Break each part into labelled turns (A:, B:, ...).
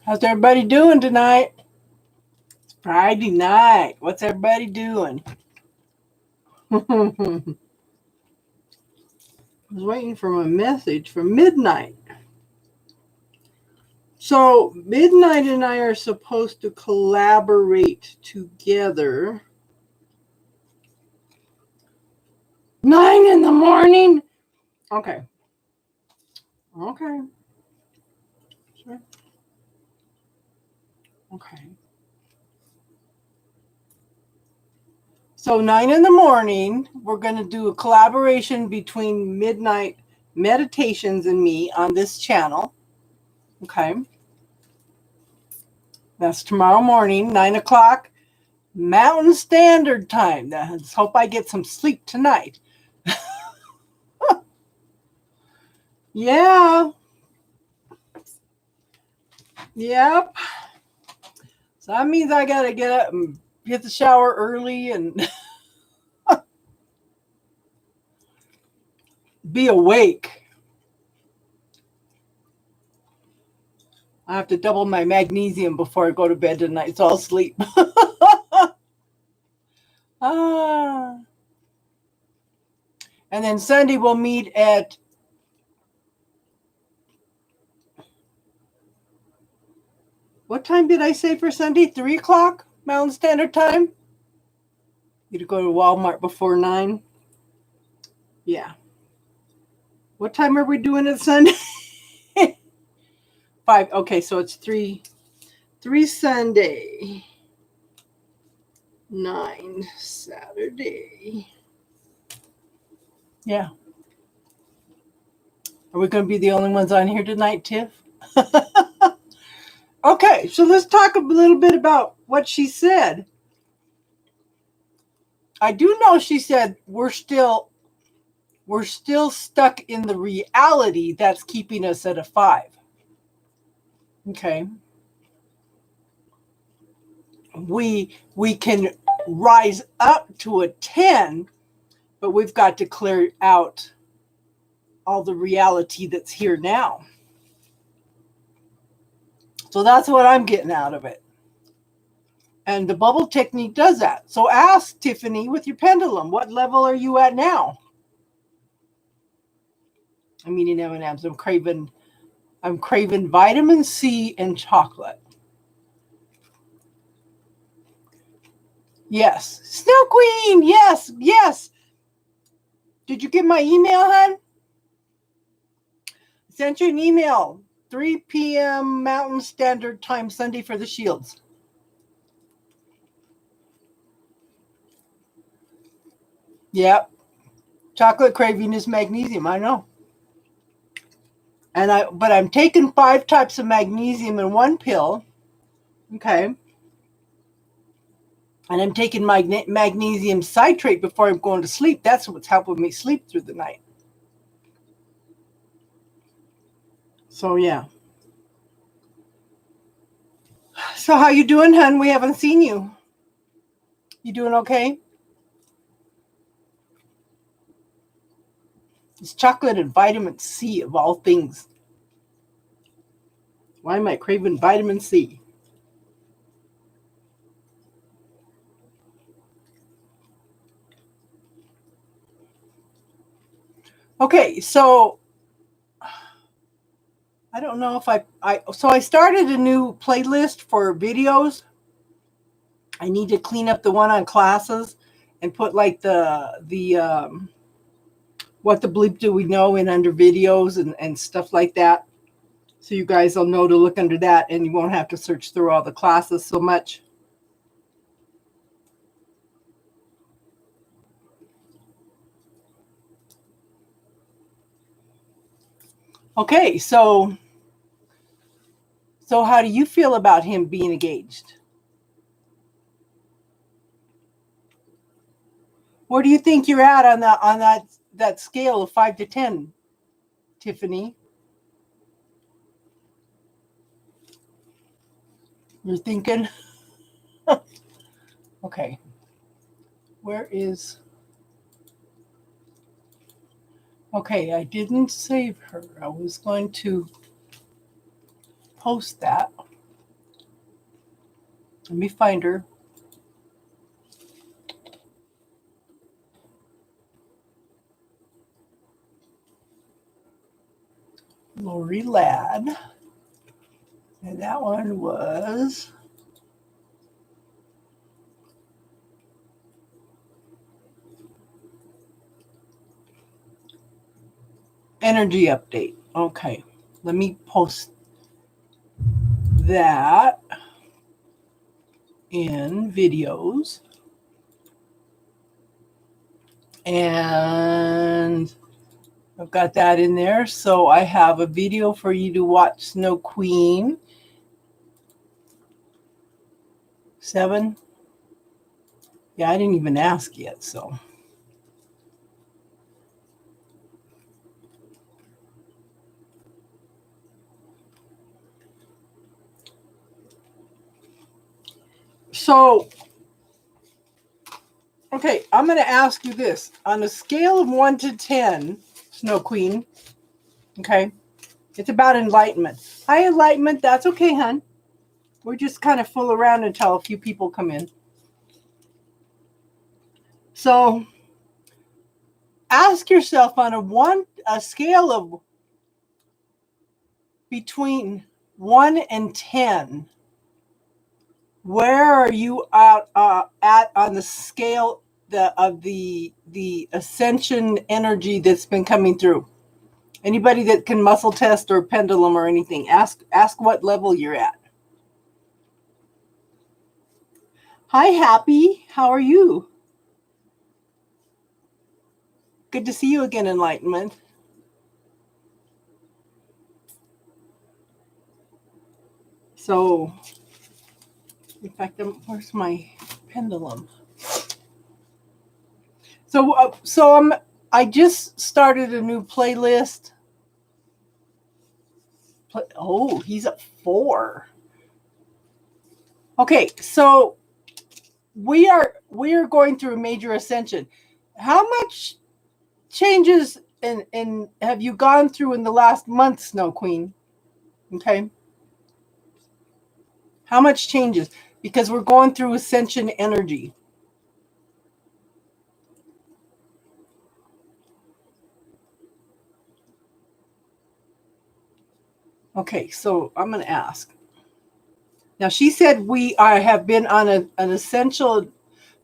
A: How's everybody doing tonight? It's Friday night. What's everybody doing? I was waiting for my message from Midnight. So, Midnight and I are supposed to collaborate together. 9 in the morning? Okay. Okay. Sure. Okay. So 9 in the morning, we're going to do a collaboration between Midnight Meditations and me on this channel. Okay. That's tomorrow morning, 9 o'clock, Mountain Standard Time. Let's hope I get some sleep tonight. Yeah. Yep. So that means I got to get up and hit the shower early and be awake. I have to double my magnesium before I go to bed tonight, so I'll sleep. Ah. And then Sunday we'll meet at what time did I say for Sunday? 3 o'clock Mountain Standard Time? You to go to Walmart before 9? Yeah. What time are we doing it Sunday? 5. Okay, so it's 3 Sunday, 9 Saturday. Yeah. Are we going to be the only ones on here tonight, Tiff? Okay, so let's talk a little bit about what she said. I do know she said we're still stuck in the reality that's keeping us at a 5. Okay. We can rise up to a 10, but we've got to clear out all the reality that's here now. So that's what I'm getting out of it. And the bubble technique does that. So ask Tiffany with your pendulum, what level are you at now? I'm eating M&Ms. I'm craving vitamin C and chocolate. Yes. Snow Queen. Yes. Yes. Did you get my email, hon? I sent you an email. 3 p.m. Mountain Standard Time Sunday for the Shields. Yep. Chocolate craving is magnesium, I know. But I'm taking 5 types of magnesium in one pill. Okay. And I'm taking magnesium citrate before I'm going to sleep. That's what's helping me sleep through the night. So yeah. So how you doing, hun? We haven't seen you. You doing okay? It's chocolate and vitamin C of all things. Why am I craving vitamin C? Okay, so I don't know if I started a new playlist for videos. I need to clean up the one on classes and put like the what the bleep do we know in under videos and stuff like that. So you guys will know to look under that and you won't have to search through all the classes so much. Okay, so how do you feel about him being engaged? Where do you think you're at on that scale of 5 to 10, Tiffany? You're thinking? Okay. Where is... Okay, I didn't save her. I was going to post that. Let me find her. Lori Ladd. And that one was energy update. Okay. Let me post that in videos. And I've got that in there. So I have a video for you to watch Snow Queen. 7. Yeah, I didn't even ask yet, so. So, okay, I'm going to ask you this. On a scale of 1 to 10, Snow Queen, okay, it's about enlightenment. Hi, enlightenment. That's okay, hon. We're just kind of fool around until a few people come in. So, ask yourself on a scale of between 1 and 10, where are you at on the scale of the ascension energy that's been coming through? Anybody that can muscle test or pendulum or anything, ask what level you're at. Hi, Happy. How are you? Good to see you again, Enlightenment. So, in fact, where's my pendulum? So I just started a new playlist. Oh, he's at 4. Okay, so we are going through a major ascension. How much changes in have you gone through in the last month, Snow Queen? Okay. How much changes? Because we're going through ascension energy. Okay, so I'm going to ask. Now, she said we have been on an essential,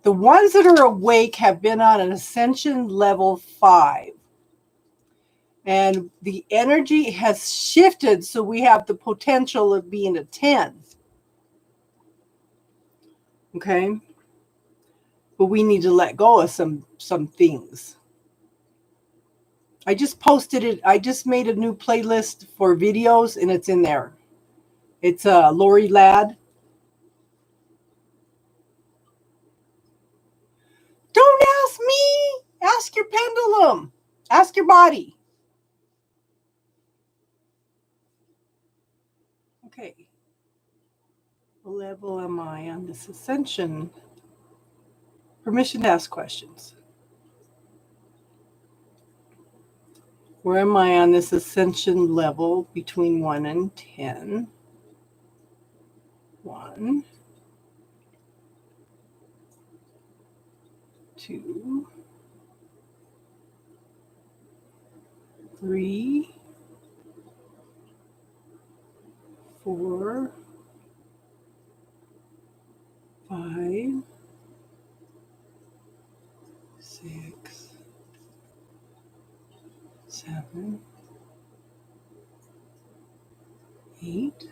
A: the ones that are awake have been on an ascension level 5. And the energy has shifted, so we have the potential of being a 10. Okay? But we need to let go of some things. I just posted it. I just made a new playlist for videos, and it's in there. It's Lori Ladd. Don't ask me. Ask your pendulum. Ask your body. Okay. What level am I on this ascension? Permission to ask questions. Where am I on this ascension level between 1 and 10? 1, 2, 3, 4, 5, 6, 7, 8.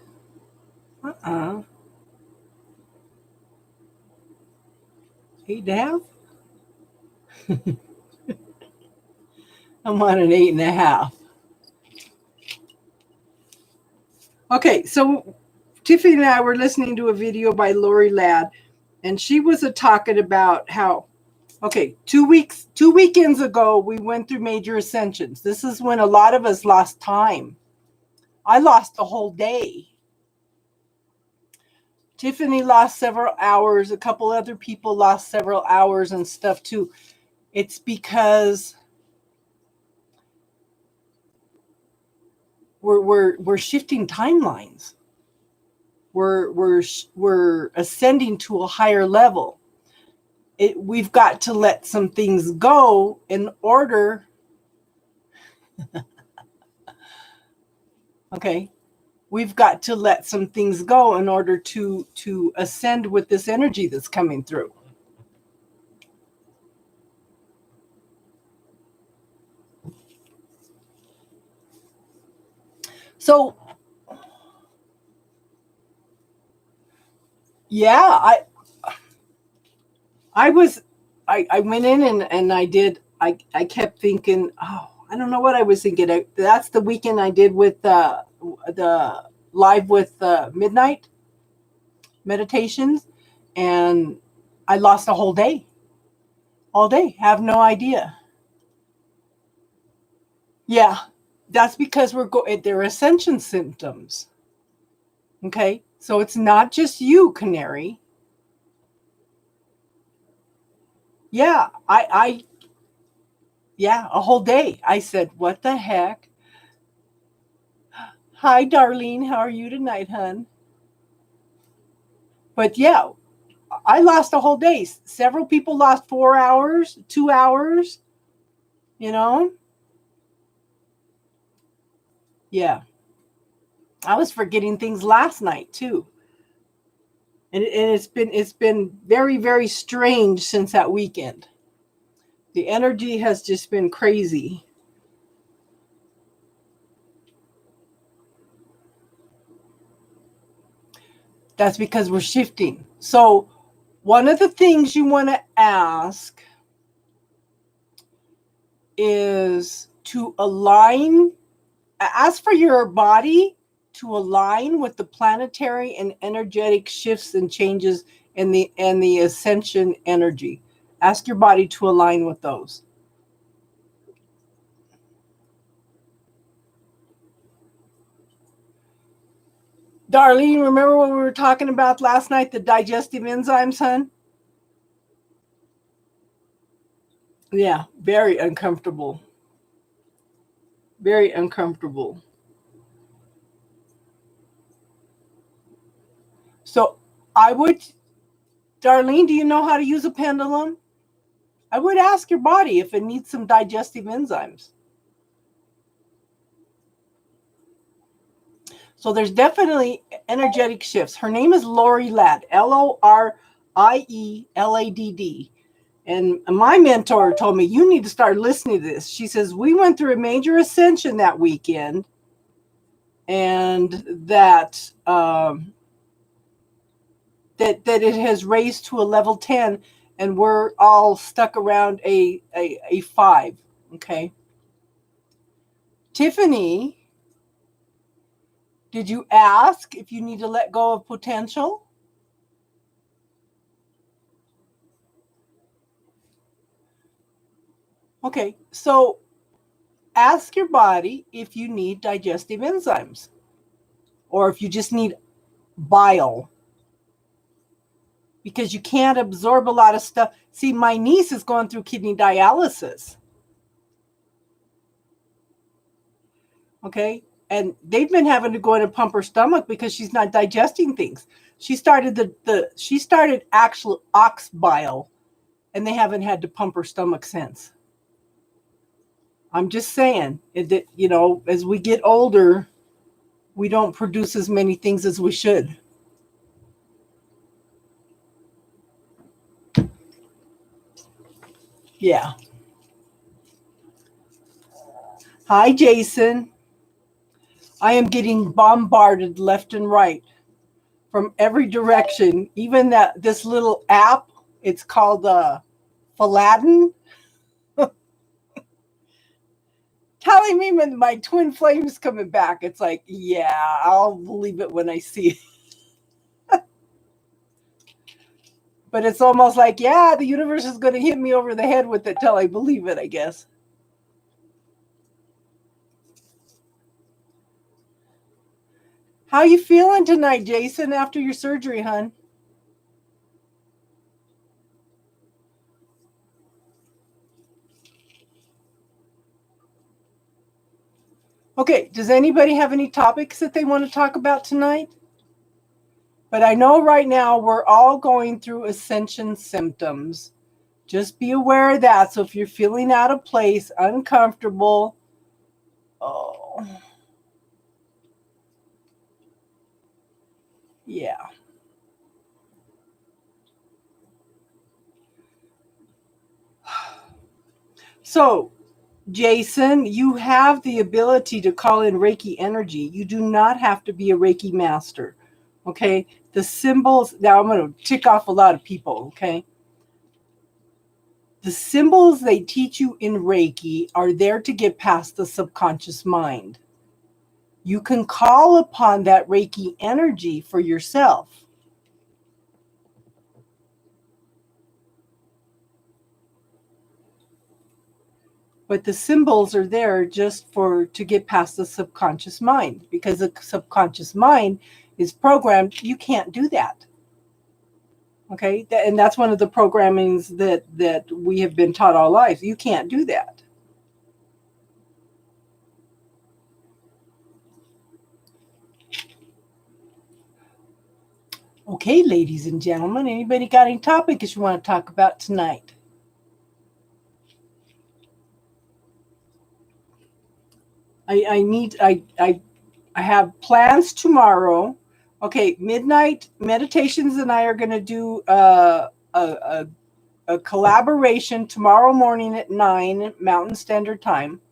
A: 8.5. I'm on an 8.5. Okay, so Tiffany and I were listening to a video by Lori Ladd, and she was talking about how, okay, 2 weekends ago, we went through major ascensions. This is when a lot of us lost time. I lost the whole day. Tiffany lost several hours. A couple other people lost several hours and stuff too. It's because we're shifting timelines. we're ascending to a higher level. We've got to let some things go in order. Okay, we've got to let some things go in order to ascend with this energy that's coming through. So yeah, I went in and I kept thinking, oh, I don't know what I was thinking. That's the weekend I did with the live with midnight meditations, and I lost a whole day, all day. Have no idea. Yeah, that's because they're ascension symptoms. Okay, so it's not just you, Canary. Yeah, yeah, a whole day. I said, what the heck? Hi, Darlene. How are you tonight, hun? But yeah, I lost a whole day. Several people lost 4 hours, 2 hours, you know? Yeah. I was forgetting things last night too. And it's been very, very strange since that weekend. The energy has just been crazy. That's because we're shifting. So one of the things you want to ask is to ask for your body to align with the planetary and energetic shifts and changes in the ascension energy. Ask your body to align with those. Darlene, remember what we were talking about last night, the digestive enzymes, hun? Yeah, very uncomfortable. Very uncomfortable. So I would, Darlene, do you know how to use a pendulum? I would ask your body if it needs some digestive enzymes. So there's definitely energetic shifts. Her name is Lori Ladd, Lorieladd. And my mentor told me, you need to start listening to this. She says, we went through a major ascension that weekend, and that it has raised to a level 10, and we're all stuck around a 5. Okay. Tiffany, did you ask if you need to let go of potential? Okay, so ask your body if you need digestive enzymes or if you just need bile, because you can't absorb a lot of stuff. See, my niece is going through kidney dialysis. Okay, and they've been having to go in and pump her stomach because she's not digesting things. She started actual ox bile, and they haven't had to pump her stomach since. I'm just saying that, as we get older, we don't produce as many things as we should. Yeah. Hi, Jason. I am getting bombarded left and right from every direction. Even this little app, it's called Faladin, telling me when my twin flame's coming back. It's like, yeah, I'll believe it when I see it. But it's almost like, yeah, the universe is going to hit me over the head with it till I believe it, I guess. How you feeling tonight, Jason, after your surgery, hon? Okay, does anybody have any topics that they want to talk about tonight? But I know right now we're all going through ascension symptoms. Just be aware of that. So if you're feeling out of place, uncomfortable, oh, yeah. So, Jason, you have the ability to call in Reiki energy. You do not have to be a Reiki master. Okay? The symbols, now I'm going to tick off a lot of people, okay? The symbols they teach you in Reiki are there to get past the subconscious mind. You can call upon that Reiki energy for yourself. But the symbols are there just to get past the subconscious mind, because the subconscious mind is programmed. You can't do that. Okay, and that's one of the programmings that we have been taught all lives. You can't do that. Okay, ladies and gentlemen, anybody got any topics you want to talk about tonight? I have plans tomorrow. Okay, Midnight Meditations and I are going to do a collaboration tomorrow morning at 9 Mountain Standard Time.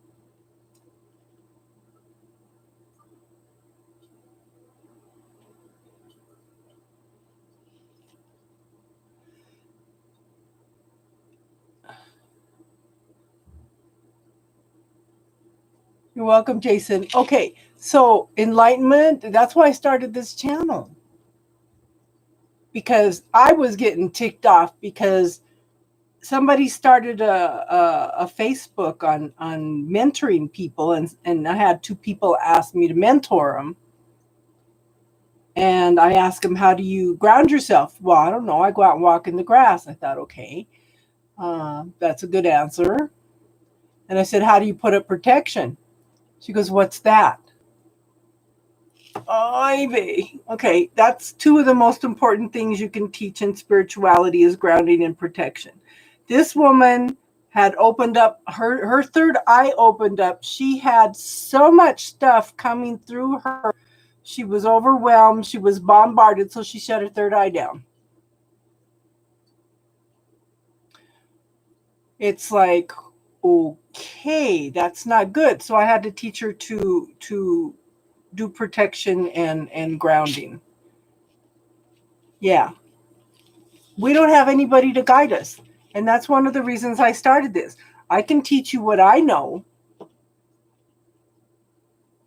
A: You're welcome, Jason. Okay, so enlightenment, that's why I started this channel. Because I was getting ticked off because somebody started a Facebook on mentoring people, and I had 2 people ask me to mentor them. And I asked them, how do you ground yourself? Well, I don't know. I go out and walk in the grass. I thought, okay, that's a good answer. And I said, how do you put up protection? She goes, what's that? Ivy. Okay, that's 2 of the most important things you can teach in spirituality is grounding and protection. This woman had opened up, her third eye opened up. She had so much stuff coming through her. She was overwhelmed. She was bombarded, so she shut her third eye down. It's like, okay, that's not good. So I had to teach her to do protection and grounding. Yeah. We don't have anybody to guide us. And that's one of the reasons I started this. I can teach you what I know.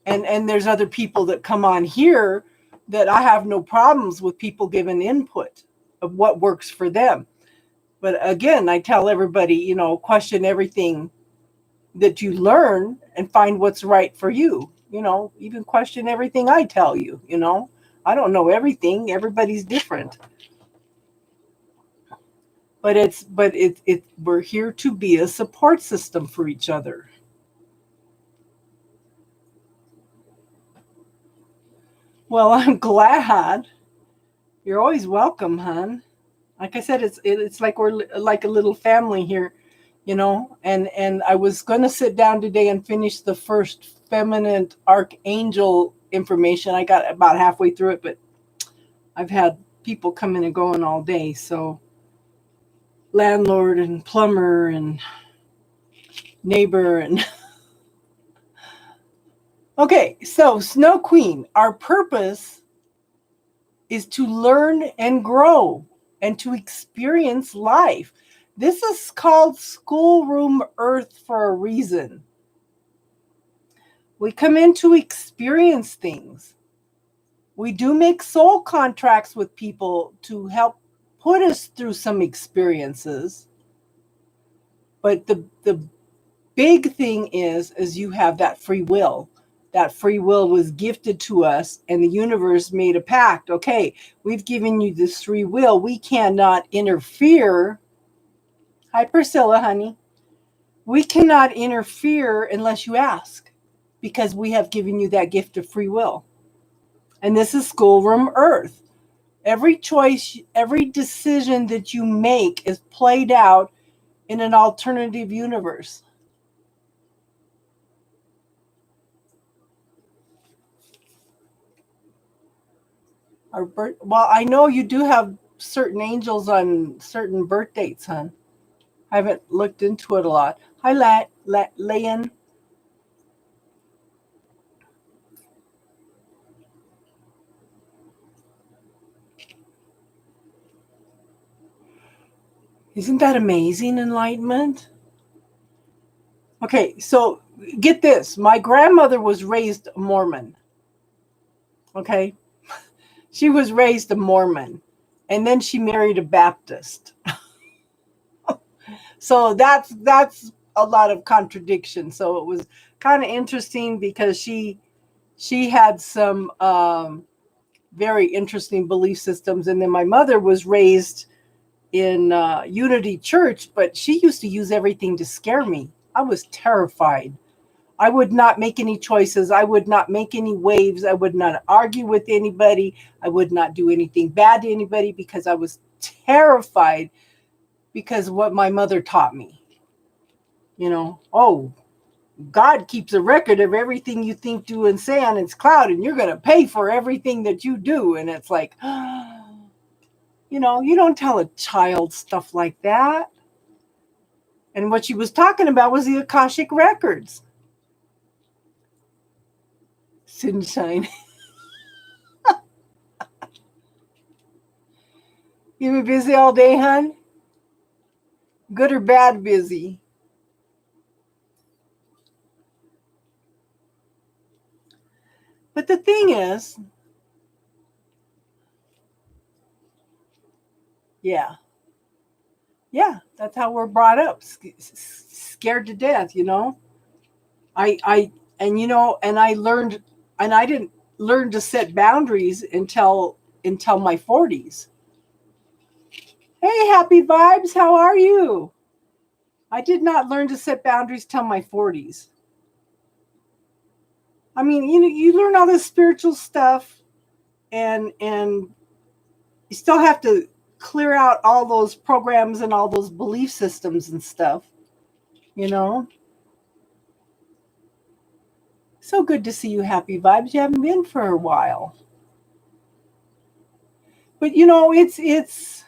A: And there's other people that come on here that I have no problems with people giving input of what works for them. But again, I tell everybody, question everything that you learn and find what's right for you. Even question everything I tell you, I don't know everything. Everybody's different. But we're here to be a support system for each other. Well, I'm glad. You're always welcome, hon. Like I said, it's like we're like a little family here, And I was going to sit down today and finish the first feminine archangel information. I got about halfway through it, but I've had people coming and going all day. So landlord and plumber and neighbor and okay, so Snow Queen, our purpose is to learn and grow and to experience life. This is called Schoolroom Earth for a reason. We come in to experience things. We do make soul contracts with people to help put us through some experiences. But the big thing is you have that free will. That free will was gifted to us, and the universe made a pact. Okay, we've given you this free will. We cannot interfere. Hi, Priscilla, honey. We cannot interfere unless you ask, because we have given you that gift of free will. And this is Schoolroom Earth. Every choice, every decision that you make is played out in an alternative universe. Well, I know you do have certain angels on certain birth dates, hon. I haven't looked into it a lot. Hi, Layan. Isn't that amazing, enlightenment? Okay, so get this. My grandmother was raised Mormon. Okay? She was raised a Mormon. And then she married a Baptist. So that's a lot of contradiction. So it was kind of interesting because she had some very interesting belief systems. And then my mother was raised in Unity Church, but she used to use everything to scare me. I was terrified. I would not make any choices. I would not make any waves. I would not argue with anybody. I would not do anything bad to anybody because I was terrified because of what my mother taught me. You know, oh, God keeps a record of everything you think, do, and say on its cloud, and you're going to pay for everything that you do. And it's like, you know, you don't tell a child stuff like that. And what she was talking about was the Akashic records. Sunshine. You been busy all day, hon? Good or bad busy? But the thing is, yeah, that's how we're brought up, scared to death, you know. And you know, and I learned, and I didn't learn to set boundaries until my 40s. Hey, happy vibes, how are you? I did not learn to set boundaries till my 40s. I mean, you know, you learn all this spiritual stuff, and you still have to clear out all those programs and all those belief systems and stuff, you know. So good to see you, happy vibes. You haven't been for a while. But you know, it's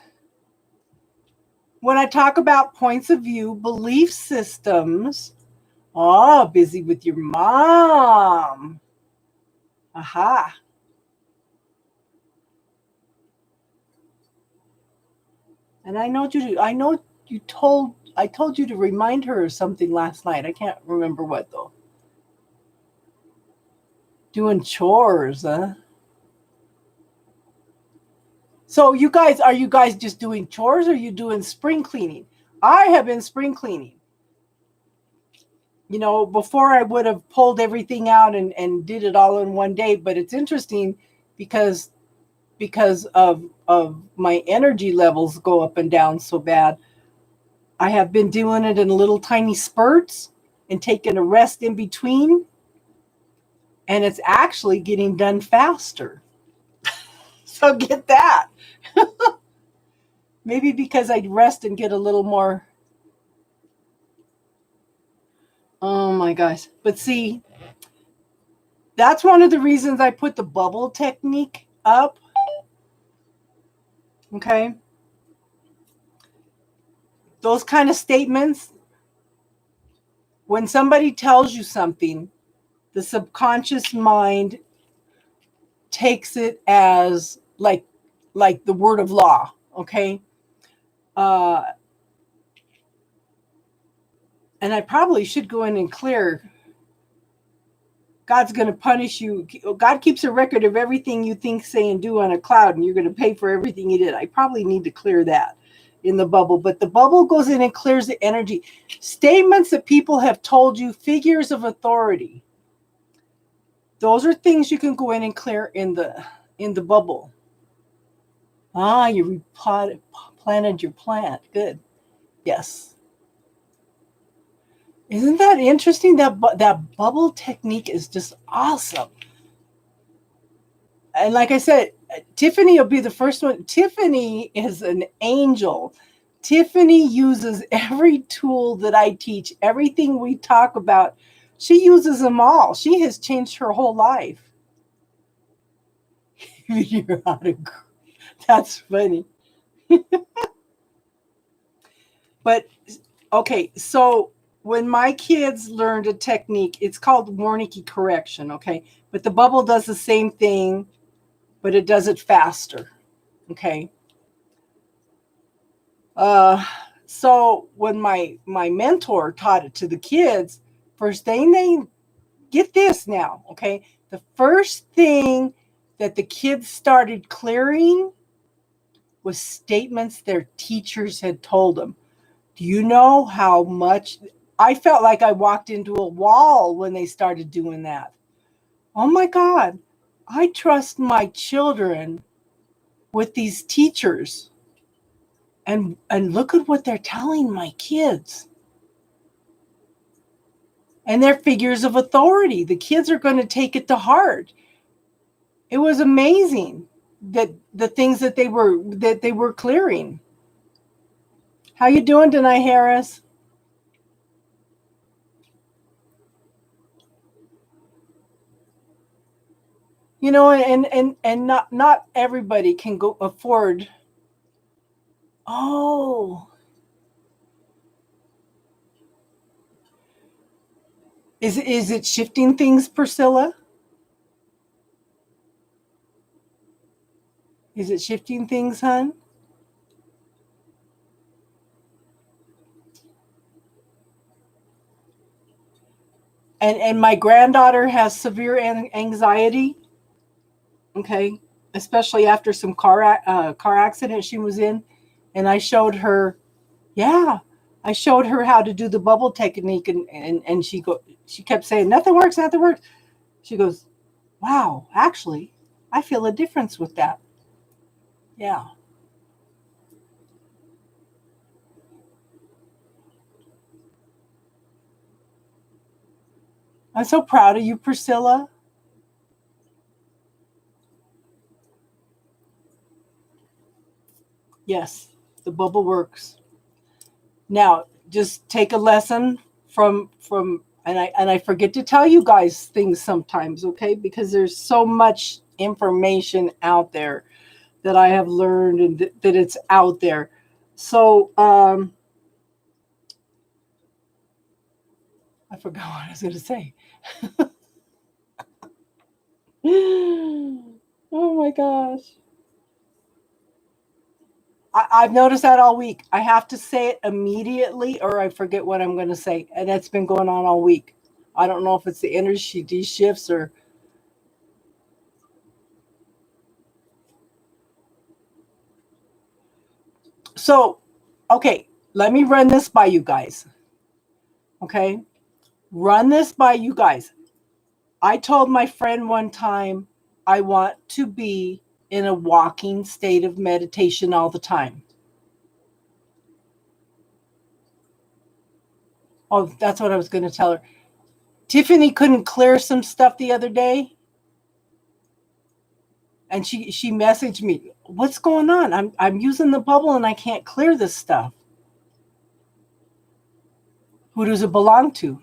A: when I talk about points of view, belief systems. Oh, busy with your mom. Aha. And I know I told you to remind her of something last night. I can't remember what though. Doing chores, huh? So are you guys just doing chores, or are you doing spring cleaning? I have been spring cleaning. You know, before I would have pulled everything out and did it all in one day. But it's interesting because of my energy levels go up and down so bad. I have been doing it in little tiny spurts and taking a rest in between. And it's actually getting done faster. So get that. Maybe because I'd rest and get a little more. Oh my gosh. But see, that's one of the reasons I put the bubble technique up. Okay. Those kind of statements, when somebody tells you something, the subconscious mind takes it as like the word of law. Okay. And I probably should go in and clear. God's going to punish you. God keeps a record of everything you think, say, and do on a cloud, and you're going to pay for everything you did. I probably need to clear that in the bubble. But the bubble goes in and clears the energy. Statements that people have told you, figures of authority. Those are things you can go in and clear in the bubble. Ah, you planted your plant. Good. Yes. Isn't that interesting? That bubble technique is just awesome. And like I said, Tiffany will be the first one. Tiffany is an angel. Tiffany uses every tool that I teach, everything we talk about. She uses them all. She has changed her whole life. You're out of, that's funny. But okay, so when my kids learned a technique, it's called Wernicke correction, okay? But the bubble does the same thing, but it does it faster, okay? So when my mentor taught it to the kids, first thing they get this now, okay? The first thing that the kids started clearing was statements their teachers had told them. Do you know how much I felt like I walked into a wall when they started doing that? Oh my God, I trust my children with these teachers. And look at what they're telling my kids. And they're figures of authority. The kids are going to take it to heart. It was amazing that the things that they were clearing. How you doing tonight, Harris? You know, and not everybody can go afford. Oh, is it shifting things, Priscilla? Is it shifting things, hon? And my granddaughter has severe anxiety. Okay, especially after some car accident she was in, and I showed her. Yeah, I showed her how to do the bubble technique, and she kept saying nothing works, nothing works. She goes, wow, actually, I feel a difference with that. Yeah. I'm so proud of you, Priscilla. Yes, the bubble works. Now, just take a lesson from and I forget to tell you guys things sometimes, okay? Because there's so much information out there that I have learned and that it's out there. So, I forgot what I was going to say. Oh my gosh. I've noticed that all week. I have to say it immediately or I forget what I'm going to say. And that's been going on all week. I don't know if it's the energy shifts or. So, okay, let me run this by you guys. Okay. Run this by you guys. I told my friend one time, I want to be in a walking state of meditation all the time. Oh, that's what I was going to tell her. Tiffany couldn't clear some stuff the other day. And she messaged me, what's going on? I'm using the bubble and I can't clear this stuff. Who does it belong to?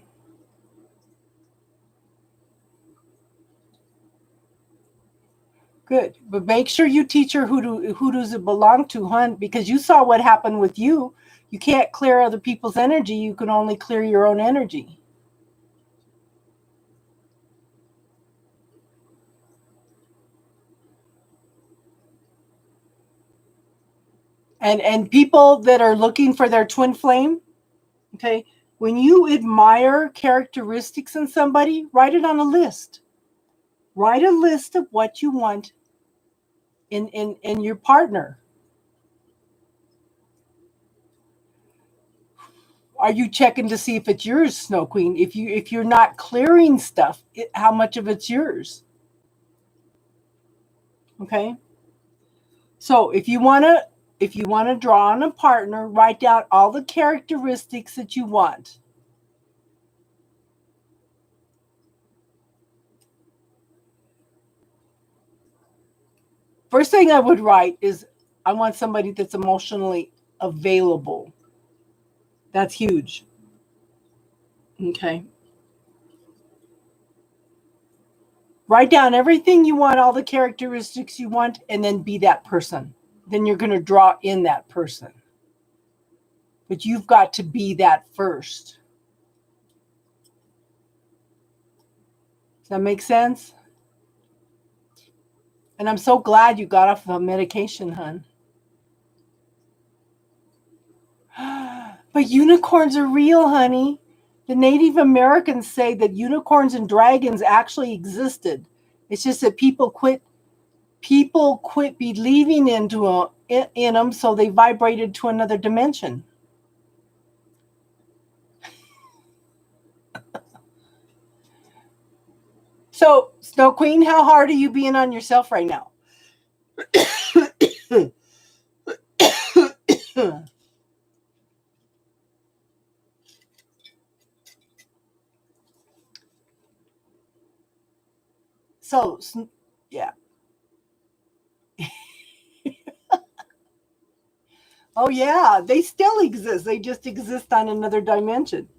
A: Good. But make sure you teach her who does it belong to, hon, because you saw what happened with you. You can't clear other people's energy. You can only clear your own energy. And people that are looking for their twin flame, okay, when you admire characteristics in somebody, write it on a list. Write a list of what you want in your partner. Are you checking to see if it's yours, Snow Queen? If you're not clearing stuff, how much of it's yours? Okay. So if you want to draw on a partner, write down all the characteristics that you want. First thing I would write is I want somebody that's emotionally available. That's huge. Okay. Write down everything you want, all the characteristics you want, and then be that person. Then you're going to draw in that person. But you've got to be that first. Does that make sense? And I'm so glad you got off the medication, hun. But unicorns are real, honey. The Native Americans say that unicorns and dragons actually existed. It's just that people quit believing in them, so they vibrated to another dimension. So, Snow Queen, how hard are you being on yourself right now? So, yeah. Oh, yeah. They still exist. They just exist on another dimension.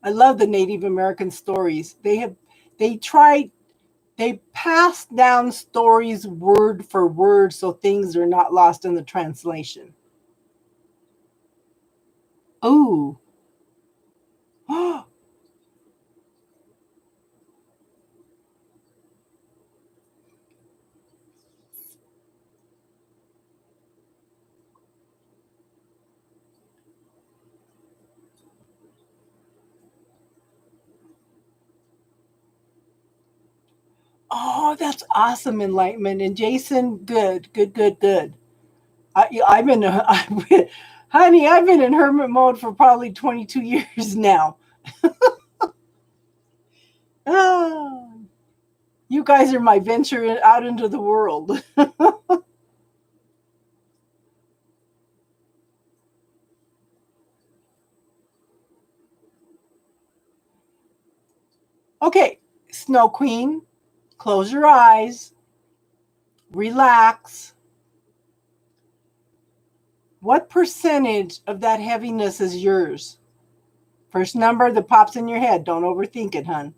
A: I love the Native American stories. They passed down stories word for word so things are not lost in the translation. Oh. Oh, that's awesome enlightenment. And Jason, good. I've been, honey, I've been in hermit mode for probably 22 years now. Oh, you guys are my venture out into the world. Okay, Snow Queen, close your eyes, relax. What percentage of that heaviness is yours? First number that pops in your head. Don't overthink it, hun.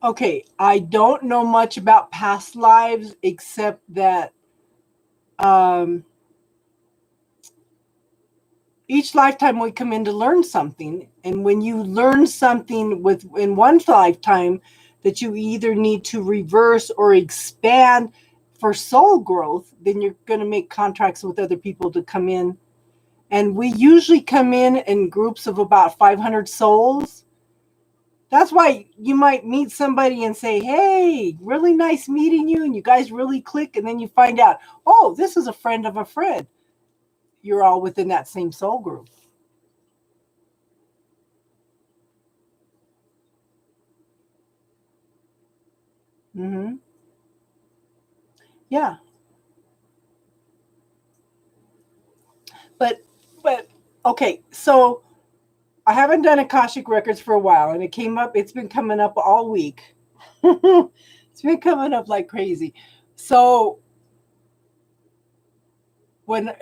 A: Okay, I don't know much about past lives except that um, each lifetime we come in to learn something. And when you learn something in one lifetime that you either need to reverse or expand for soul growth, then you're going to make contracts with other people to come in. And we usually come in groups of about 500 souls. That's why you might meet somebody and say, hey, really nice meeting you. And you guys really click. And then you find out, oh, this is a friend of a friend. You're all within that same soul group. Mm-hmm. Yeah. But, okay. So I haven't done Akashic Records for a while. And it's been coming up all week. It's been coming up like crazy. So when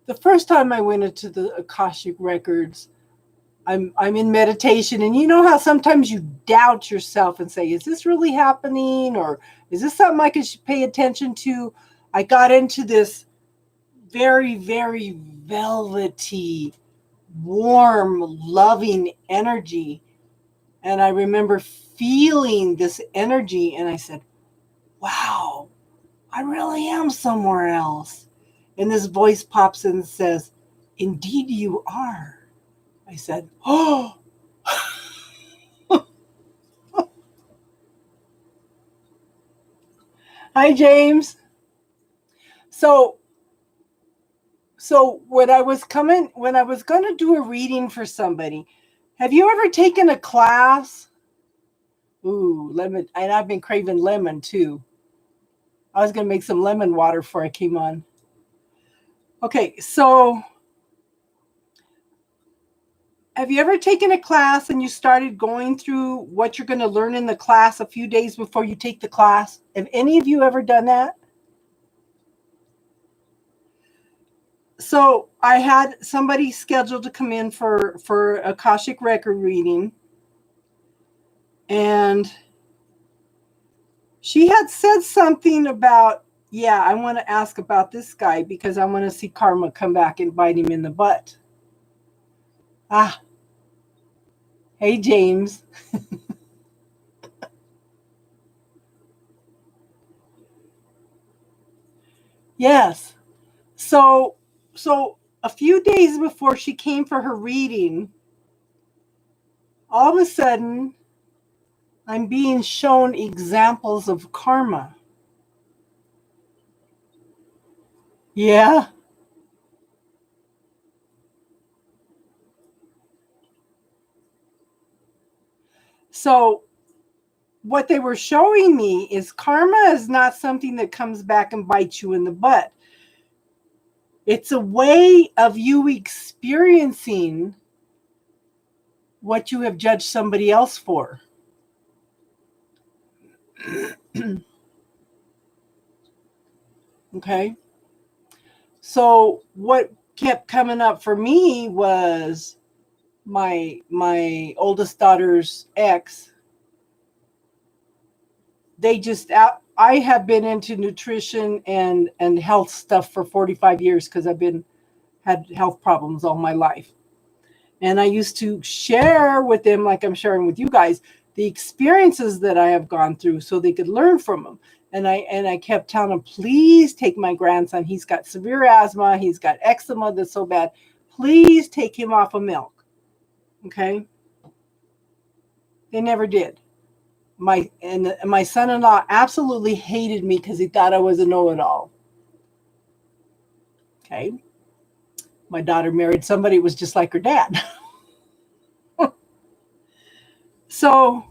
A: the first time I went into the Akashic Records, I'm in meditation, and you know how sometimes you doubt yourself and say, is this really happening, or is this something I should pay attention to? I got into this very, very velvety, warm, loving energy, and I remember feeling this energy, and I said, wow, I really am somewhere else. And this voice pops in and says, indeed you are. I said, oh. Hi, James. So when I was going to do a reading for somebody, have you ever taken a class? Ooh, lemon. And I've been craving lemon too. I was going to make some lemon water before I came on. Okay, so have you ever taken a class and you started going through what you're going to learn in the class a few days before you take the class? Have any of you ever done that? So I had somebody scheduled to come in for Akashic record reading, and she had said something about, yeah, I want to ask about this guy because I want to see karma come back and bite him in the butt. Ah, hey, James. Yes. So a few days before she came for her reading, all of a sudden, I'm being shown examples of karma. Yeah. So what they were showing me is karma is not something that comes back and bites you in the butt. It's a way of you experiencing what you have judged somebody else for. Okay. So what kept coming up for me was my oldest daughter's ex. They just I have been into nutrition and health stuff for 45 years because I've had health problems all my life. And I used to share with them, like I'm sharing with you guys, the experiences that I have gone through so they could learn from them. And I kept telling them, please take my grandson. He's got severe asthma. He's got eczema that's so bad. Please take him off of milk. Okay. They never did. My son-in-law absolutely hated me because he thought I was a know-it-all. Okay. My daughter married somebody who was just like her dad. So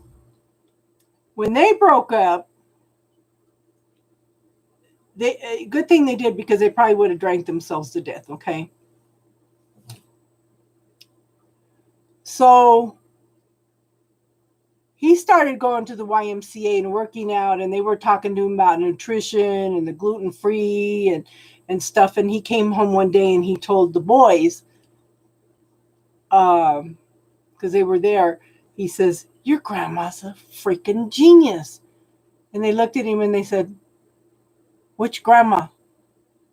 A: when they broke up, good thing they did because they probably would have drank themselves to death. Okay. So he started going to the YMCA and working out, and they were talking to him about nutrition and the gluten-free and stuff. And he came home one day and he told the boys, because they were there, he says, your grandma's a freaking genius. And they looked at him and they said, which grandma?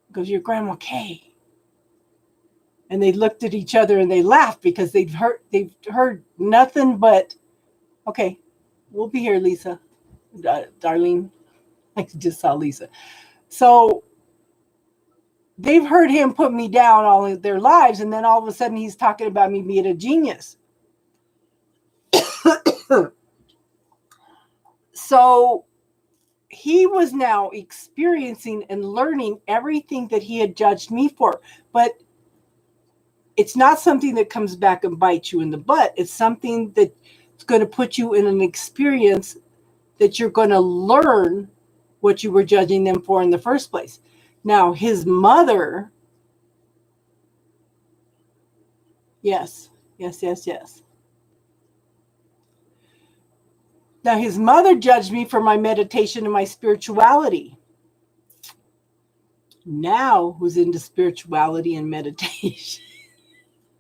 A: He goes, your grandma Kay. And they looked at each other and they laughed because they've heard nothing but, okay, we'll be here, Lisa, Darlene. I just saw Lisa. So they've heard him put me down all of their lives, and then all of a sudden he's talking about me being a genius. So he was now experiencing and learning everything that he had judged me for. But it's not something that comes back and bites you in the butt. It's something that's going to put you in an experience that you're going to learn what you were judging them for in the first place. Now, his mother, yes. Now, his mother judged me for my meditation and my spirituality. Now, who's into spirituality and meditation?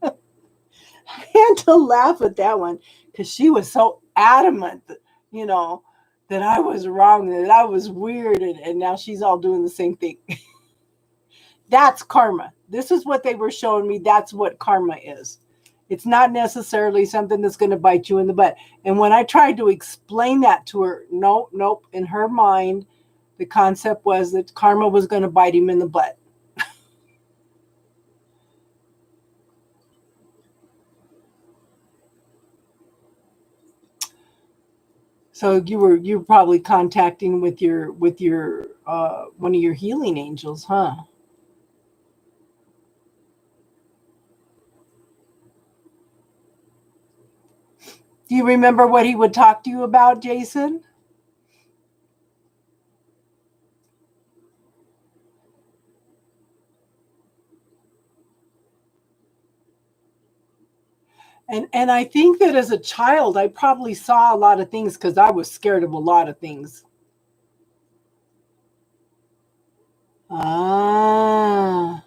A: I had to laugh at that one because she was so adamant that, that I was wrong, that I was weird, and now she's all doing the same thing. That's karma. This is what they were showing me. That's what karma is. It's not necessarily something that's going to bite you in the butt. And when I tried to explain that to her, nope. In her mind, the concept was that karma was going to bite him in the butt. So you're probably contacting with your one of your healing angels, huh? Do you remember what he would talk to you about, Jason? And I think that as a child, I probably saw a lot of things because I was scared of a lot of things. Ah,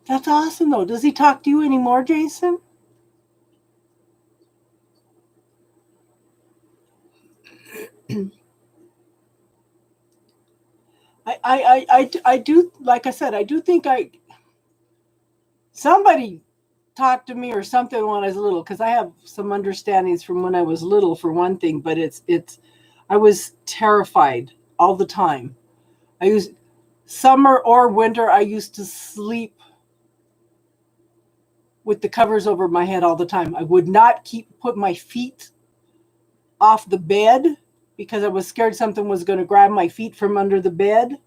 A: that's awesome, though. Does he talk to you anymore, Jason? I do, like I said, I do think somebody talked to me or something when I was little, because I have some understandings from when I was little, for one thing, but I was terrified all the time. I used summer or winter, I used to sleep with the covers over my head all the time. I would not put my feet off the bed because I was scared something was going to grab my feet from under the bed.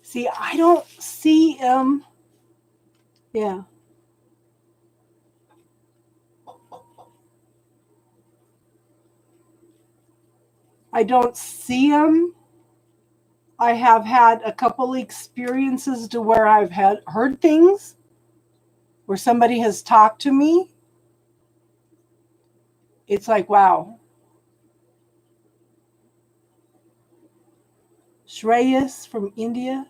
A: See, I don't see yeah. I don't see them. I have had a couple experiences to where I've heard things where somebody has talked to me. It's like, wow. Shreyas from India.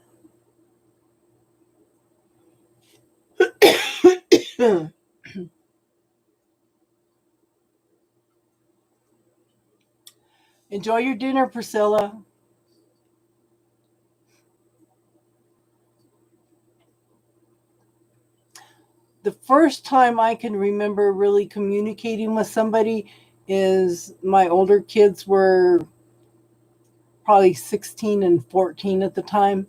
A: Enjoy your dinner, Priscilla. The first time I can remember really communicating with somebody is my older kids were probably 16 and 14 at the time,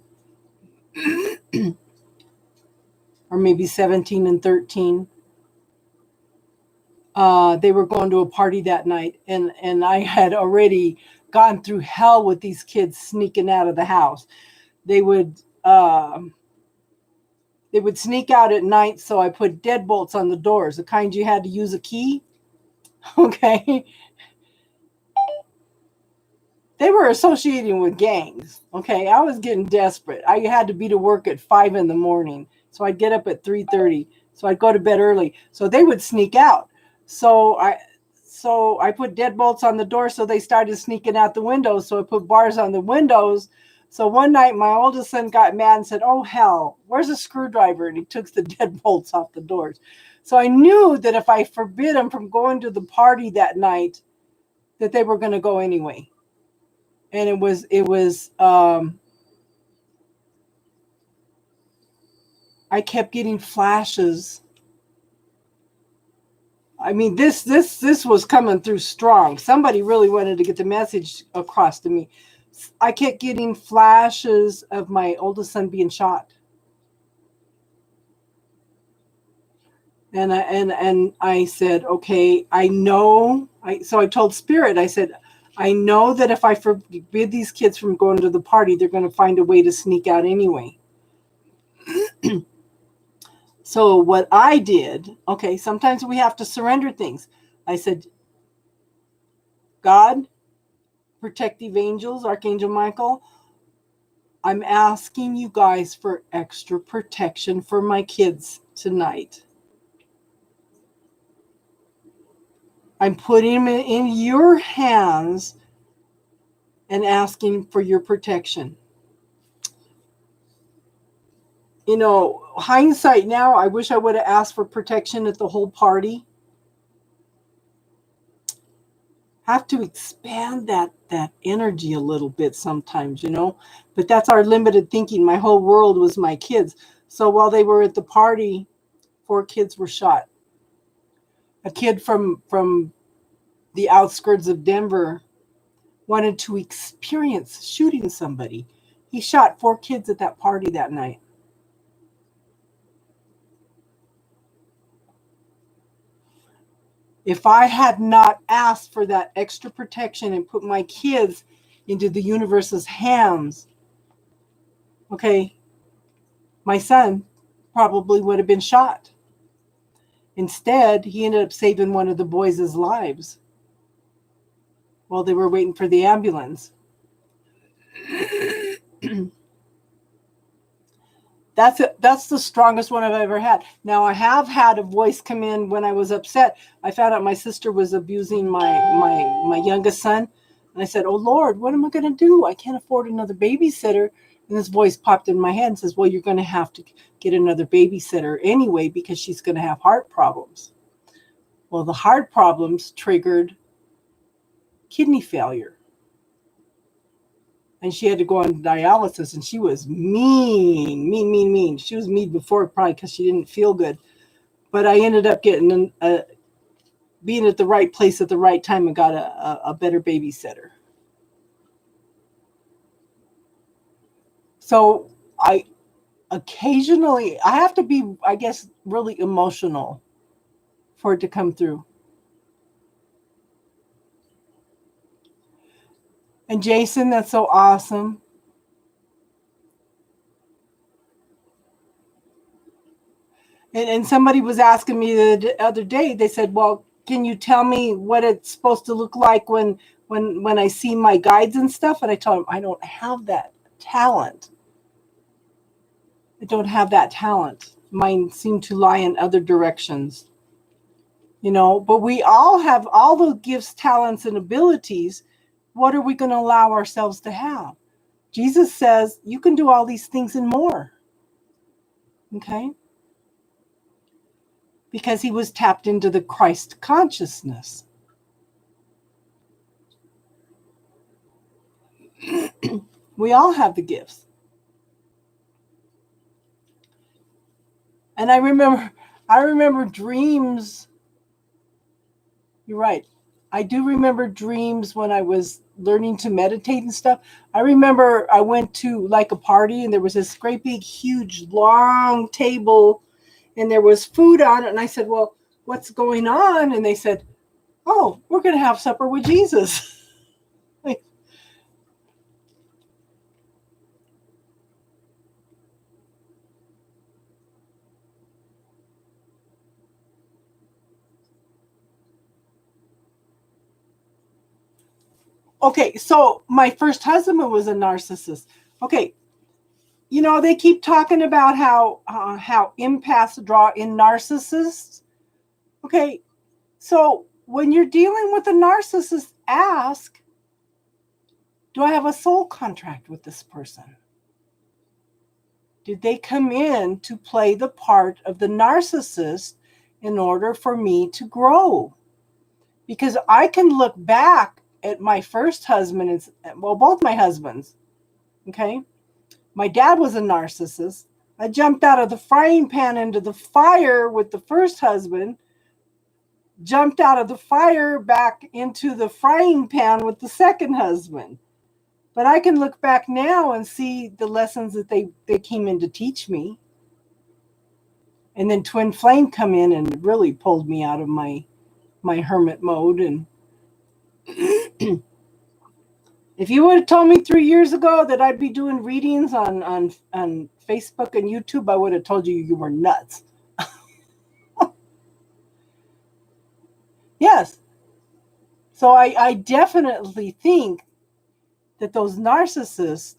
A: or maybe 17 and 13. They were going to a party that night, and I had already gone through hell with these kids sneaking out of the house. They would sneak out at night, so I put deadbolts on the doors, the kind you had to use a key. Okay. They were associating with gangs. Okay. I was getting desperate. I had to be to work at 5 a.m. So I'd get up at 3:30. So I'd go to bed early. So they would sneak out. So I put deadbolts on the door, so they started sneaking out the windows. So I put bars on the windows. So one night my oldest son got mad and said, "Oh hell, where's a screwdriver?" And he took the deadbolts off the doors. So I knew that if I forbid them from going to the party that night, that they were going to go anyway. And I kept getting flashes. I mean, this was coming through strong. Somebody really wanted to get the message across to me. I kept getting flashes of my oldest son being shot. And I said, okay, I know. So I told Spirit, I said, I know that if I forbid these kids from going to the party, they're going to find a way to sneak out anyway. So what I did, okay, sometimes we have to surrender things. I said, God, protective angels, Archangel Michael, I'm asking you guys for extra protection for my kids tonight. I'm putting them in your hands and asking for your protection. You know, hindsight now, I wish I would have asked for protection at the whole party. Have to expand that energy a little bit sometimes, you know. But that's our limited thinking. My whole world was my kids. So while they were at the party, 4 kids were shot. A kid from the outskirts of Denver wanted to experience shooting somebody. He shot 4 kids at that party that night. If I had not asked for that extra protection and put my kids into the universe's hands, okay, my son probably would have been shot. Instead, he ended up saving one of the boys' lives while they were waiting for the ambulance. That's the strongest one I've ever had. Now, I have had a voice come in when I was upset. I found out my sister was abusing my youngest son. And I said, oh, Lord, what am I going to do? I can't afford another babysitter. And this voice popped in my head and says, well, you're going to have to get another babysitter anyway because she's going to have heart problems. Well, the heart problems triggered kidney failure. And she had to go on dialysis, and she was mean. She was mean before, probably because she didn't feel good. But I ended up getting being at the right place at the right time and got a better babysitter. So I have to be, I guess, really emotional for it to come through. And Jason, that's so awesome. And somebody was asking me the other day, they said, well, can you tell me what it's supposed to look like when I see my guides and stuff? And I told them, I don't have that talent. I don't have that talent. Mine seem to lie in other directions. But we all have all the gifts, talents, and abilities. What are we going to allow ourselves to have? Jesus says, you can do all these things and more. Okay? Because he was tapped into the Christ consciousness. We all have the gifts. And I remember dreams. You're right. I do remember dreams when I was learning to meditate and stuff. I remember I went to like a party and there was this great big, huge, long table and there was food on it. And I said, well, what's going on? And they said, oh, we're going to have supper with Jesus. Okay, so my first husband was a narcissist. Okay, they keep talking about how empaths draw in narcissists. Okay, so when you're dealing with a narcissist, ask, do I have a soul contract with this person? Did they come in to play the part of the narcissist in order for me to grow? Because I can look back at my first husband, both my husbands, okay? My dad was a narcissist. I jumped out of the frying pan into the fire with the first husband, jumped out of the fire back into the frying pan with the second husband. But I can look back now and see the lessons that they came in to teach me. And then Twin Flame come in and really pulled me out of my hermit mode. And if you would have told me 3 years ago that I'd be doing readings on Facebook and YouTube, I would have told you were nuts. Yes. So I definitely think that those narcissists,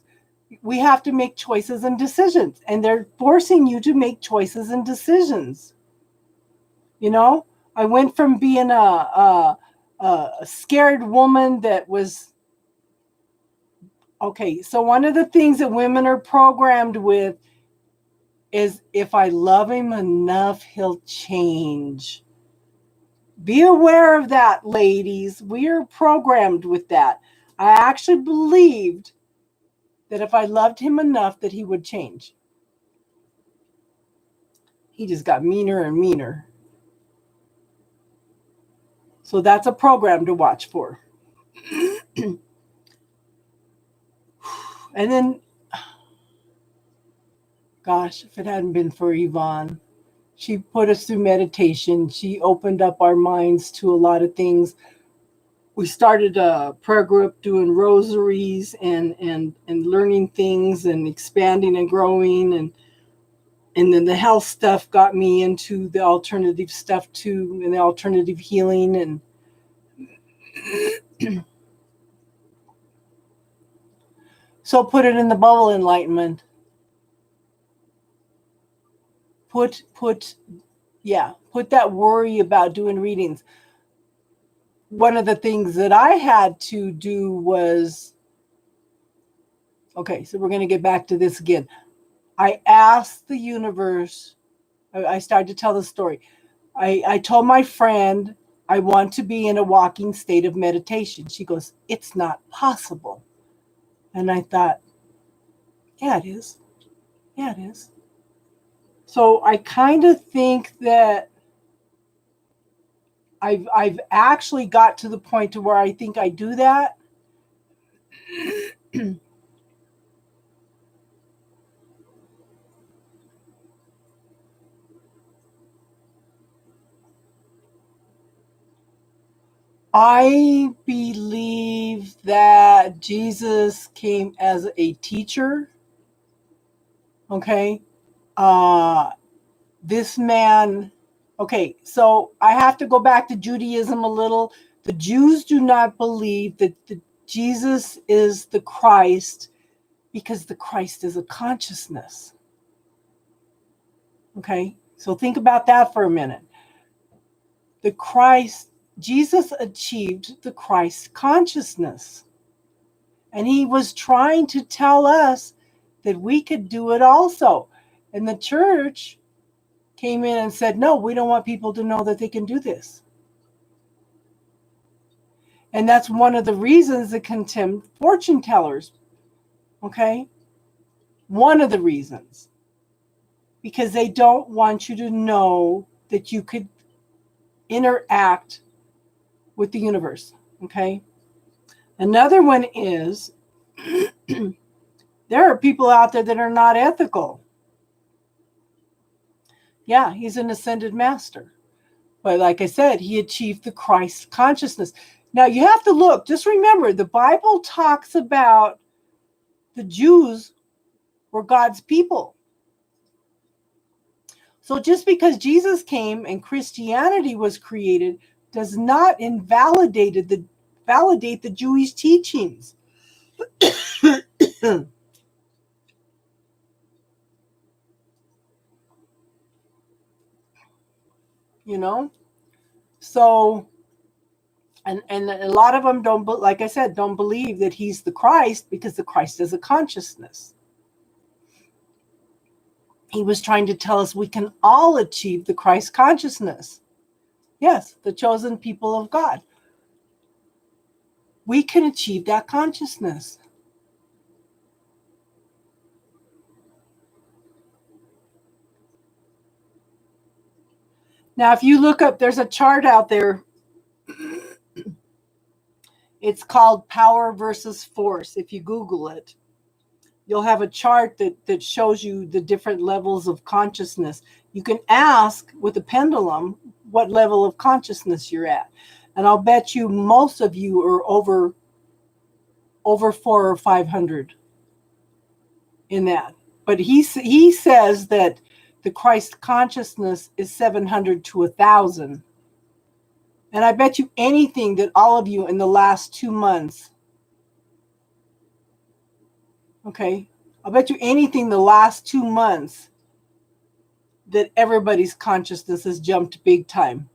A: we have to make choices and decisions. And they're forcing you to make choices and decisions. I went from being a scared woman that was... Okay, so one of the things that women are programmed with is if I love him enough, he'll change. Be aware of that, ladies. We are programmed with that. I actually believed that if I loved him enough that he would change. He just got meaner and meaner. So that's a program to watch for. And then, gosh, if it hadn't been for Yvonne, she put us through meditation. She opened up our minds to a lot of things. We started a prayer group doing rosaries and learning things and expanding and growing. And And then the health stuff got me into the alternative stuff too, and the alternative healing. And so put it in the bubble enlightenment. Put that worry about doing readings. One of the things that I had to do was, okay, so we're going to get back to this again. I asked the universe, I started to tell the story. I told my friend, I want to be in a walking state of meditation. She goes, it's not possible. And I thought, yeah, it is. Yeah, it is. So I kind of think that I've actually got to the point to where I think I do that. I believe that Jesus came as a teacher. Okay. This man, okay, so I have to go back to Judaism a little. The Jews do not believe that Jesus is the Christ because the Christ is a consciousness. Okay, so think about that for a minute. The Christ, Jesus achieved the Christ consciousness. And he was trying to tell us that we could do it also. And the church came in and said, no, we don't want people to know that they can do this. And that's one of the reasons that condemn fortune tellers. Okay? One of the reasons. Because they don't want you to know that you could interact with the universe. Okay? Another one is there are people out there that are not ethical. Yeah, he's an ascended master. But like I said, he achieved the Christ consciousness. Now you have to look, just remember, the Bible talks about the Jews were God's people. So just because Jesus came and Christianity was created does not validate the Jewish teachings. You know? So and a lot of them don't, like I said, don't believe that he's the Christ because the Christ is a consciousness. He was trying to tell us we can all achieve the Christ consciousness. Yes, the chosen people of God. We can achieve that consciousness. Now, if you look up, there's a chart out there. It's called Power versus Force. If you Google it, you'll have a chart that shows you the different levels of consciousness. You can ask with a pendulum what level of consciousness you're at. And I'll bet you most of you are over 400 or 500 in that. But he says that the Christ consciousness is 700 to 1,000. And I bet you anything that all of you in the last 2 months, okay, I'll bet you anything the last 2 months that everybody's consciousness has jumped big time.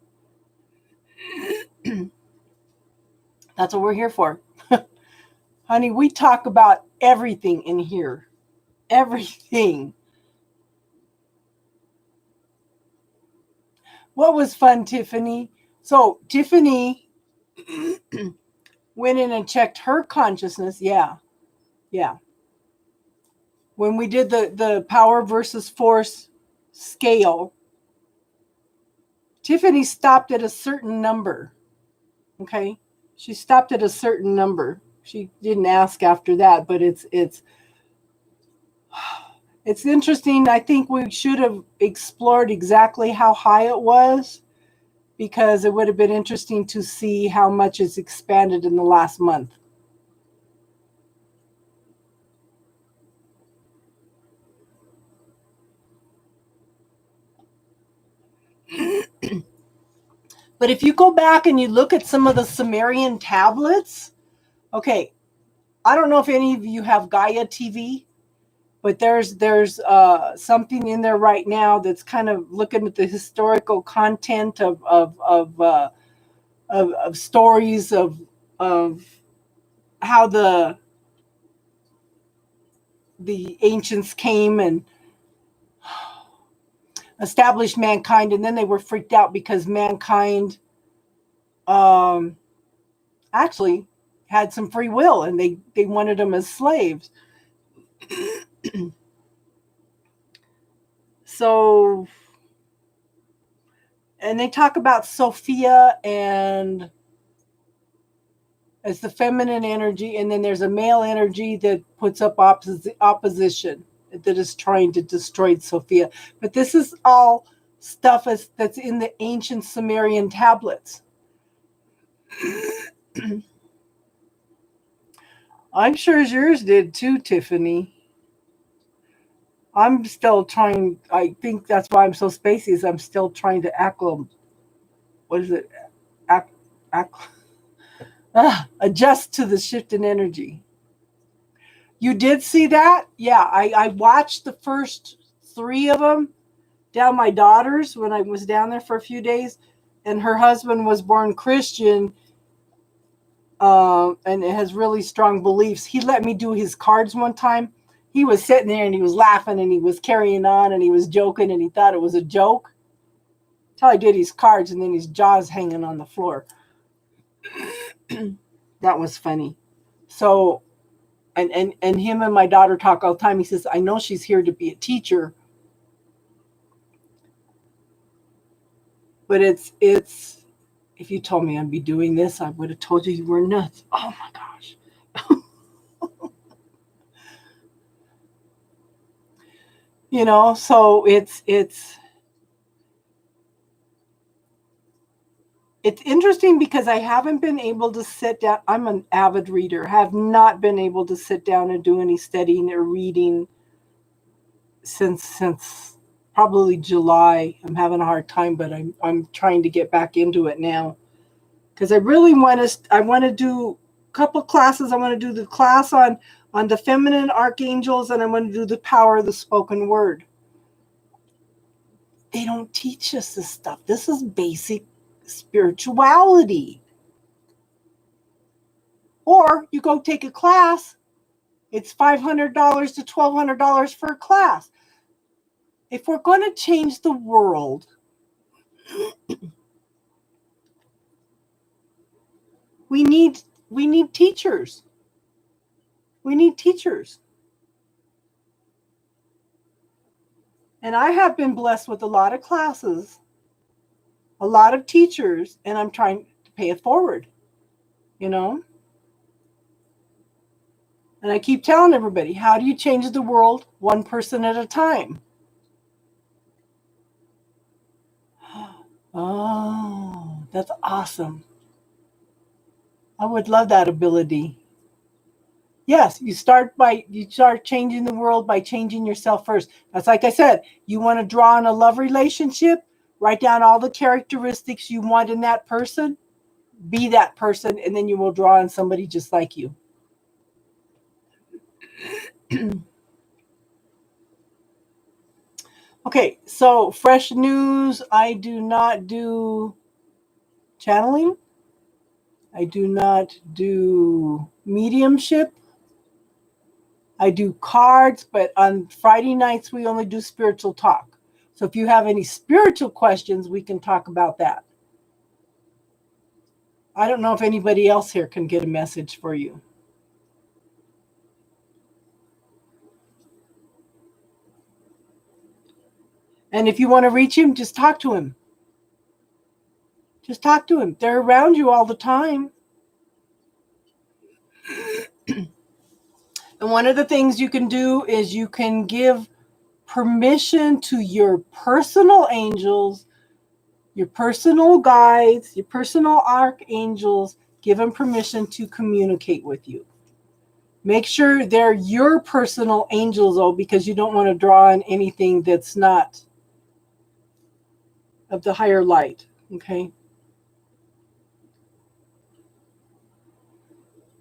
A: That's what we're here for. Honey, we talk about everything in here. Everything. What was fun, Tiffany? So Tiffany went in and checked her consciousness. Yeah. When we did the power versus force scale, Tiffany stopped at a certain number. Okay. She stopped at a certain number. She didn't ask after that, but it's interesting. I think we should have explored exactly how high it was, because it would have been interesting to see how much it's expanded in the last month. But if you go back and you look at some of the Sumerian tablets, okay, I don't know if any of you have Gaia TV, but there's something in there right now that's kind of looking at the historical content of stories of how the ancients came and established mankind, and then they were freaked out because mankind actually had some free will, and they wanted them as slaves. So, and they talk about Sophia and as the feminine energy, and then there's a male energy that puts up opposition that is trying to destroy Sophia. But this is all stuff that's in the ancient Sumerian tablets. I'm sure yours did too, Tiffany. I'm still trying. I think that's why I'm so spacey. Is I'm still trying to what is it? Ac, ac, adjust to the shift in energy. You did see that? Yeah, I watched the first 3 of them down my daughter's when I was down there for a few days, and her husband was born Christian, and has really strong beliefs. He let me do his cards one time. He was sitting there and he was laughing and he was carrying on and he was joking and he thought it was a joke. Until I did his cards and then his jaw's hanging on the floor. That was funny. So, and him and my daughter talk all the time. He says, I know she's here to be a teacher, but it's if you told me I'd be doing this, I would have told you were nuts. Oh my gosh. So it's interesting because I haven't been able to sit down. I'm an avid reader. Have not been able to sit down and do any studying or reading since probably July. I'm having a hard time, but I'm trying to get back into it now because I really want to do a couple classes. I want to do the class on the feminine archangels, and I want to do the power of the spoken word. They don't teach us this stuff. This is basic spirituality. Or you go take a class, it's $500 to $1,200 for a class. If we're going to change the world, we need teachers. We need teachers. And I have been blessed with a lot of classes, a lot of teachers, and I'm trying to pay it forward, And I keep telling everybody, how do you change the world one person at a time? Oh, that's awesome. I would love that ability. Yes, you start changing the world by changing yourself first. That's like I said, you want to draw on a love relationship, write down all the characteristics you want in that person, be that person, and then you will draw on somebody just like you. Okay, so fresh news. I do not do channeling. I do not do mediumship. I do cards, but on Friday nights, we only do spiritual talk. So if you have any spiritual questions, we can talk about that. I don't know if anybody else here can get a message for you. And if you want to reach him, just talk to him. Just talk to him. They're around you all the time. And one of the things you can do is you can give permission to your personal angels, your personal guides, your personal archangels. Give them permission to communicate with you. Make sure they're your personal angels, though, because you don't want to draw on anything that's not of the higher light. Okay.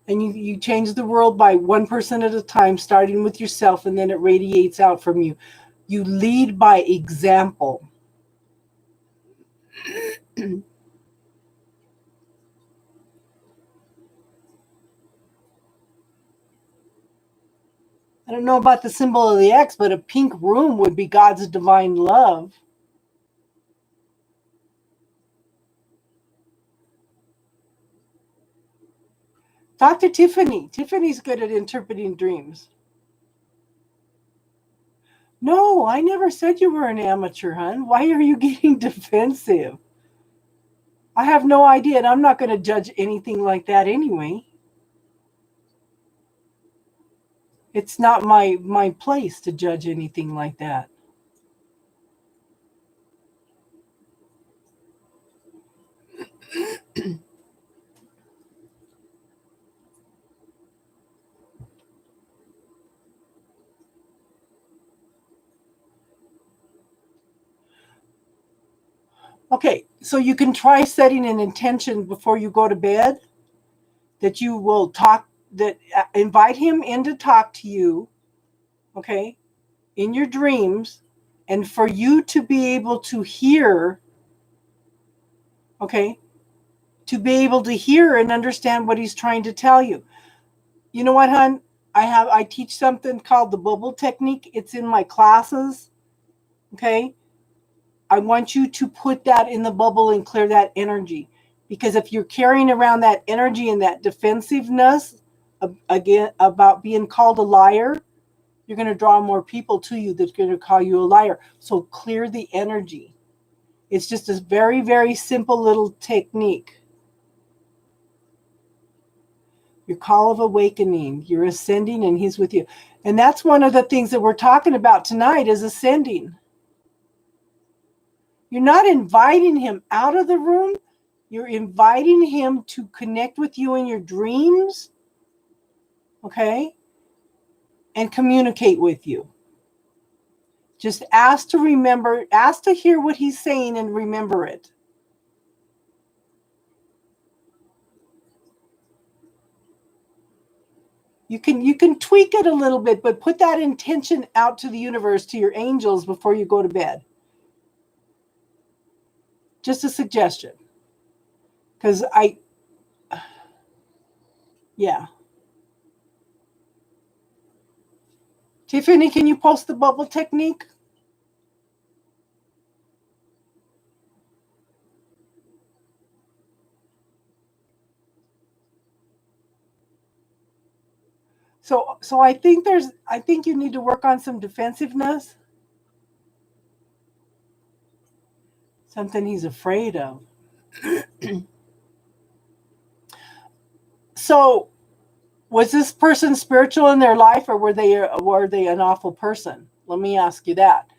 A: And you change the world by 1% at a time, starting with yourself, and then it radiates out from you. You lead by example. I don't know about the symbol of the X, but a pink room would be God's divine love. Dr. Tiffany. Tiffany's good at interpreting dreams. No, I never said you were an amateur, hon. Why are you getting defensive? I have no idea, and I'm not going to judge anything like that anyway. It's not my place to judge anything like that. Okay, so you can try setting an intention before you go to bed that you will talk, that invite him in to talk to you, okay, in your dreams, and for you to be able to hear, okay, to be able to hear and understand what he's trying to tell you. You know what, hon? I teach something called the bubble technique. It's in my classes, okay? I want you to put that in the bubble and clear that energy. Because if you're carrying around that energy and that defensiveness, again, about being called a liar, you're going to draw more people to you that's going to call you a liar. So clear the energy. It's just a very, very simple little technique. Your call of awakening. You're ascending and he's with you. And that's one of the things that we're talking about tonight is ascending. You're not inviting him out of the room. You're inviting him to connect with you in your dreams, okay? And communicate with you. Just ask to remember, ask to hear what he's saying and remember it. You can tweak it a little bit, but put that intention out to the universe, to your angels before you go to bed. Just a suggestion. Because yeah. Tiffany, can you post the bubble technique? So I think you need to work on some defensiveness. Something he's afraid of. So was this person spiritual in their life, or were they an awful person? Let me ask you that.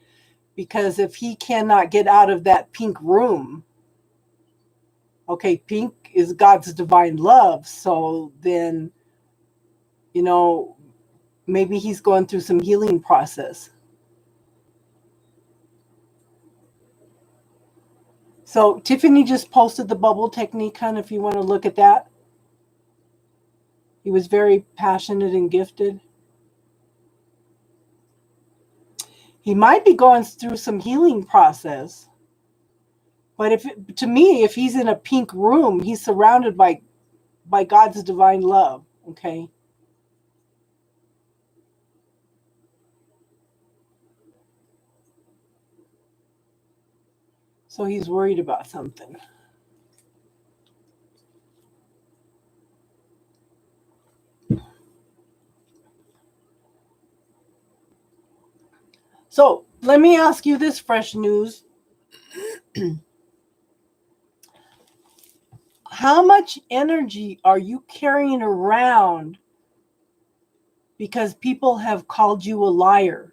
A: Because if he cannot get out of that pink room, okay, pink is God's divine love. So then, maybe he's going through some healing process. So Tiffany just posted the bubble technique, hon, if you want to look at that. He was very passionate and gifted. He might be going through some healing process. But if he's in a pink room, he's surrounded by God's divine love, okay? So he's worried about something. So let me ask you this, Fresh News. How much energy are you carrying around because people have called you a liar?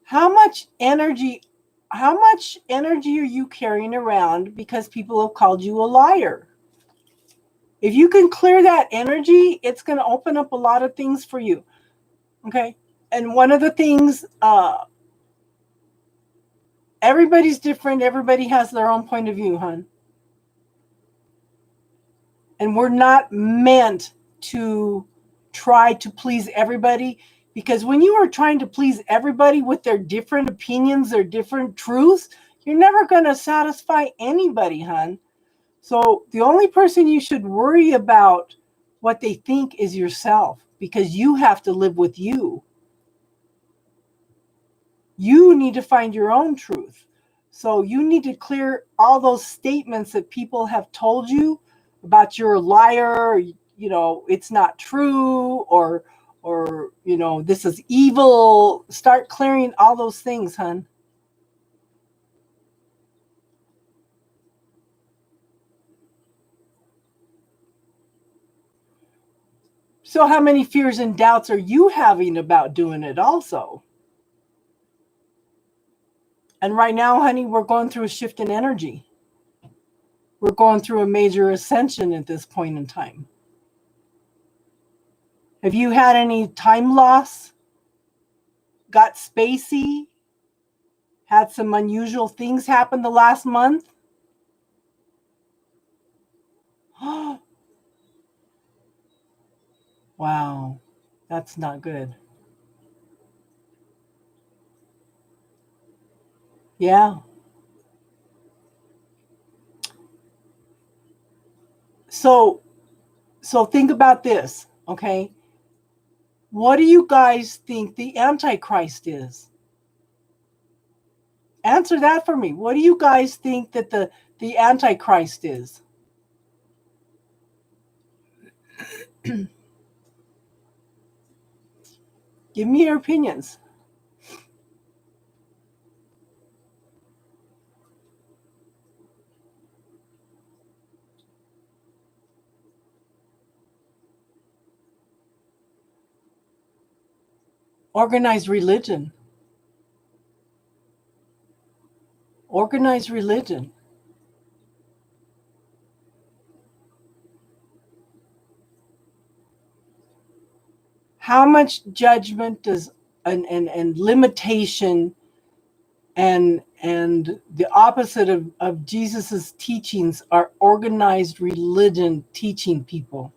A: How much energy are you carrying around because people have called you a liar? If you can clear that energy, it's going to open up a lot of things for you. Okay? And one of the things Everybody's different. Everybody has their own point of view, hon. And we're not meant to try to please everybody, because when you are trying to please everybody with their different opinions, their different truths, you're never going to satisfy anybody, hon. So the only person you should worry about what they think is yourself, because you have to live with you. You need to find your own truth. So you need to clear all those statements that people have told you about you're a liar, it's not true, or this is evil. Start clearing all those things, hon. So how many fears and doubts are you having about doing it also? And right now, honey, we're going through a shift in energy. We're going through a major ascension at this point in time. Have you had any time loss? Got spacey? Had some unusual things happen the last month? Wow, that's not good. Yeah. So think about this, okay? What do you guys think the Antichrist is? Answer that for me. What do you guys think that the Antichrist is? Give me your opinions. Organized religion. Organized religion. How much judgment does and limitation and the opposite of Jesus's teachings are organized religion teaching people?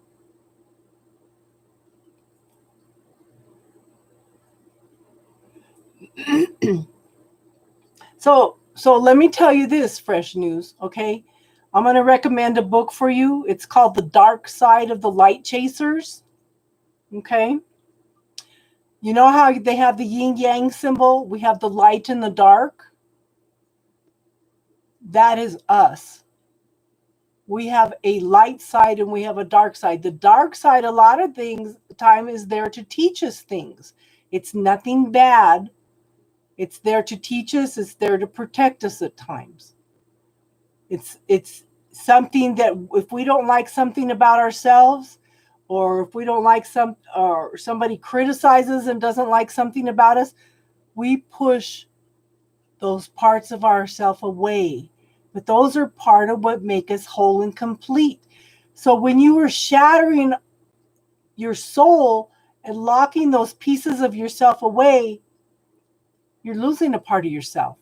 A: So let me tell you this, fresh news, okay? I'm going to recommend a book for you. It's called The Dark Side of the Light Chasers. Okay? You know how they have the yin yang symbol? We have the light and the dark. That is us. We have a light side and we have a dark side. The dark side, a lot of time is there to teach us things. It's nothing bad. It's there to teach us. It's there to protect us at times. It's something that if we don't like something about ourselves, or if we don't like or somebody criticizes and doesn't like something about us, we push those parts of ourselves away. But those are part of what make us whole and complete. So when you are shattering your soul and locking those pieces of yourself away, you're losing a part of yourself.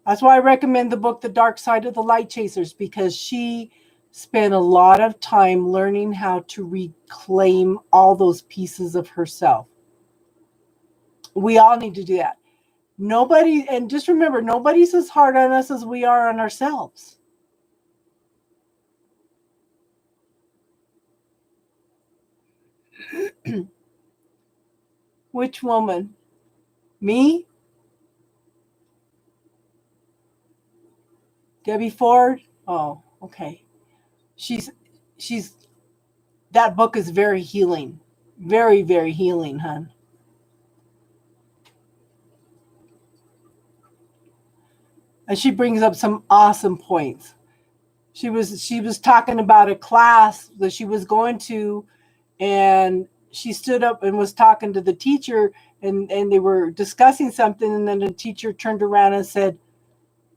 A: That's why I recommend the book, The Dark Side of the Light Chasers, because she spent a lot of time learning how to reclaim all those pieces of herself. We all need to do that. Nobody, and just remember, nobody's as hard on us as we are on ourselves. Which woman? Me? Debbie Ford? Oh, okay. She's that book is very healing. Very, very healing, hon. And she brings up some awesome points. She was talking about a class that she was going to, and she stood up and was talking to the teacher, and they were discussing something, and then the teacher turned around and said,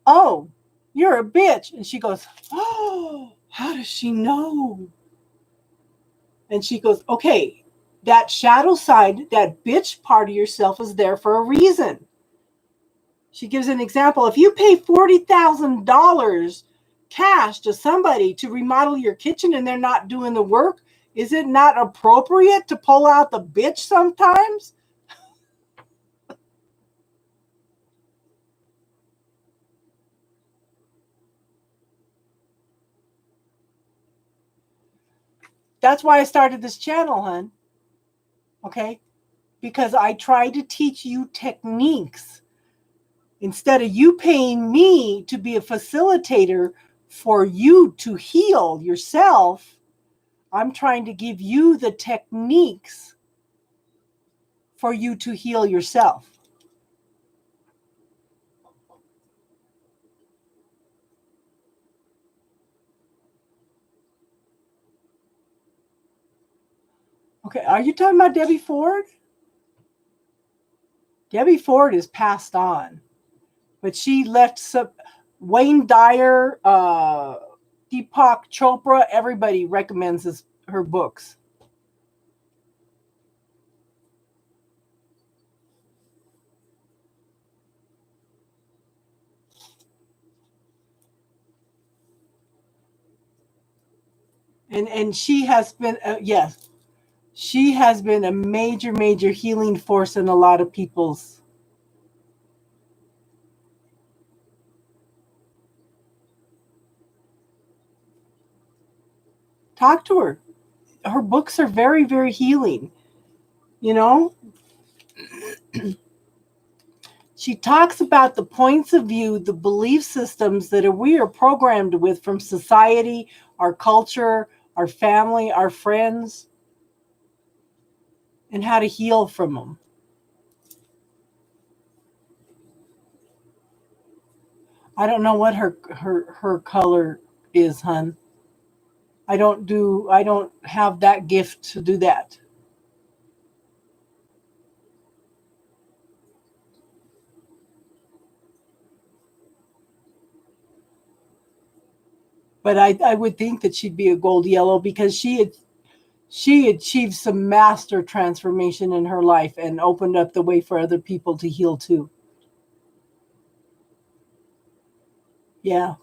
A: "Oh, you're a bitch." And she goes, "Oh, how does she know?" And she goes, "Okay, that shadow side, that bitch part of yourself is there for a reason. She gives an example. If you pay $40,000 cash to somebody to remodel your kitchen and they're not doing the work, is it not appropriate to pull out the bitch sometimes? That's why I started this channel, hon. Okay? Because I try to teach you techniques. Instead of you paying me to be a facilitator for you to heal yourself, I'm trying to give you the techniques for you to heal yourself. Okay, are you talking about Debbie Ford? Debbie Ford is passed on, but she left some, Wayne Dyer, Deepak Chopra. Everybody recommends her books. And she has been yes, she has been a major healing force in a lot of people's. Talk to her. Her books are very healing. You know, she talks about the points of view, the belief systems that we are programmed with from society, our culture, our family, our friends, and how to heal from them. I don't know what her color is, hun. I don't have that gift to do that. But I would think that she'd be a gold yellow because she achieved some master transformation in her life and opened up the way for other people to heal too. Yeah.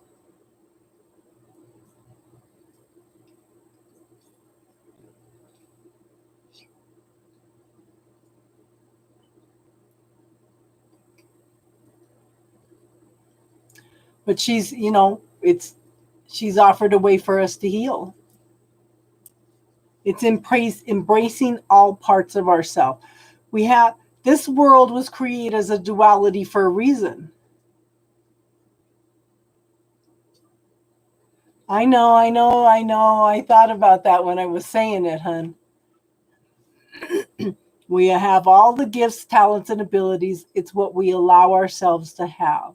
A: But she's offered a way for us to heal. It's embracing all parts of ourselves. We have this world was created as a duality for a reason. I know. I thought about that when I was saying it, hun. We have all the gifts, talents, and abilities. It's what we allow ourselves to have.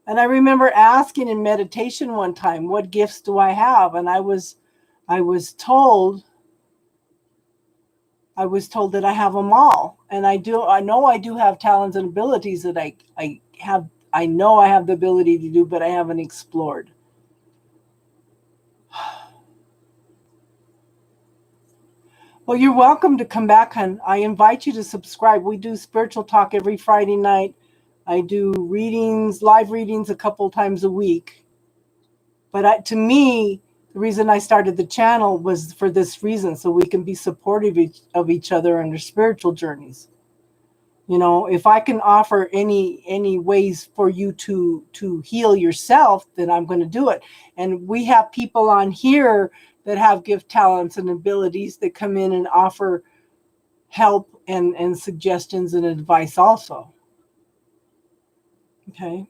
A: And I remember asking in meditation one time, what gifts do I have? And I was told that I have them all. And I know I do have talents and abilities that I know I have the ability to do, but I haven't explored. Well, you're welcome to come back, hon. I invite you to subscribe. We do spiritual talk every Friday night. I do readings, live readings a couple times a week. But to me, the reason I started the channel was for this reason, so we can be supportive of each other on their spiritual journeys. If I can offer any ways for you to heal yourself, then I'm going to do it. And we have people on here that have gift, talents, and abilities that come in and offer help and suggestions and advice also. Okay.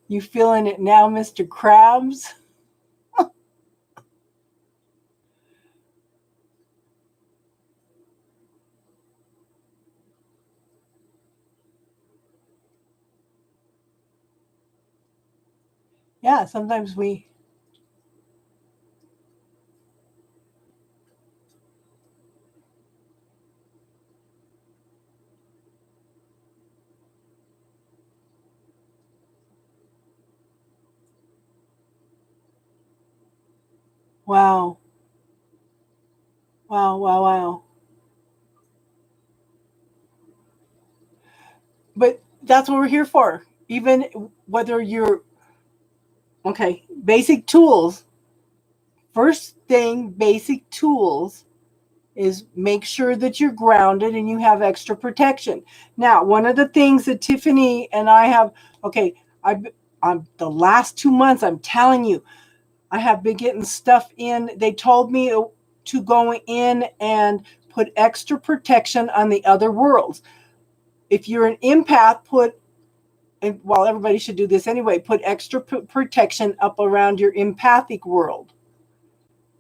A: You feeling it now, Mr. Krabs? Yeah, sometimes we. Wow. Wow, wow, wow. But that's what we're here for. Even whether you're okay, basic tools. First thing, basic tools is make sure that you're grounded and you have extra protection. Now, one of the things that Tiffany and I have, okay, I'm the last 2 months, I'm telling you, I have been getting stuff in. They told me to go in and put extra protection on the other worlds. If you're an empath, well, everybody should do this anyway, put extra protection up around your empathic world.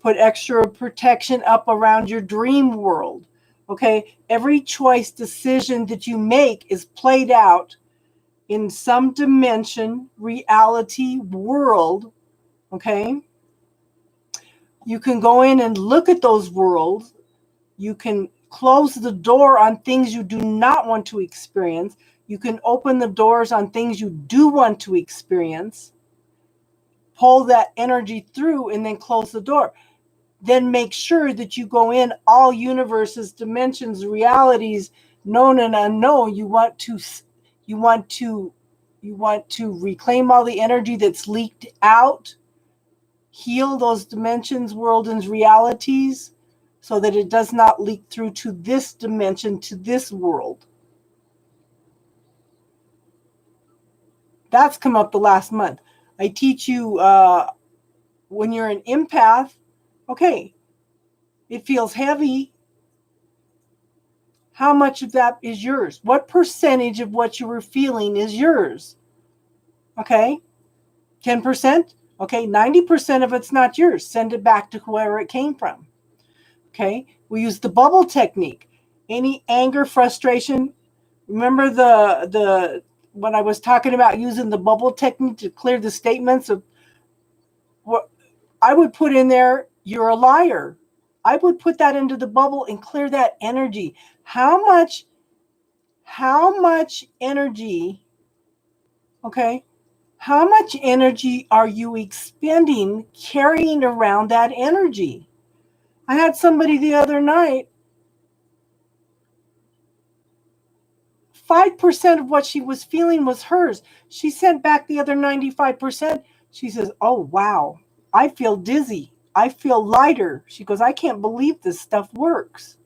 A: Put extra protection up around your dream world. Okay, every choice decision that you make is played out in some dimension, reality, world. Okay, you can go in and look at those worlds. You can close the door on things you do not want to experience. You can open the doors on things you do want to experience. Pull that energy through and then close the door. Then make sure that you go in all universes, dimensions, realities, known and unknown. You want to reclaim all the energy that's leaked out, heal those dimensions, worlds, and realities so that it does not leak through to this dimension, to this world. That's come up the last month. I teach you when you're an empath, okay, it feels heavy. How much of that is yours? What percentage of what you were feeling is yours? Okay, 10%? Okay, 90% of it's not yours. Send it back to whoever it came from. Okay, we use the bubble technique. Any anger, frustration. Remember the when I was talking about using the bubble technique to clear the statements of what I would put in there, you're a liar. I would put that into the bubble and clear that energy. How much energy, okay? How much energy are you expending carrying around that energy? I had somebody the other night, 5% of what she was feeling was hers. She sent back the other 95%. She says, "Oh, wow. I feel dizzy. I feel lighter." She goes, "I can't believe this stuff works."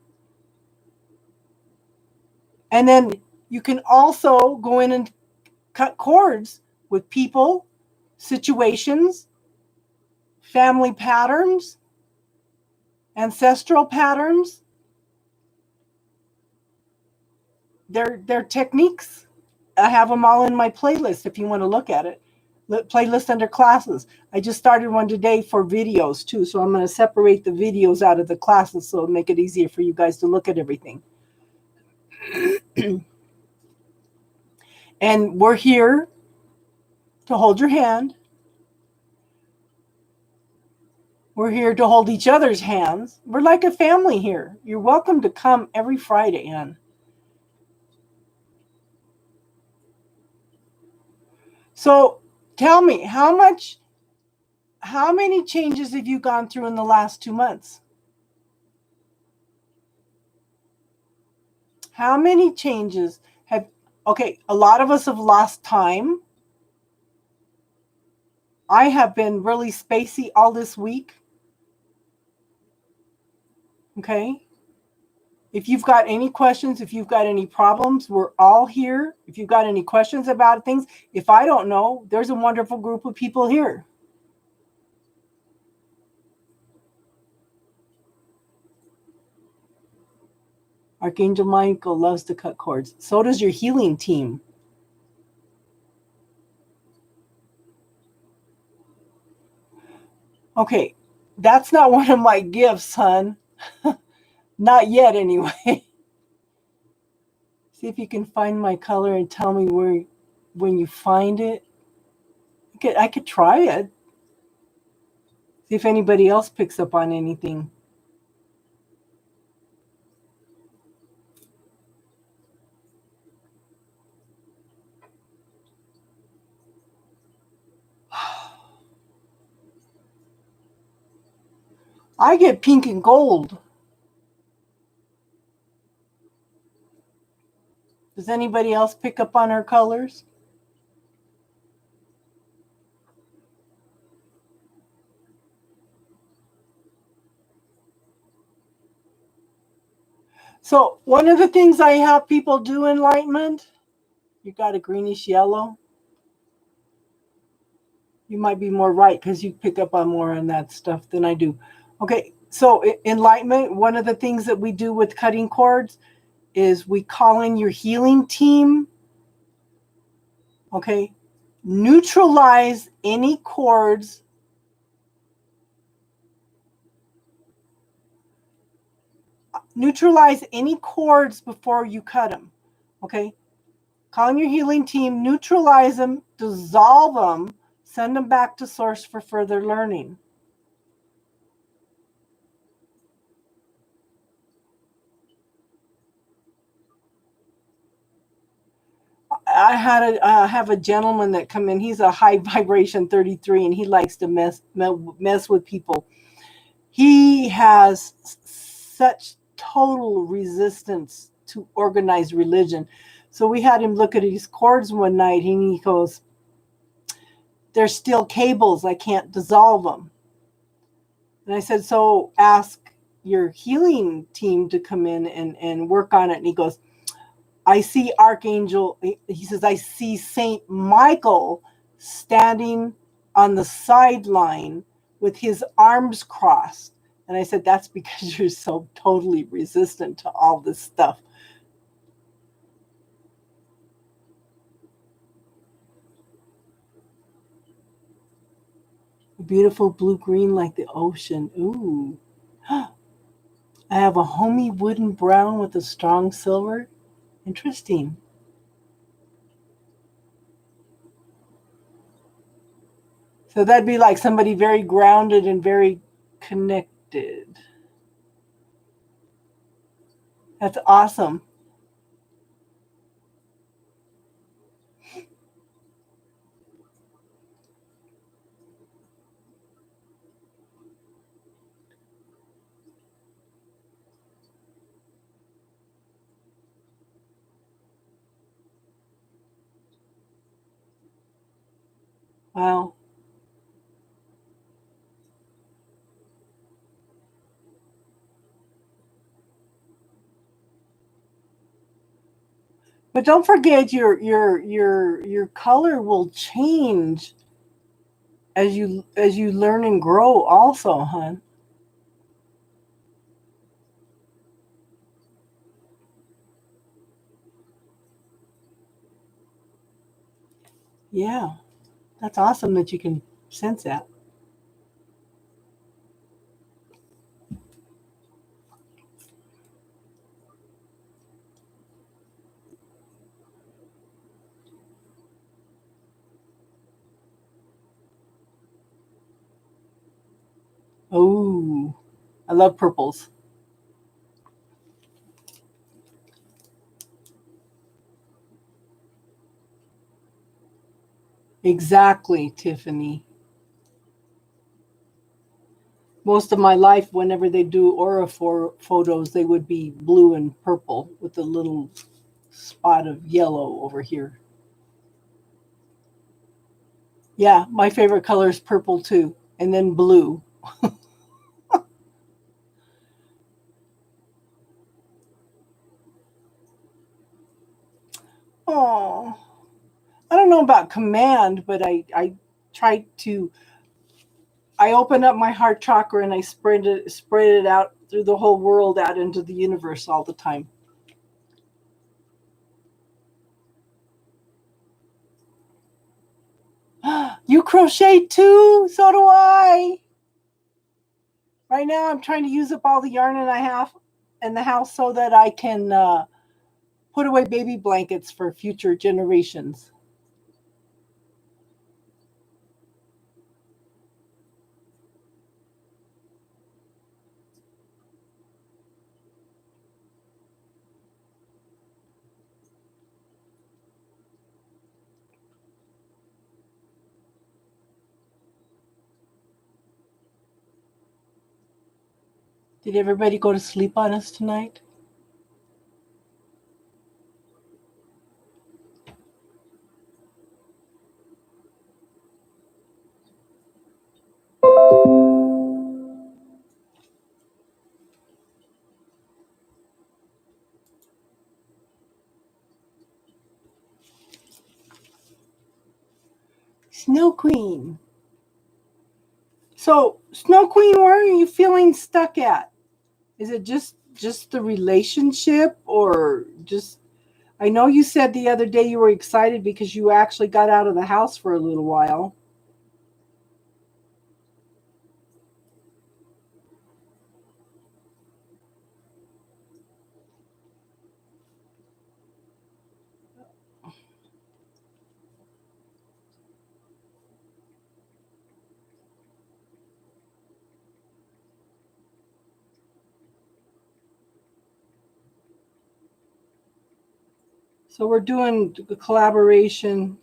A: And then you can also go in and cut cords with people, situations, family patterns, ancestral patterns. They're techniques. I have them all in my playlist if you want to look at it. Playlist under classes. I just started one today for videos too, so I'm going to separate the videos out of the classes so it'll make it easier for you guys to look at everything. And we're here to hold your hand. We're here to hold each other's hands. We're like a family here. You're welcome to come every Friday, Ann. So tell me, how many changes have you gone through in the last 2 months? How many changes have, okay, a lot of us have lost time. I have been really spacey all this week. Okay. If you've got any questions, if you've got any problems, we're all here. If you've got any questions about things, if I don't know, there's a wonderful group of people here. Archangel Michael loves to cut cords. So does your healing team. Okay, that's not one of my gifts, hon. Not yet, anyway. See if you can find my color and tell me where, when you find it. I could try it. See if anybody else picks up on anything. I get pink and gold. Does anybody else pick up on her colors? So one of the things I have people do enlightenment, you got a greenish yellow. You might be more right because you pick up on more on that stuff than I do. Okay, so enlightenment, one of the things that we do with cutting cords is we call in your healing team. Okay, neutralize any cords. Neutralize any cords before you cut them. Okay, call in your healing team, neutralize them, dissolve them, send them back to source for further learning. I have a gentleman that come in. He's a high vibration 33, and he likes to mess with people. He has such total resistance to organized religion. So we had him look at his cords one night, and he goes, "They're still cables. I can't dissolve them." And I said, "So ask your healing team to come in and work on it." And he goes, "I see Archangel," he says, "I see Saint Michael standing on the sideline with his arms crossed." And I said, "That's because you're so totally resistant to all this stuff." Beautiful blue green like the ocean. Ooh. I have a homey wooden brown with a strong silver. Interesting. So that'd be like somebody very grounded and very connected. That's awesome. Wow. But don't forget your color will change as you learn and grow also, hon. Yeah. That's awesome that you can sense that. Oh, I love purples. Exactly, Tiffany. Most of my life, whenever they do aura photos, they would be blue and purple with a little spot of yellow over here. Yeah, my favorite color is purple too, and then blue. Oh, I don't know about command, but I try to. I open up my heart chakra and I spread it out through the whole world, out into the universe all the time. You crochet too? So do I. Right now, I'm trying to use up all the yarn that I have in the house so that I can put away baby blankets for future generations. Did everybody go to sleep on us tonight? Snow Queen. So, Snow Queen, where are you feeling stuck at? Is it just the relationship, or just, I know you said the other day you were excited because you actually got out of the house for a little while. So we're doing a collaboration.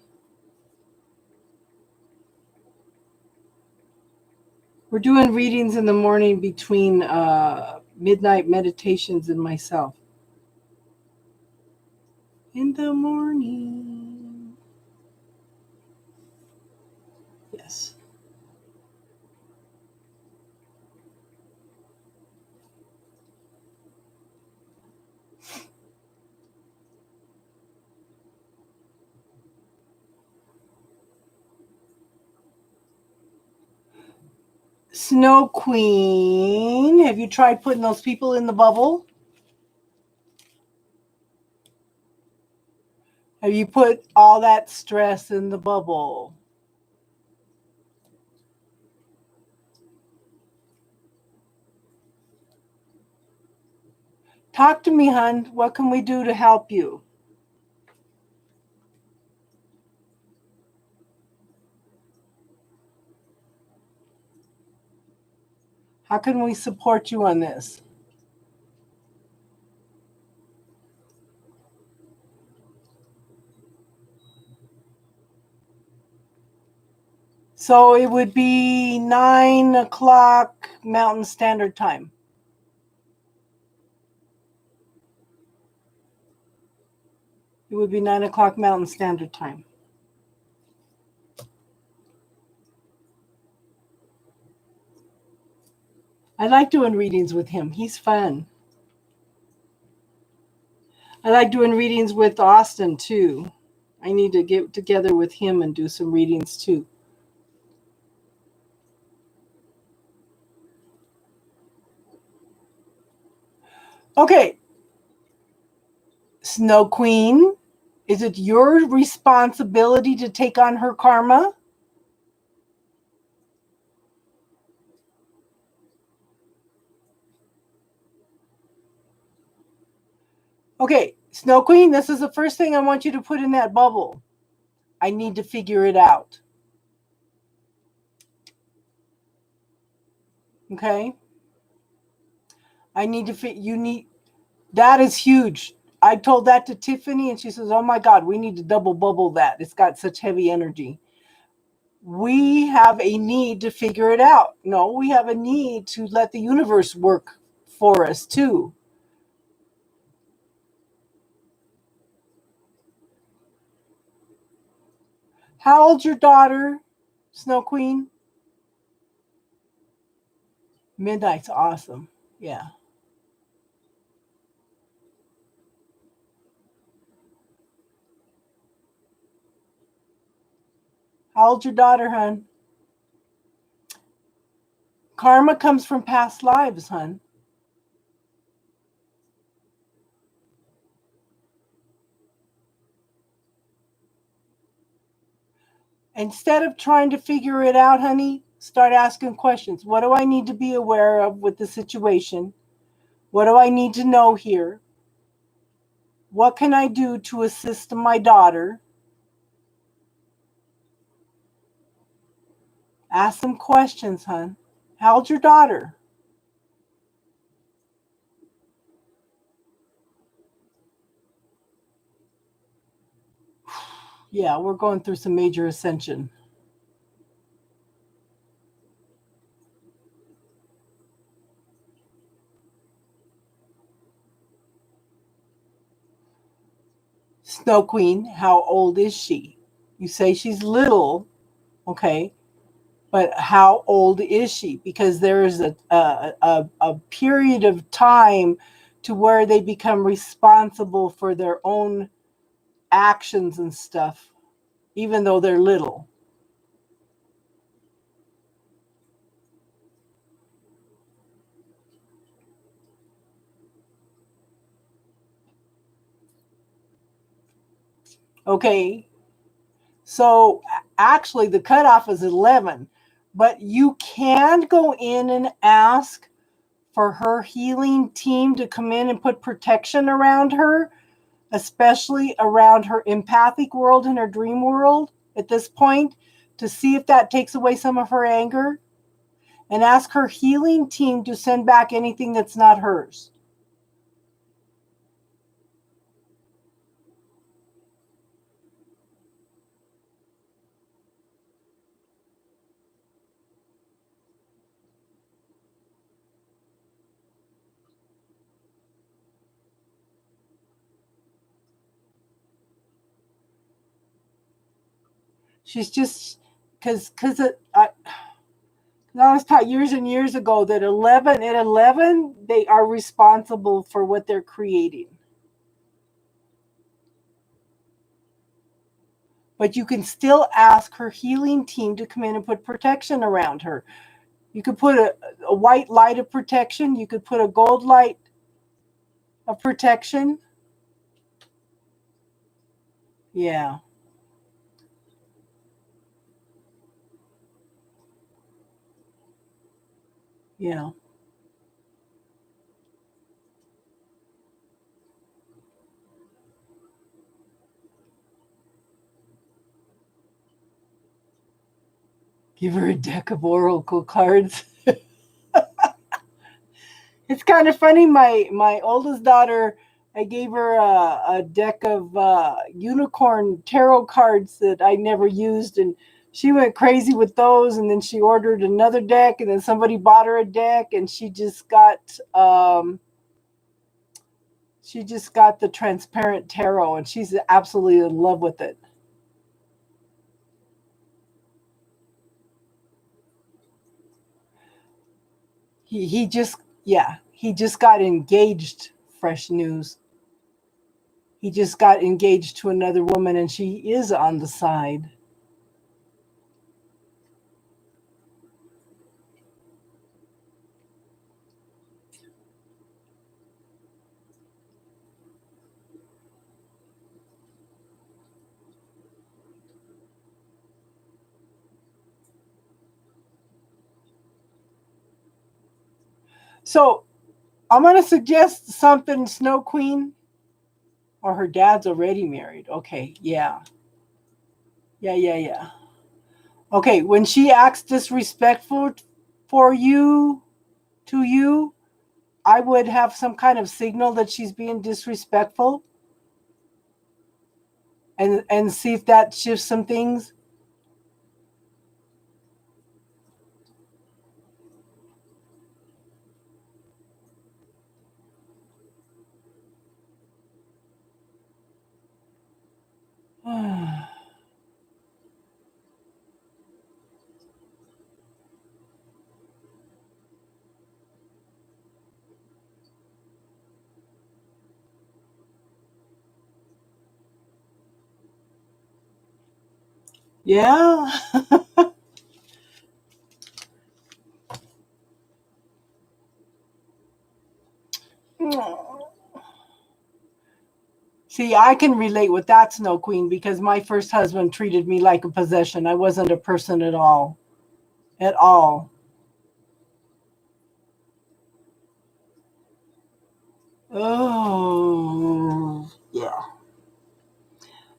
A: We're doing readings in the morning between midnight meditations and myself. In the morning. Yes. Snow Queen, have you tried putting those people in the bubble? Have you put all that stress in the bubble? Talk to me, hon. What can we do to help you? How can we support you on this? So it would be 9 o'clock Mountain Standard Time. It would be 9 o'clock Mountain Standard Time. I like doing readings with him. He's fun. I like doing readings with Austin too. I need to get together with him and do some readings too. Okay. Snow Queen, is it your responsibility to take on her karma? Okay, Snow Queen, this is the first thing I want you to put in that bubble. I need to figure it out. Okay? I need to you need, that is huge. I told that to Tiffany and she says, "Oh my God, we need to double bubble that. It's got such heavy energy." We have a need to figure it out. No, we have a need to let the universe work for us too. How old's your daughter, Snow Queen? Midnight's awesome. Yeah. How old's your daughter, hon? Karma comes from past lives, hon. Instead of trying to figure it out, honey, start asking questions. What do I need to be aware of with the situation? What do I need to know here? What can I do to assist my daughter? Ask some questions, hon. How old's your daughter? Yeah, we're going through some major ascension. Snow Queen, how old is she? You say she's little, okay, but how old is she? Because there is a period of time to where they become responsible for their own actions and stuff, even though they're little. Okay, so actually the cutoff is 11, but you can go in and ask for her healing team to come in and put protection around her, especially around her empathic world and her dream world at this point, to see if that takes away some of her anger, and ask her healing team to send back anything that's not hers. She's just because I was taught years and years ago that 11 they are responsible for what they're creating. But you can still ask her healing team to come in and put protection around her. You could put a white light of protection. You could put a gold light of protection. Yeah, yeah. Give her a deck of oracle cards. It's kind of funny. My oldest daughter, I gave her a deck of unicorn tarot cards that I never used, and she went crazy with those. And then she ordered another deck, and then somebody bought her a deck, and she just got the transparent tarot, and she's absolutely in love with it. He just yeah he just got engaged. Fresh news. He just got engaged to another woman, and she is on the side. So I'm gonna suggest something, Snow Queen, or her dad's already married. Okay, yeah, yeah. Okay, when she acts disrespectful for you to you, I would have some kind of signal that she's being disrespectful, and see if that shifts some things. Yeah. See, I can relate with that, Snow Queen, because my first husband treated me like a possession. I wasn't a person at all. At all. Oh, yeah.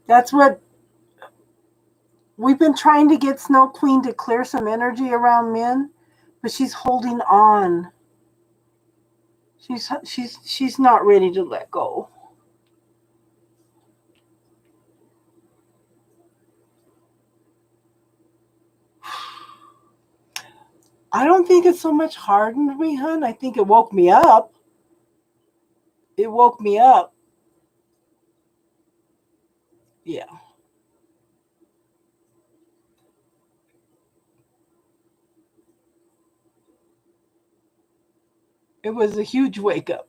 A: That's what we've been trying to get Snow Queen to clear some energy around men, but she's holding on. She's not ready to let go. I don't think it so much hardened me, hun. I think it woke me up. It woke me up. Yeah. It was a huge wake up.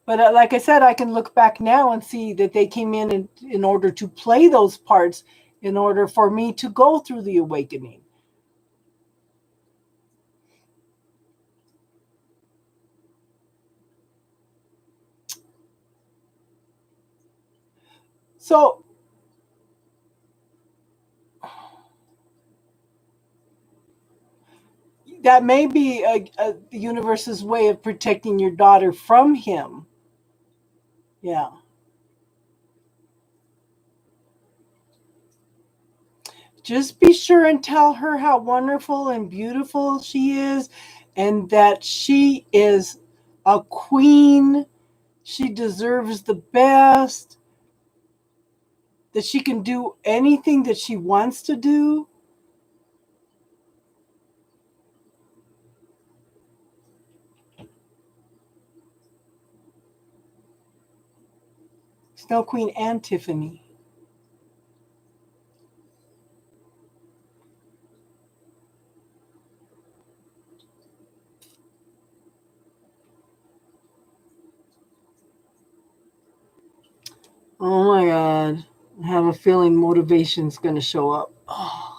A: But like I said, I can look back now and see that they came in order to play those parts, in order for me to go through the awakening. So that may be the universe's way of protecting your daughter from him. Yeah. Just be sure and tell her how wonderful and beautiful she is, and that she is a queen. She deserves the best, that she can do anything that she wants to do. Snow Queen and Tiffany. Oh my God. I have a feeling motivation's going to show up. Oh.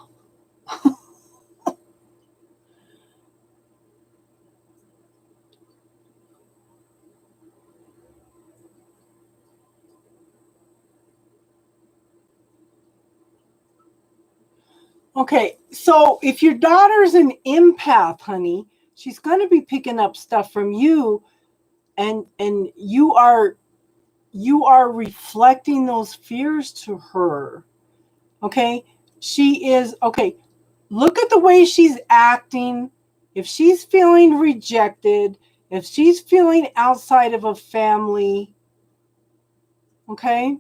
A: Okay, so if your daughter's an empath, honey, she's going to be picking up stuff from you, and you are reflecting those fears to her. Okay? She is okay. Look at the way she's acting. If she's feeling rejected, if she's feeling outside of a family, okay?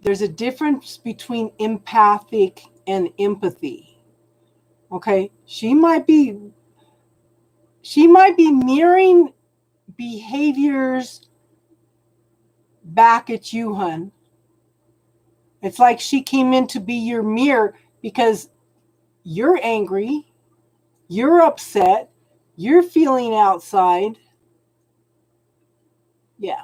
A: There's a difference between empathic and empathy. Okay? She might be mirroring behaviors back at you, hun. It's like she came in to be your mirror because you're angry, you're upset, you're feeling outside. Yeah.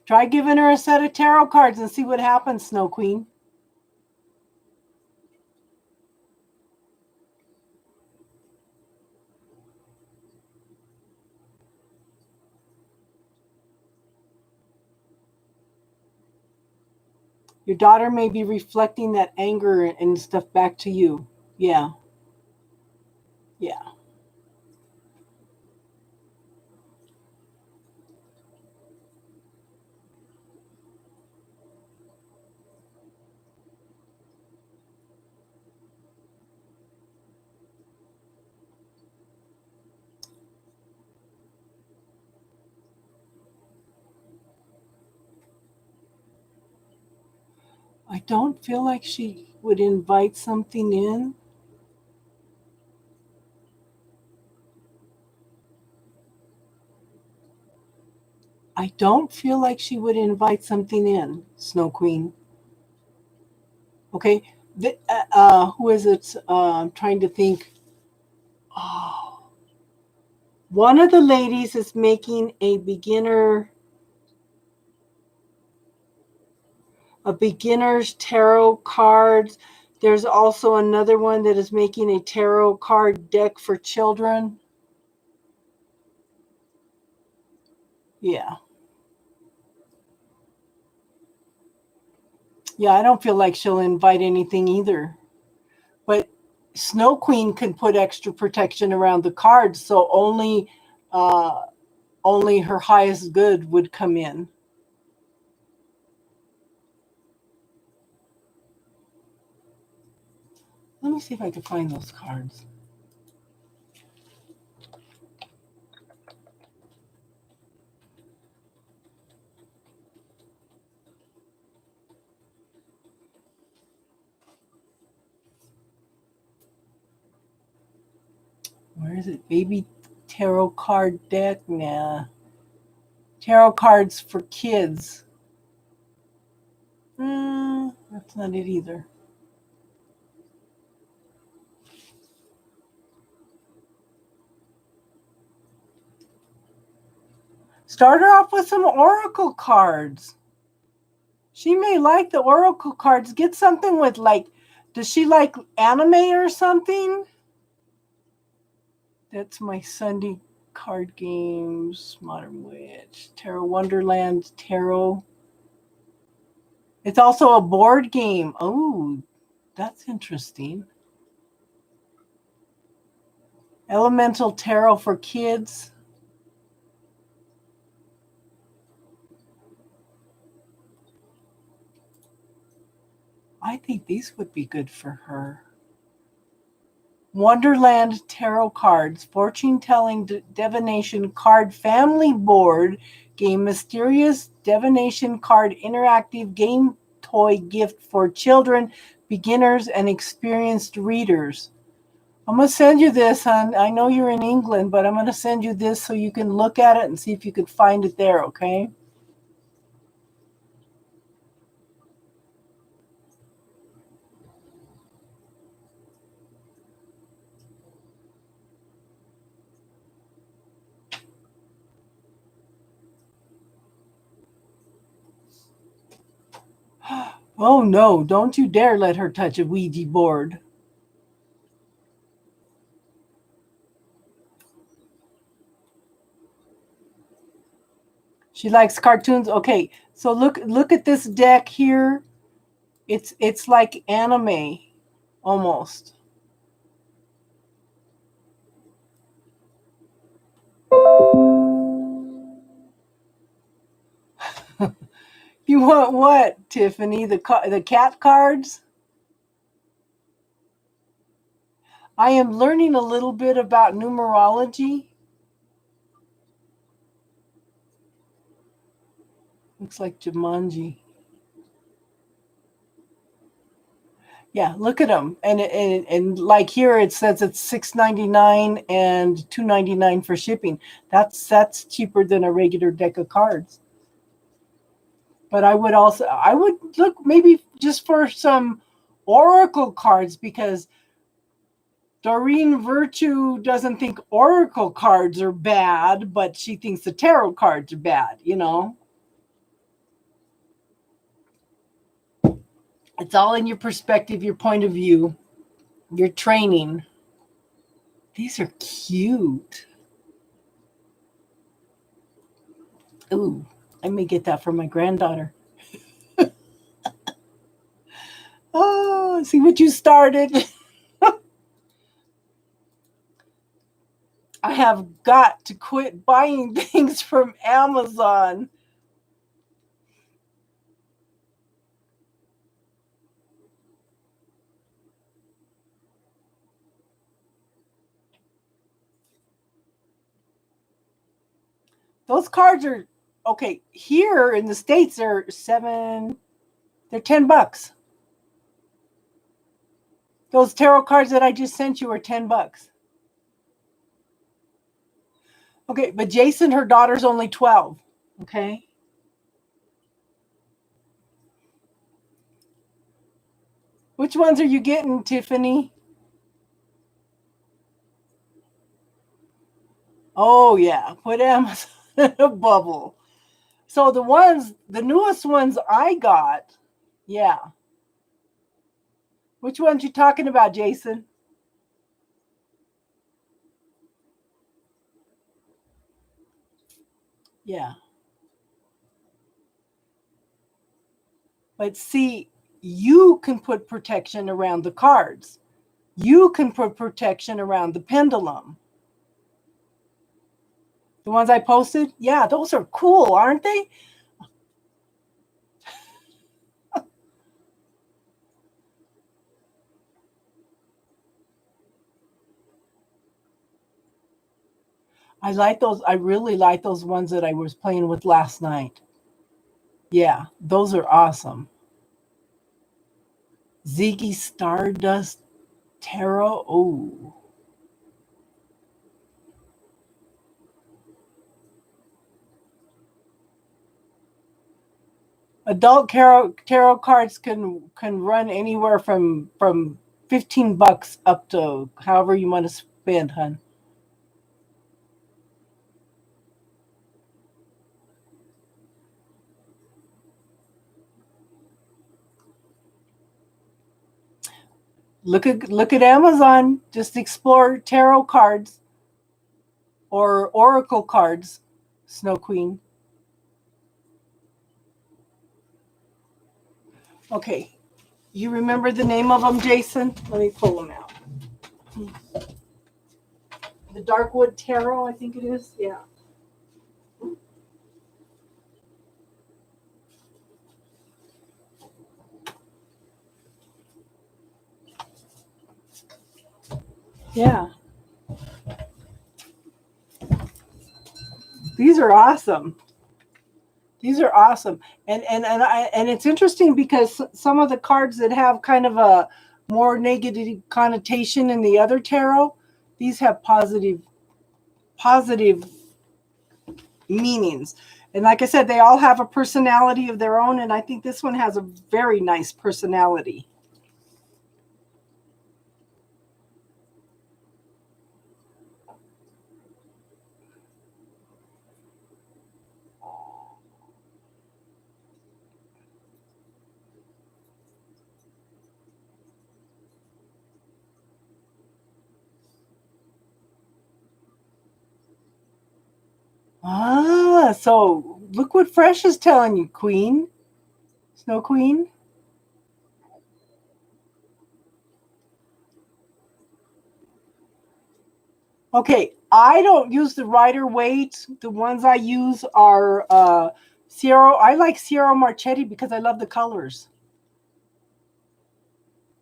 A: Try giving her a set of tarot cards and see what happens, Snow Queen. Your daughter may be reflecting that anger and stuff back to you. Yeah. Yeah. I don't feel like she would invite something in. I don't feel like she would invite something in, Snow Queen. Okay. Who is it? I'm trying to think. Oh, one of the ladies is making a beginner's tarot cards. There's also another one that is making a tarot card deck for children. Yeah. Yeah, I don't feel like she'll invite anything either. But Snow Queen can put extra protection around the cards, so uh, only her highest good would come in. Let me see if I can find those cards. Where is it? Baby tarot card deck? Nah. Tarot cards for kids. That's not it either. Start her off with some oracle cards. She may like the oracle cards. Get something with does she like anime or something? That's my Sunday card games. Modern Witch, Tarot Wonderland, Tarot. It's also a board game. Oh, that's interesting. Elemental Tarot for kids. I think these would be good for her. Wonderland Tarot Cards, Fortune Telling Divination Card Family Board Game, Mysterious Divination Card Interactive Game Toy Gift for children, beginners, and experienced readers. I'm going to send you this, hon. I know you're in England, but I'm going to send you this so you can look at it and see if you can find it there, okay? Oh, no, don't you dare let her touch a Ouija board. She likes cartoons. Okay, so look at this deck here. It's like anime almost. You want what, Tiffany? The cat cards? I am learning a little bit about numerology. Looks like Jumanji. Yeah, look at them, and like here it says it's $6.99 and $2.99 for shipping. That's cheaper than a regular deck of cards. But I would look maybe just for some oracle cards, because Doreen Virtue doesn't think oracle cards are bad, but she thinks the tarot cards are bad, It's all in your perspective, your point of view, your training. These are cute. Ooh, I may get that for my granddaughter. Oh, see what you started. I have got to quit buying things from Amazon. Those cards are okay. Here in the States, they're $10. Those tarot cards that I just sent you are $10. Okay, but Jason, her daughter's only 12. Okay. Which ones are you getting, Tiffany? Oh, yeah. Put Amazon in a bubble. So the newest ones I got, yeah. Which ones you talking about, Jason? Yeah. But see, you can put protection around the cards. You can put protection around the pendulum. The ones I posted? Yeah, those are cool, aren't they? I like those. I really like those ones that I was playing with last night. Yeah, those are awesome. Ziggy Stardust Tarot. Oh. Adult tarot cards can run anywhere from $15 up to however you want to spend, hun. Look at Amazon. Just explore tarot cards or oracle cards, Snow Queen. Okay. You remember the name of them, Jason? Let me pull them out. The Darkwood Tarot, I think it is. Yeah. Yeah. These are awesome. These are awesome. And it's interesting because some of the cards that have kind of a more negative connotation in the other tarot, these have positive meanings. And like I said, they all have a personality of their own, and I think this one has a very nice personality. Ah, so look what Fresh is telling you, Queen. Snow Queen. Okay, I don't use the Rider-Waite. The ones I use are Sierra. I like Sierra Marchetti because I love the colors.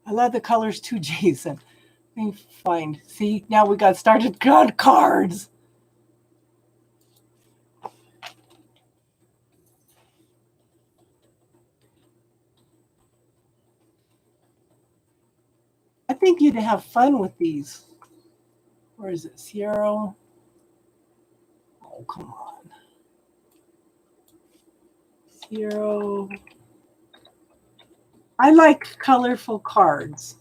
A: I love the colors too, Jason. Let me find. See, now we got started gun cards. I think you'd have fun with these. Where is it? Sierra? Oh, come on. Sierra. I like colorful cards.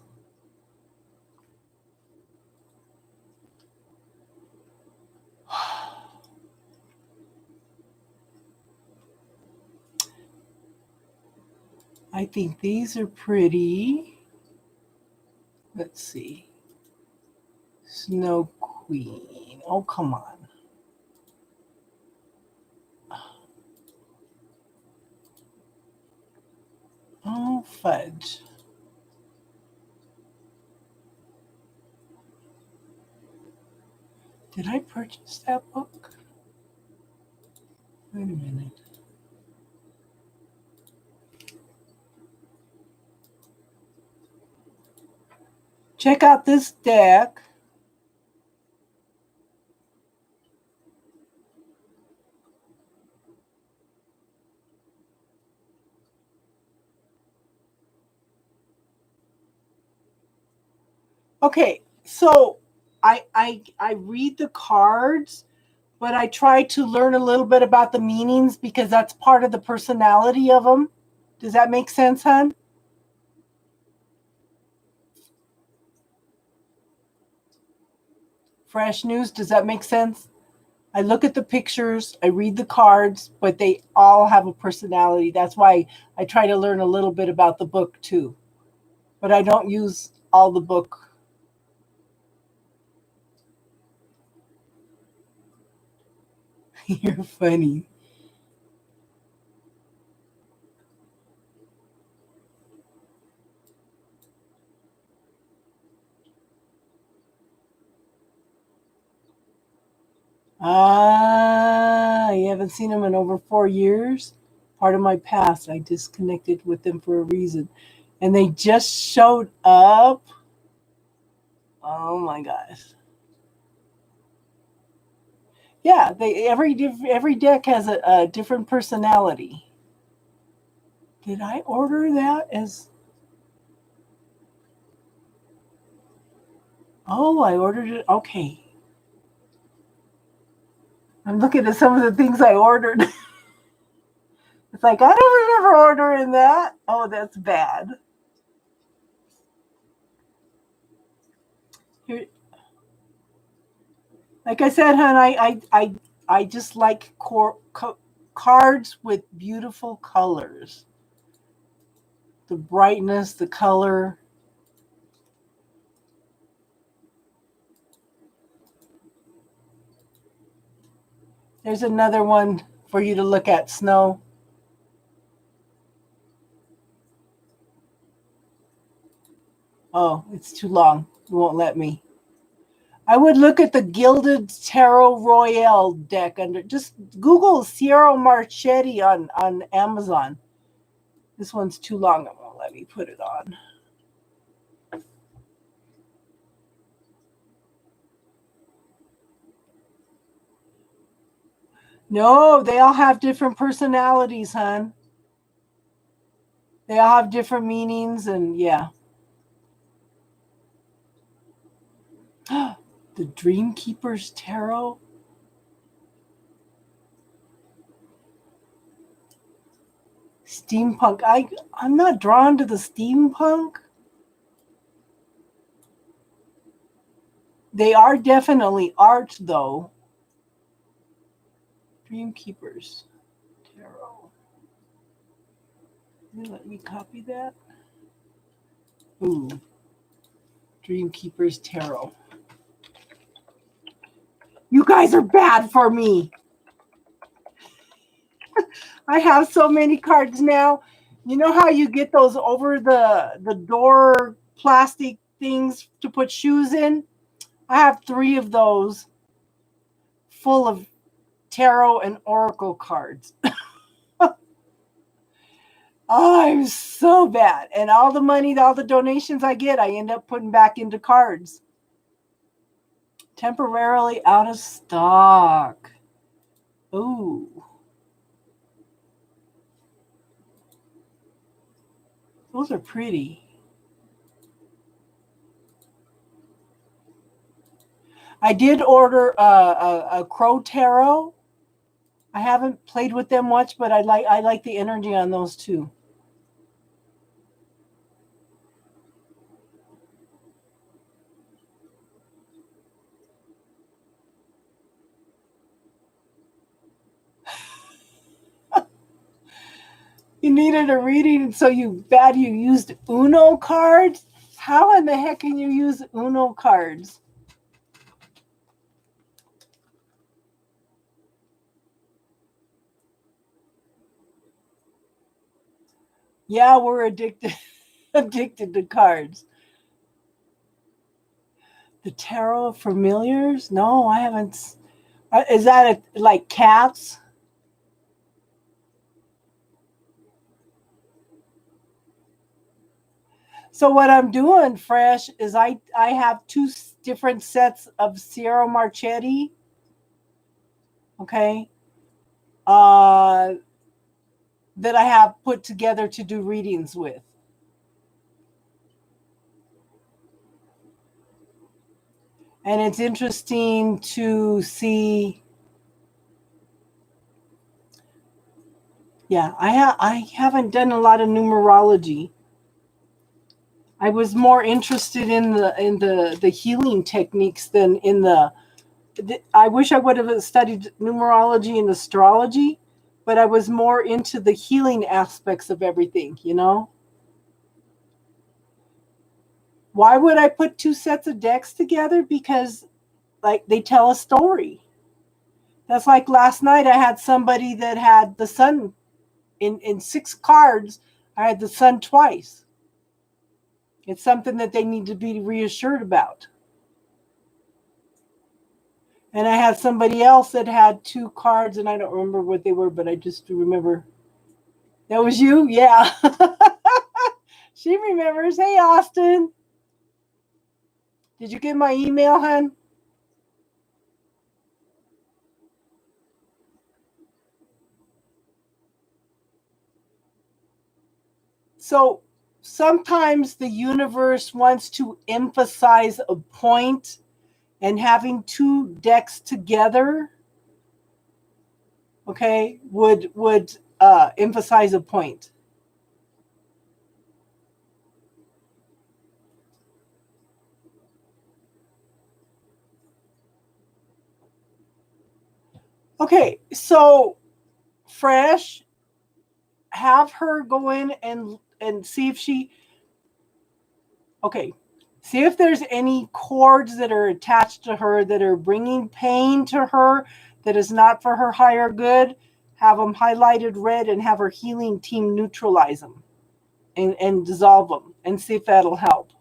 A: I think these are pretty. Let's see. Snow Queen. Oh, come on. Oh, fudge. Did I purchase that book? Wait a minute. Check out this deck. Okay, so I read the cards, but I try to learn a little bit about the meanings because that's part of the personality of them. Does that make sense, hon? Fresh news, does that make sense? I look at the pictures, I read the cards, but they all have a personality. That's why I try to learn a little bit about the book too. But I don't use all the book. You're funny. Ah, you haven't seen them in over 4 years? Part of my past. I disconnected with them for a reason. And they just showed up. Oh my gosh. Yeah, they every deck has a different personality. Did I order that as Oh, I ordered it. Okay. I'm looking at some of the things I ordered. It's like, I don't remember ordering that. Oh, that's bad. Here, like I said, hon, I just like cards with beautiful colors. The brightness, the color. There's another one for you to look at, Snow. Oh, it's too long. It won't let me. I would look at the Gilded Tarot Royale deck under. Just Google Sierra Marchetti on Amazon. This one's too long. It won't let me put it on. No, they all have different personalities, hon. They all have different meanings, and yeah. The Dream Keepers Tarot. Steampunk. I'm not drawn to the steampunk. They are definitely art, though. Dream Keepers Tarot. Let me copy that. Ooh. Dream Keepers Tarot. You guys are bad for me. I have so many cards now. You know how you get those over the door plastic things to put shoes in? I have 3 of those full of tarot and oracle cards. Oh, I'm so bad. And all the money, all the donations I get, I end up putting back into cards. Temporarily out of stock. Ooh. Those are pretty. I did order a Crow Tarot. I haven't played with them much, but I like the energy on those too. You needed a reading, so you used Uno cards? How in the heck can you use Uno cards? Yeah, we're addicted to cards. The Tarot of Familiars? No, I haven't. Is that like cats? So what I'm doing, Fresh, is I have 2 different sets of Sierra Marchetti. Okay. That I have put together to do readings with. And it's interesting to see. Yeah, I haven't done a lot of numerology. I was more interested in the healing techniques than in the. I wish I would have studied numerology and astrology, but I was more into the healing aspects of everything, you know? Why would I put 2 sets of decks together? Because like they tell a story. That's like last night I had somebody that had the sun in 6 cards. I had the sun twice. It's something that they need to be reassured about. And I had somebody else that had 2 cards, and I don't remember what they were, but I just remember. That was you? Yeah. She remembers. Hey, Austin. Did you get my email, hon? So sometimes the universe wants to emphasize a point, and having 2 decks together, okay, would emphasize a point. Okay, so Fresh, have her go in and see if she, okay, see if there's any cords that are attached to her that are bringing pain to her that is not for her higher good. Have them highlighted red and have her healing team neutralize them and dissolve them and see if that'll help.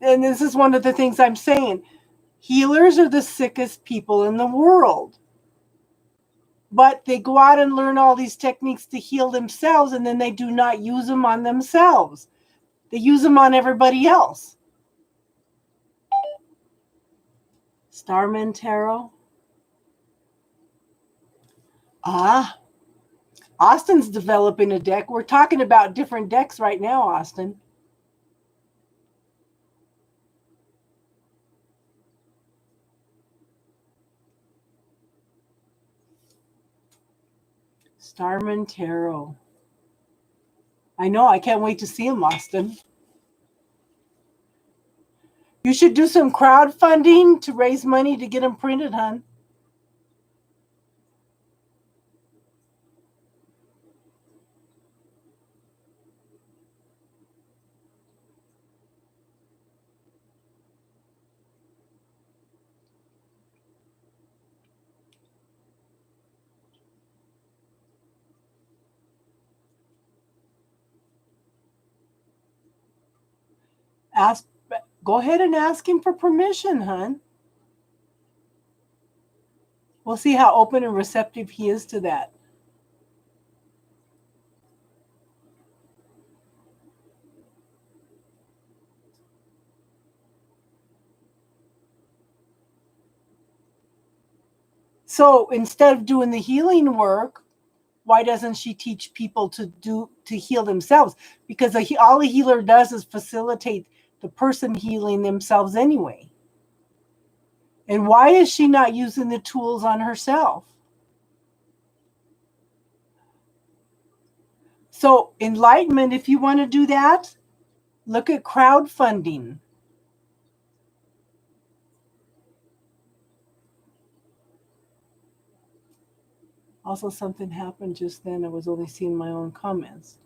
A: And this is one of the things I'm saying. Healers are the sickest people in the world. But they go out and learn all these techniques to heal themselves, and then they do not use them on themselves. They use them on everybody else. Starman Tarot. Austin's developing a deck. We're talking about different decks right now, Austin. Starman Tarot. I know. I can't wait to see him, Austin. You should do some crowdfunding to raise money to get them printed, hon. Go ahead and ask him for permission, hon. We'll see how open and receptive he is to that. So instead of doing the healing work, why doesn't she teach people to heal themselves? Because all a healer does is facilitate the person healing themselves anyway. And why is she not using the tools on herself? So enlightenment, if you want to do that, look at crowdfunding. Also, something happened just then. I was only seeing my own comments.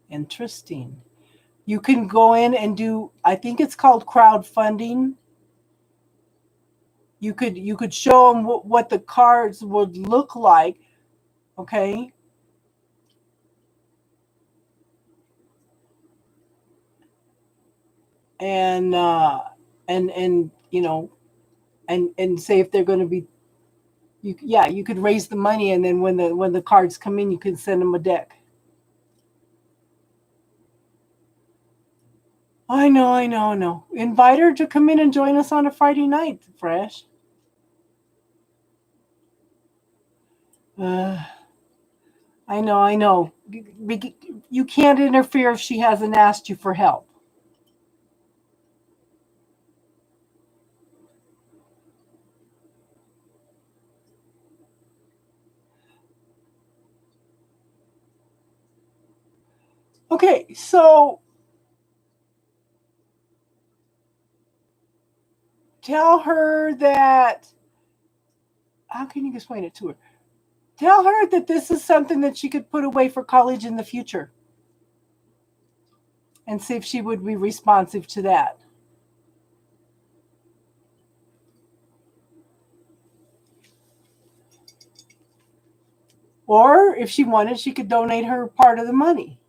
A: Interesting. You can go in and do, I think it's called crowdfunding. You could show them what the cards would look like, okay? And you know, and say if they're going to be, you could raise the money, and then when the cards come in, you can send them a deck. I know. Invite her to come in and join us on a Friday night, Fresh. I know. You can't interfere if she hasn't asked you for help. Okay, so tell her that, how can you explain it to her? Tell her that this is something that she could put away for college in the future. And see if she would be responsive to that. Or if she wanted, she could donate her part of the money.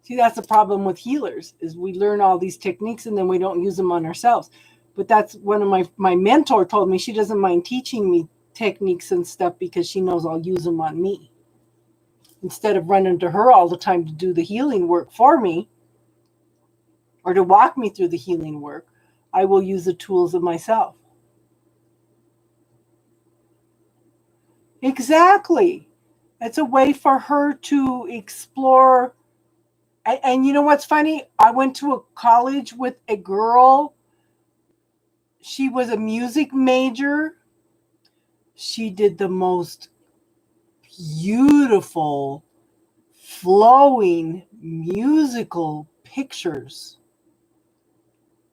A: See, that's the problem with healers, is we learn all these techniques and then we don't use them on ourselves. But that's one of my mentor told me she doesn't mind teaching me techniques and stuff because she knows I'll use them on me. Instead of running to her all the time to do the healing work for me or to walk me through the healing work, I will use the tools of myself. Exactly. It's a way for her to explore. And you know what's funny? I went to a college with a girl. She was a music major. She did the most beautiful, flowing musical pictures.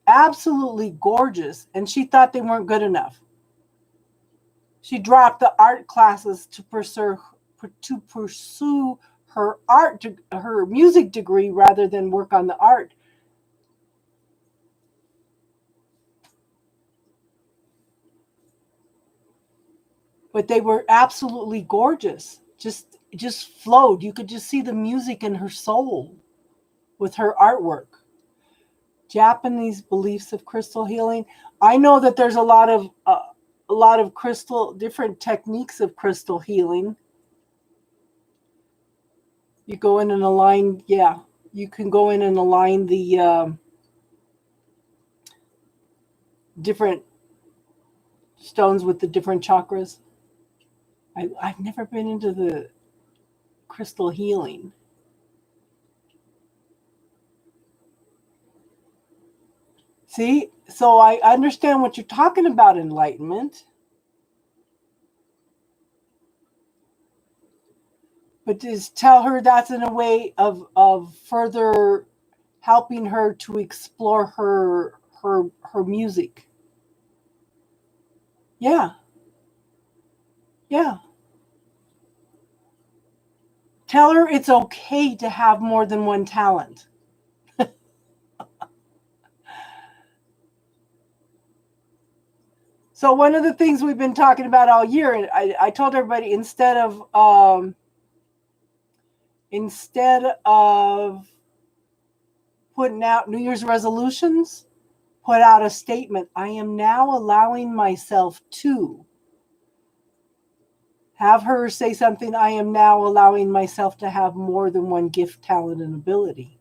A: Absolutely gorgeous. And she thought they weren't good enough. She dropped the art classes to pursue her music degree rather than work on the art. But they were absolutely gorgeous. Just flowed. You could just see the music in her soul with her artwork. Japanese beliefs of crystal healing. I know that there's a lot of crystal, different techniques of crystal healing. You go in and align, yeah. You can go in and align the different stones with the different chakras. I've never been into the crystal healing. See, so I understand what you're talking about, enlightenment. But just tell her that's in a way of further helping her to explore her music. Yeah. Yeah. Tell her it's okay to have more than one talent. So one of the things we've been talking about all year, and I told everybody instead of putting out New Year's resolutions, put out a statement. I am now allowing myself to. Have her say something. I am now allowing myself to have more than one gift, talent, and ability.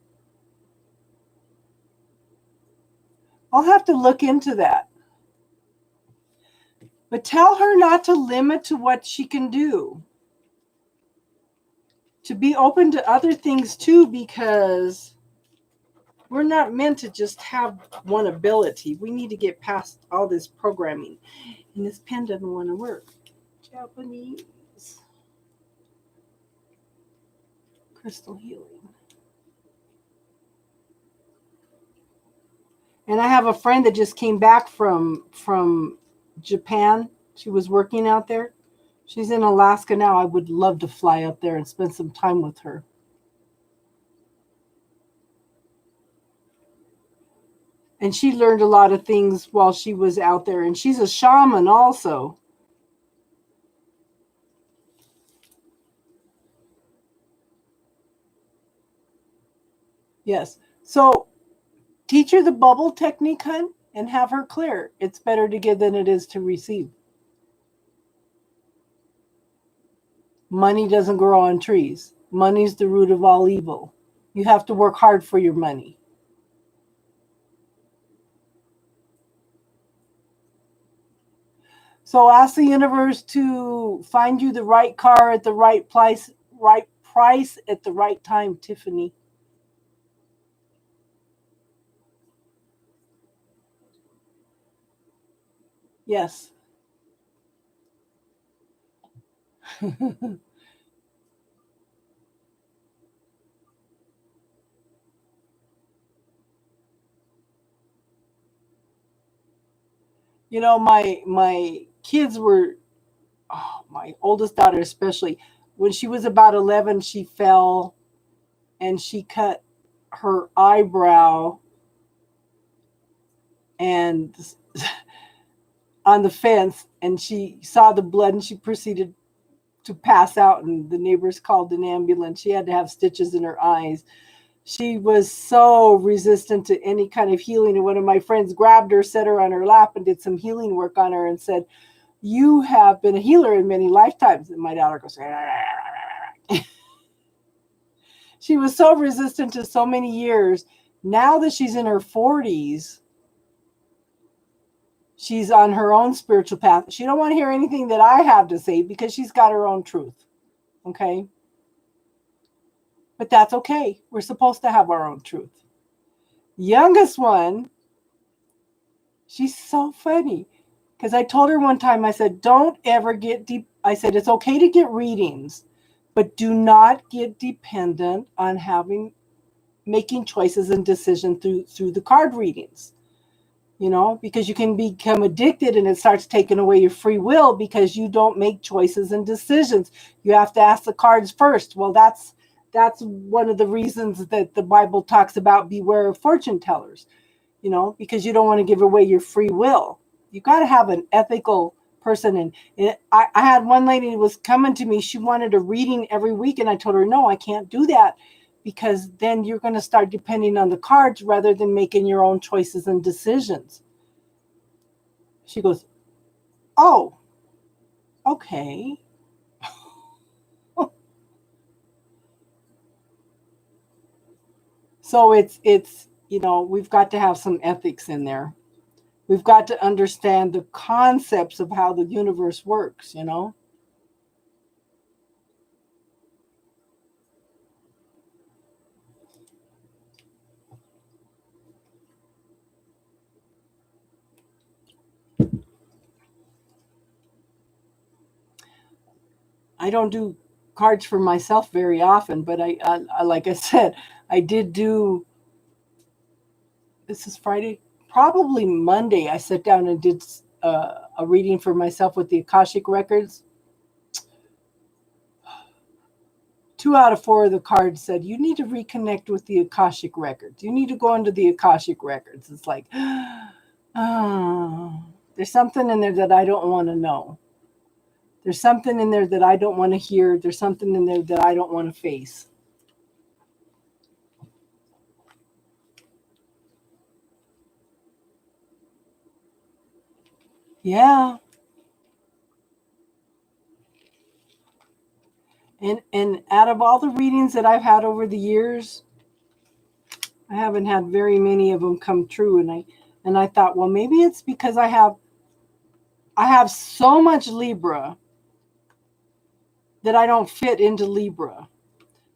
A: I'll have to look into that. But tell her not to limit to what she can do. To be open to other things too, because we're not meant to just have one ability. We need to get past all this programming. And this pen doesn't want to work. Japanese crystal healing. And I have a friend that just came back from Japan. She was working out there. She's in Alaska now. I would love to fly up there and spend some time with her. And she learned a lot of things while she was out there. And she's a shaman also. Yes. So teach her the bubble technique, hun, and have her clear. It's better to give than it is to receive. Money doesn't grow on trees. Money's the root of all evil. You have to work hard for your money. So ask the universe to find you the right car at the right price at the right time, Tiffany. Yes. You know, my kids were, my oldest daughter especially, when she was about 11, she fell and she cut her eyebrow and on the fence, and she saw the blood and she proceeded to pass out, and the neighbors called an ambulance. She had to have stitches in her eyes. She was so resistant to any kind of healing. And one of my friends grabbed her, set her on her lap, and did some healing work on her and said, "You have been a healer in many lifetimes." And my daughter goes, she was so resistant to so many years. Now that she's in her 40s, she's on her own spiritual path. She don't want to hear anything that I have to say because she's got her own truth. Okay? But that's okay. We're supposed to have our own truth. Youngest one, she's so funny. Because I told her one time, I said, don't ever get deep. I said, it's okay to get readings, but do not get dependent on making choices and decisions through the card readings. Because you can become addicted and it starts taking away your free will because you don't make choices and decisions. You have to ask the cards first. Well, that's one of the reasons that the Bible talks about beware of fortune tellers, because you don't want to give away your free will. You got to have an ethical person. And I had one lady who was coming to me. She wanted a reading every week. And I told her, no, I can't do that, because then you're going to start depending on the cards rather than making your own choices and decisions. She goes, oh, okay. So it's we've got to have some ethics in there. We've got to understand the concepts of how the universe works. I don't do cards for myself very often, but I like I said, I did do. This is Friday, probably Monday. I sat down and did a reading for myself with the Akashic records. 2 out of 4 of the cards said, you need to reconnect with the Akashic records. You need to go into the Akashic records. It's like, oh, there's something in there that I don't want to know. There's something in there that I don't want to hear. There's something in there that I don't want to face. Yeah. And out of all the readings that I've had over the years, I haven't had very many of them come true. And I thought, well, maybe it's because I have so much Libra that I don't fit into Libra.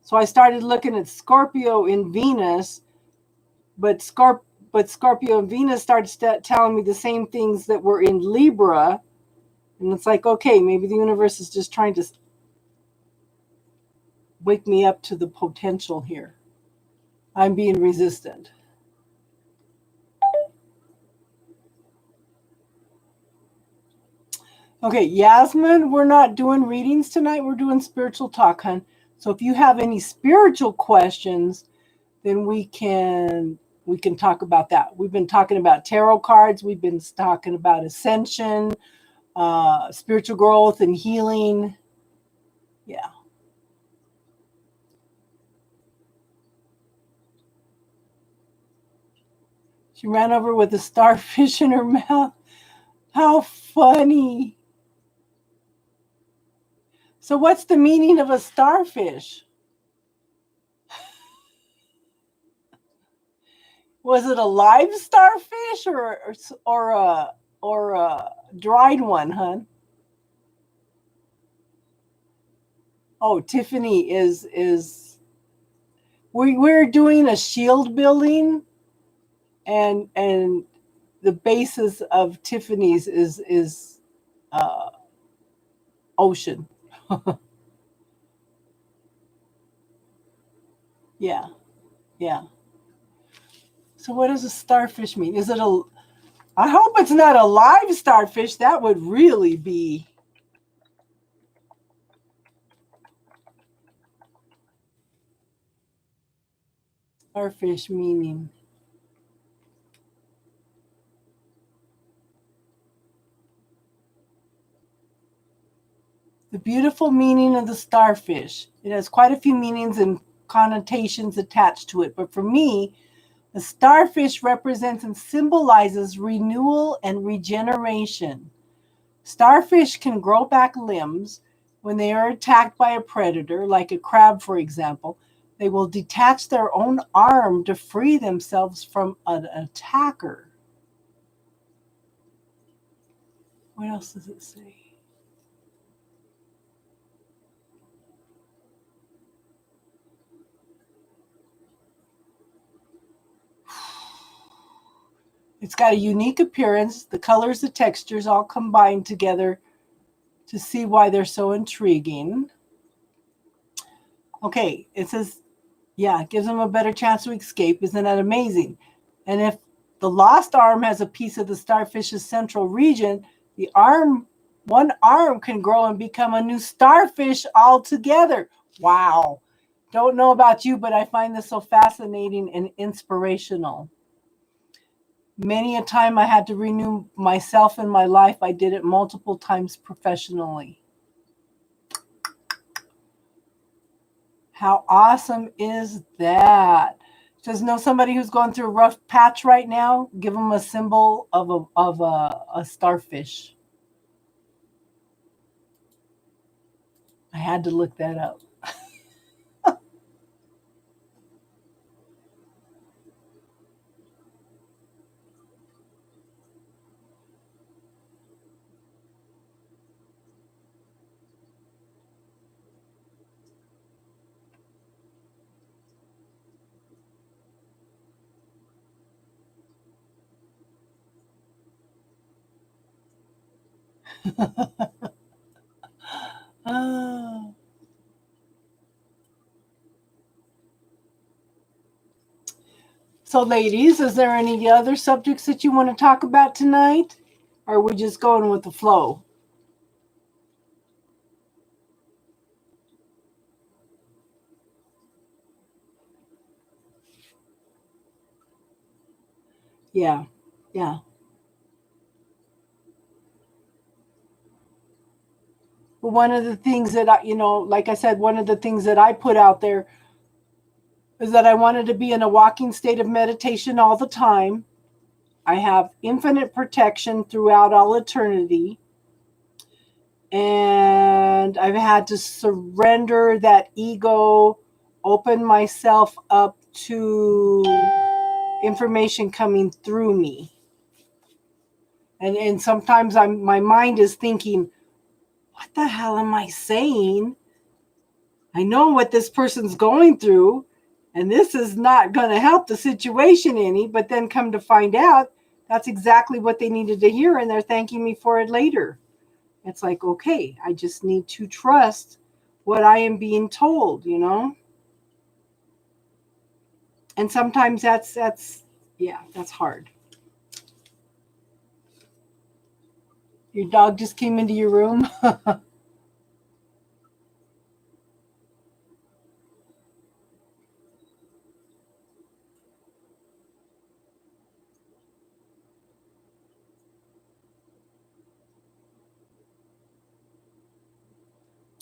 A: So I started looking at Scorpio in Venus, but Scorpio and Venus started telling me the same things that were in Libra. And it's like, okay, maybe the universe is just trying to wake me up to the potential here. I'm being resistant. Okay, Yasmin, we're not doing readings tonight. We're doing spiritual talk, hon. So if you have any spiritual questions, then we can talk about that. We've been talking about tarot cards. We've been talking about ascension, spiritual growth and healing. Yeah. She ran over with a starfish in her mouth. How funny. So what's the meaning of a starfish? Was it a live starfish or a dried one, hon? Oh, Tiffany is we're doing a shield building, and the basis of Tiffany's is ocean. Yeah, yeah. So what does a starfish mean? Is it a? I hope it's not a live starfish. That would really be. Starfish meaning. The beautiful meaning of the starfish. It has quite a few meanings and connotations attached to it. But for me, the starfish represents and symbolizes renewal and regeneration. Starfish can grow back limbs when they are attacked by a predator, like a crab, for example. They will detach their own arm to free themselves from an attacker. What else does it say? It's got a unique appearance. The colors, the textures all combined together to see why they're so intriguing. Okay, it says, yeah, it gives them a better chance to escape. Isn't that amazing? And if the lost arm has a piece of the starfish's central region, one arm can grow and become a new starfish altogether. Wow. Don't know about you, but I find this so fascinating and inspirational. Many a time I had to renew myself in my life. I did it multiple times professionally. How awesome is that? Just know somebody who's going through a rough patch right now, give them a symbol of a starfish. I had to look that up. Ah. So, ladies, is there any other subjects that you want to talk about tonight? Or are we just going with the flow? Yeah, yeah. But one of the things that like I said, one of the things that I put out there is that I wanted to be in a walking state of meditation all the time. I have infinite protection throughout all eternity. And I've had to surrender that ego, open myself up to information coming through me. And sometimes my mind is thinking, what the hell am I saying? I know what this person's going through, and this is not going to help the situation any, but then come to find out that's exactly what they needed to hear, and they're thanking me for it later. It's like, okay, I just need to trust what I am being told, And sometimes that's hard. Your dog just came into your room.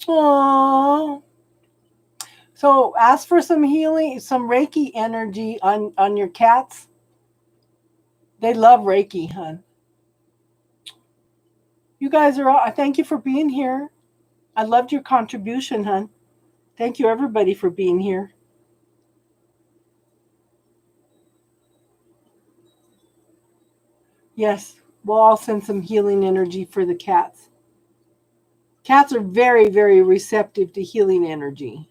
A: Aww. So ask for some healing, some Reiki energy on your cats. They love Reiki, hon. You guys are all, thank you for being here. I loved your contribution, hon. Thank you, everybody, for being here. Yes, we'll all send some healing energy for the cats. Cats are very, very receptive to healing energy.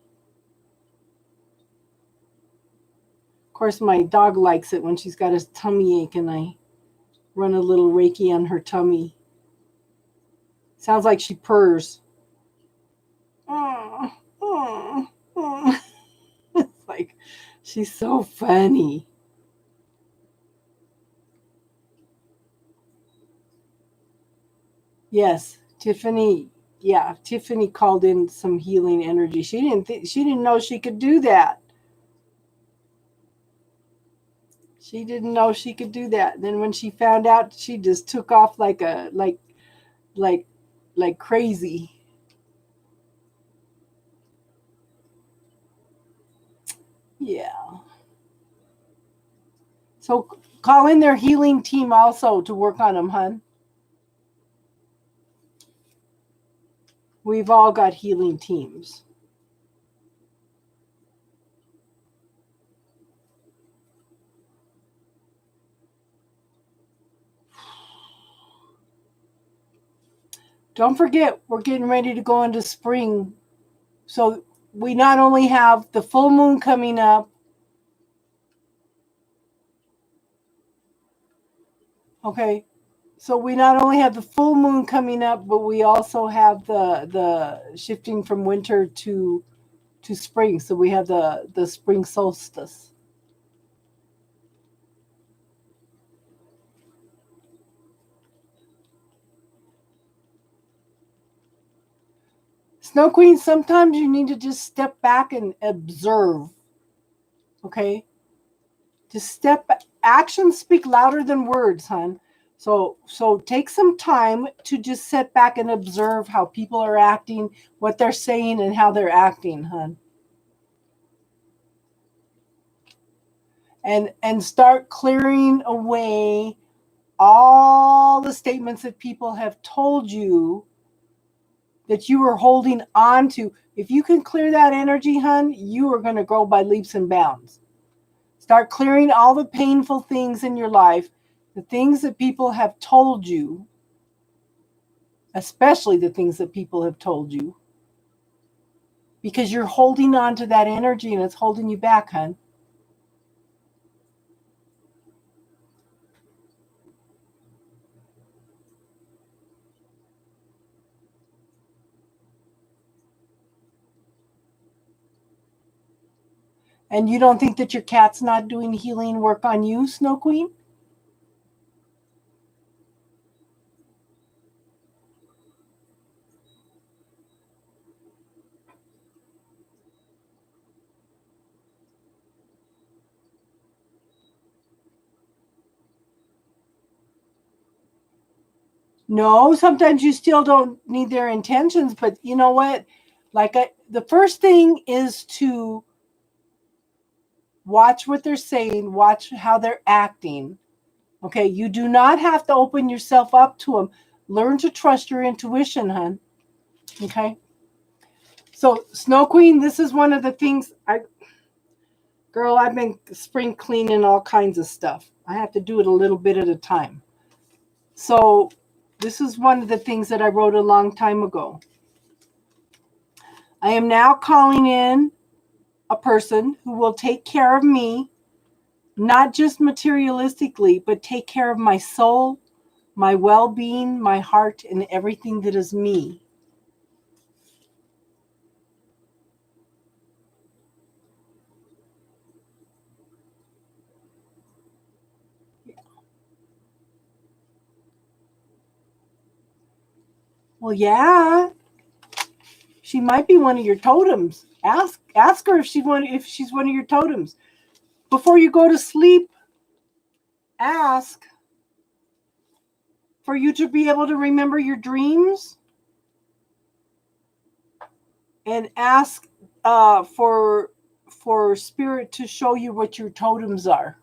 A: Of course, my dog likes it when she's got a tummy ache and I run a little Reiki on her tummy. Sounds like she purrs. It's like, she's so funny. Yes, Tiffany. Yeah, Tiffany called in some healing energy. She didn't know she could do that. She didn't know she could do that. Then when she found out, she just took off like like crazy. Yeah. So call in their healing team also to work on them, hun. We've all got healing teams. Don't forget, we're getting ready to go into spring. So we not only have the full moon coming up, Okay. So we not only have the full moon coming up, but we also have the shifting from winter to spring. So we have the spring solstice. Snow Queen, sometimes you need to just step back and observe. Okay? Just step back. Actions speak louder than words, hon. So take some time to just sit back and observe how people are acting, what they're saying, and how they're acting, hon. And start clearing away all the statements that people have told you that you are holding on to. If you can clear that energy, hun, you are going to grow by leaps and bounds. Start clearing all the painful things in your life, the things that people have told you, especially the things that people have told you, because you're holding on to that energy and it's holding you back, hun. And you don't think that your cat's not doing healing work on you, Snow Queen? No, sometimes you still don't need their intentions, but you know what? The first thing is to watch what they're saying, watch how they're acting. Okay, you do not have to open yourself up to them. Learn to trust your intuition, hun. Okay. So, Snow Queen, this is one of the things girl, I've been spring cleaning all kinds of stuff. I have to do it a little bit at a time. So, this is one of the things that I wrote a long time ago. I am now calling in a person who will take care of me, not just materialistically, but take care of my soul, my well being, my heart, and everything that is me. Well, yeah, she might be one of your totems. Ask her if she's one of your totems. Before you go to sleep, ask for you to be able to remember your dreams, and ask for spirit to show you what your totems are,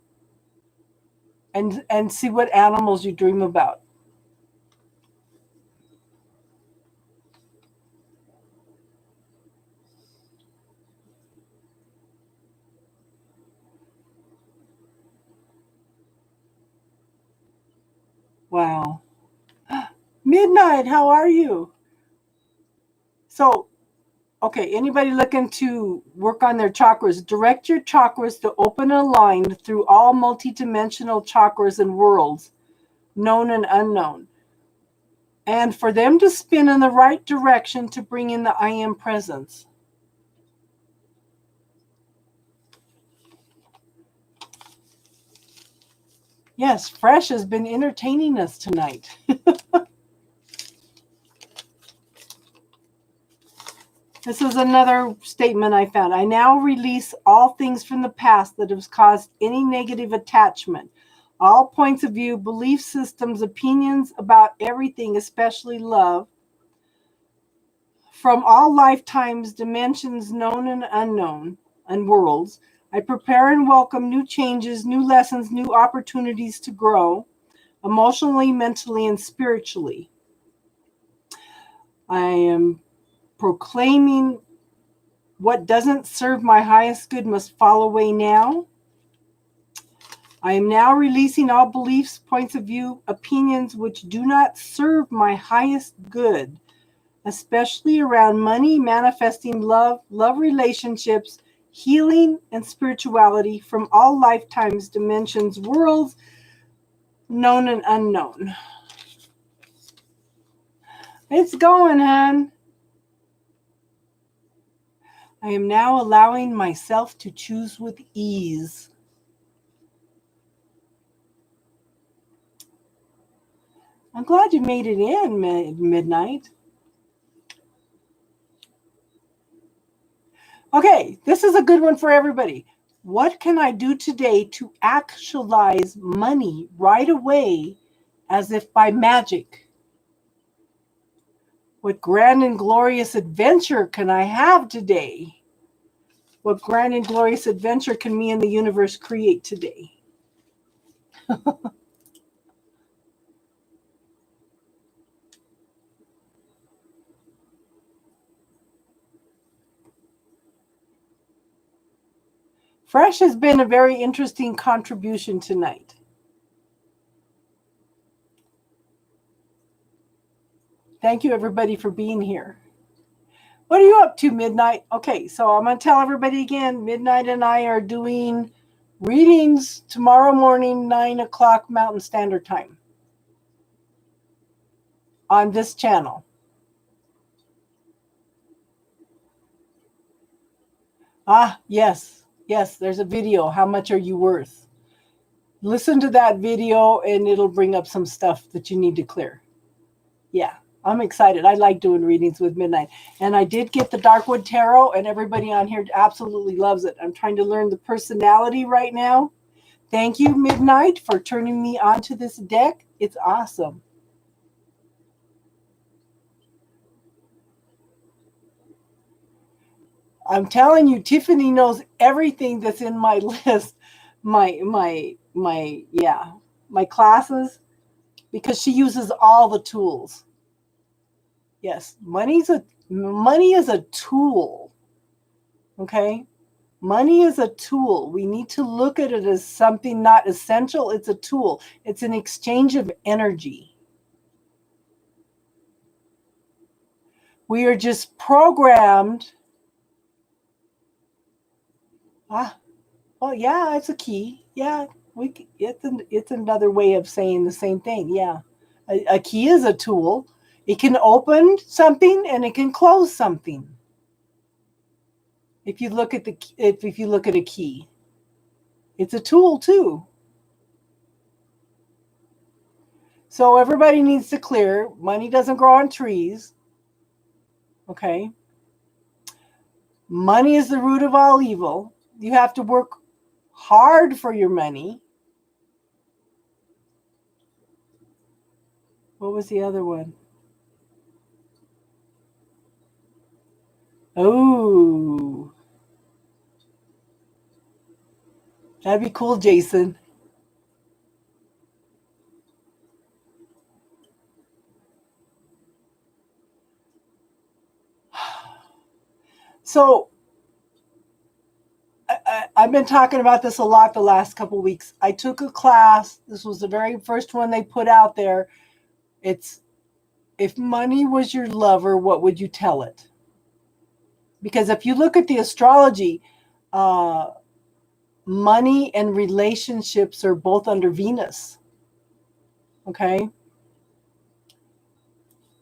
A: and see what animals you dream about. Wow. Midnight, how are you? So, okay, anybody looking to work on their chakras, direct your chakras to open and align through all multidimensional chakras and worlds, known and unknown, and for them to spin in the right direction to bring in the I am presence. Yes, Fresh has been entertaining us tonight. This is another statement I found. I now release all things from the past that have caused any negative attachment, all points of view, belief systems, opinions about everything, especially love, from all lifetimes, dimensions known and unknown, and worlds. I prepare and welcome new changes, new lessons, new opportunities to grow emotionally, mentally, and spiritually. I am proclaiming what doesn't serve my highest good must fall away now. I am now releasing all beliefs, points of view, opinions which do not serve my highest good, especially around money, manifesting love, love relationships, healing, and spirituality from all lifetimes, dimensions, worlds, known and unknown. It's going, hon. I am now allowing myself to choose with ease. I'm glad you made it in midnight. Okay, this is a good one for everybody. What can I do today to actualize money right away as if by magic? What grand and glorious adventure can I have today? What grand and glorious adventure can me and the universe create today? Fresh has been a very interesting contribution tonight. Thank you, everybody, for being here. What are you up to, Midnight? Okay, so I'm going to tell everybody again, Midnight and I are doing readings tomorrow morning, 9 o'clock Mountain Standard Time on this channel. Yes, there's a video. How much are you worth? Listen to that video and it'll bring up some stuff that you need to clear. Yeah, I'm excited. I like doing readings with Midnight. And I did get the Darkwood Tarot, and everybody on here absolutely loves it. I'm trying to learn the personality right now. Thank you, Midnight, for turning me onto this deck. It's awesome. I'm telling you, Tiffany knows everything that's in my list, my classes, because she uses all the tools. Yes, money is a tool. Okay? Money is a tool. We need to look at it as something not essential. It's a tool. It's an exchange of energy. We are just programmed. Well, yeah, it's a key. Yeah, it's another way of saying the same thing. Yeah, a key is a tool. It can open something and it can close something. If you look at a key, it's a tool too. So everybody needs to clear. Money doesn't grow on trees. Okay. Money is the root of all evil. You have to work hard for your money. What was the other one? Oh, that'd be cool, Jason. So I've been talking about this a lot the last couple of weeks. I took a class. This was the very first one they put out there. It's, if money was your lover, what would you tell it? Because if you look at the astrology, money and relationships are both under Venus. Okay?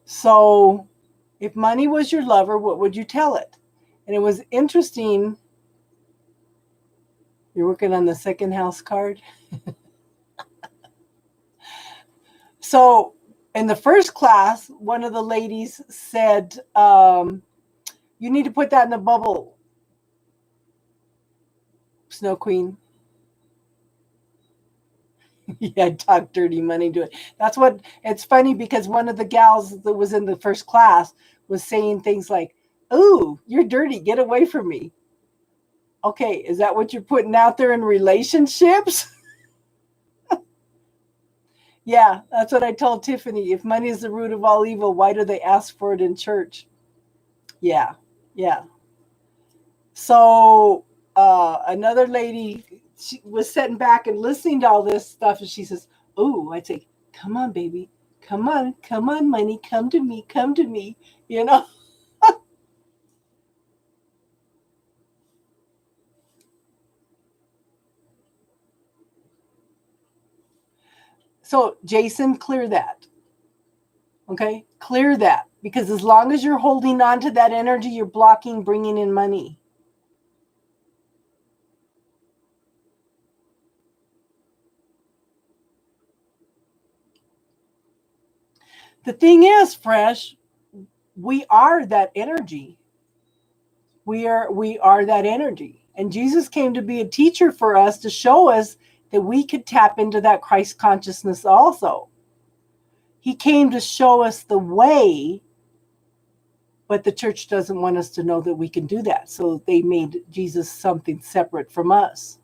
A: So if money was your lover, what would you tell it? And it was interesting. You're working on the second house card. So in the first class, one of the ladies said, you need to put that in the bubble, Snow Queen. Yeah, talk dirty money to it. That's what, it's funny because one of the gals that was in the first class was saying things like, "Ooh, you're dirty, get away from me." Okay, is that what you're putting out there in relationships? Yeah, that's what I told Tiffany. If money is the root of all evil, why do they ask for it in church? Yeah. So another lady, she was sitting back and listening to all this stuff, and she says, "Oh," I'd say, "Come on, baby, come on, money, come to me, come to me." You know. So Jason, clear that. Okay, clear that, because as long as you're holding on to that energy, you're blocking bringing in money. The thing is, Fresh, we are that energy. We are that energy. And Jesus came to be a teacher for us, to show us that we could tap into that Christ consciousness also. He came to show us the way, but the church doesn't want us to know that we can do that. So they made Jesus something separate from us.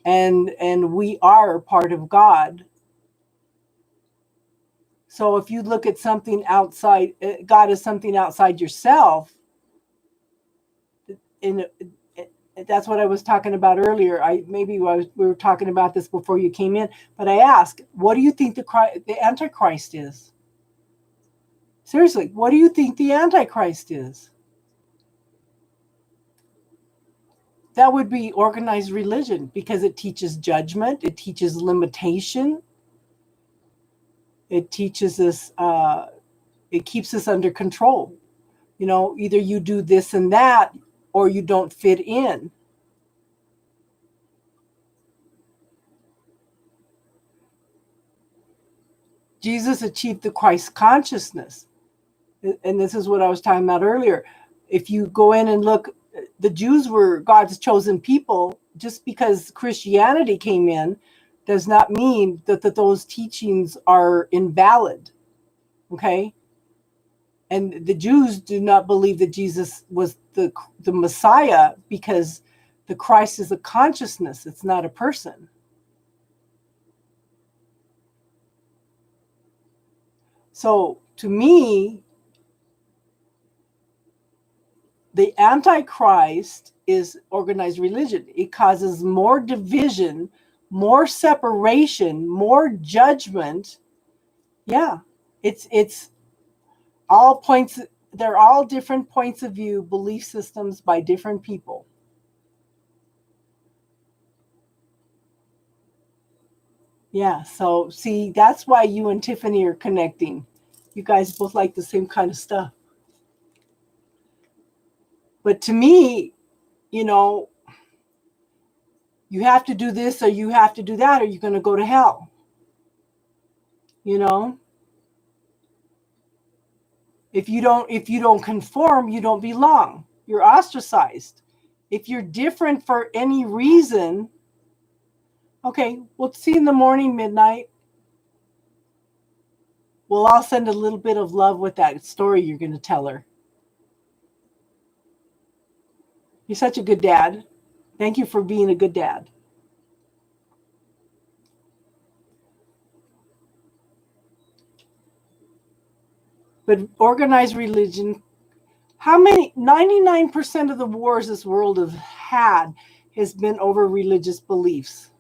A: And we are part of God. So if you look at something outside, God is something outside yourself, and that's what I was talking about earlier. We were talking about this before you came in, but I asked, what do you think the Antichrist is? Seriously, what do you think the Antichrist is? That would be organized religion, because it teaches judgment, it teaches limitation, it teaches us, it keeps us under control. Either you do this and that, or you don't fit in. Jesus achieved the Christ consciousness. And this is what I was talking about earlier. If you go in and look, the Jews were God's chosen people. Just because Christianity came in does not mean that those teachings are invalid. Okay? And the Jews do not believe that Jesus was the Messiah, because the Christ is a consciousness. It's not a person. So to me, the Antichrist is organized religion. It causes more division, more separation, more judgment. Yeah, it's all points. They're all different points of view, belief systems by different people. Yeah, so see, that's why you and Tiffany are connecting. You guys both like the same kind of stuff. But to me, you have to do this or you have to do that, or you're going to go to hell. If you don't conform, you don't belong. You're ostracized. If you're different for any reason, okay, we'll see in the morning, midnight. Well, I'll send a little bit of love with that story you're going to tell her. You're such a good dad. Thank you for being a good dad. But organized religion, how many, 99% of the wars this world has had has been over religious beliefs.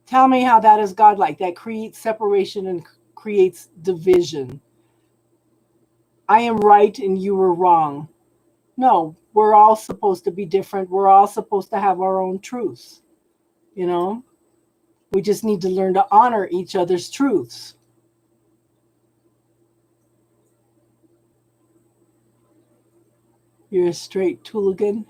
A: Tell me how that is godlike. That creates separation and creates division. I am right and you were wrong. No, we're all supposed to be different. We're all supposed to have our own truths. We just need to learn to honor each other's truths. You're a straight tooligan.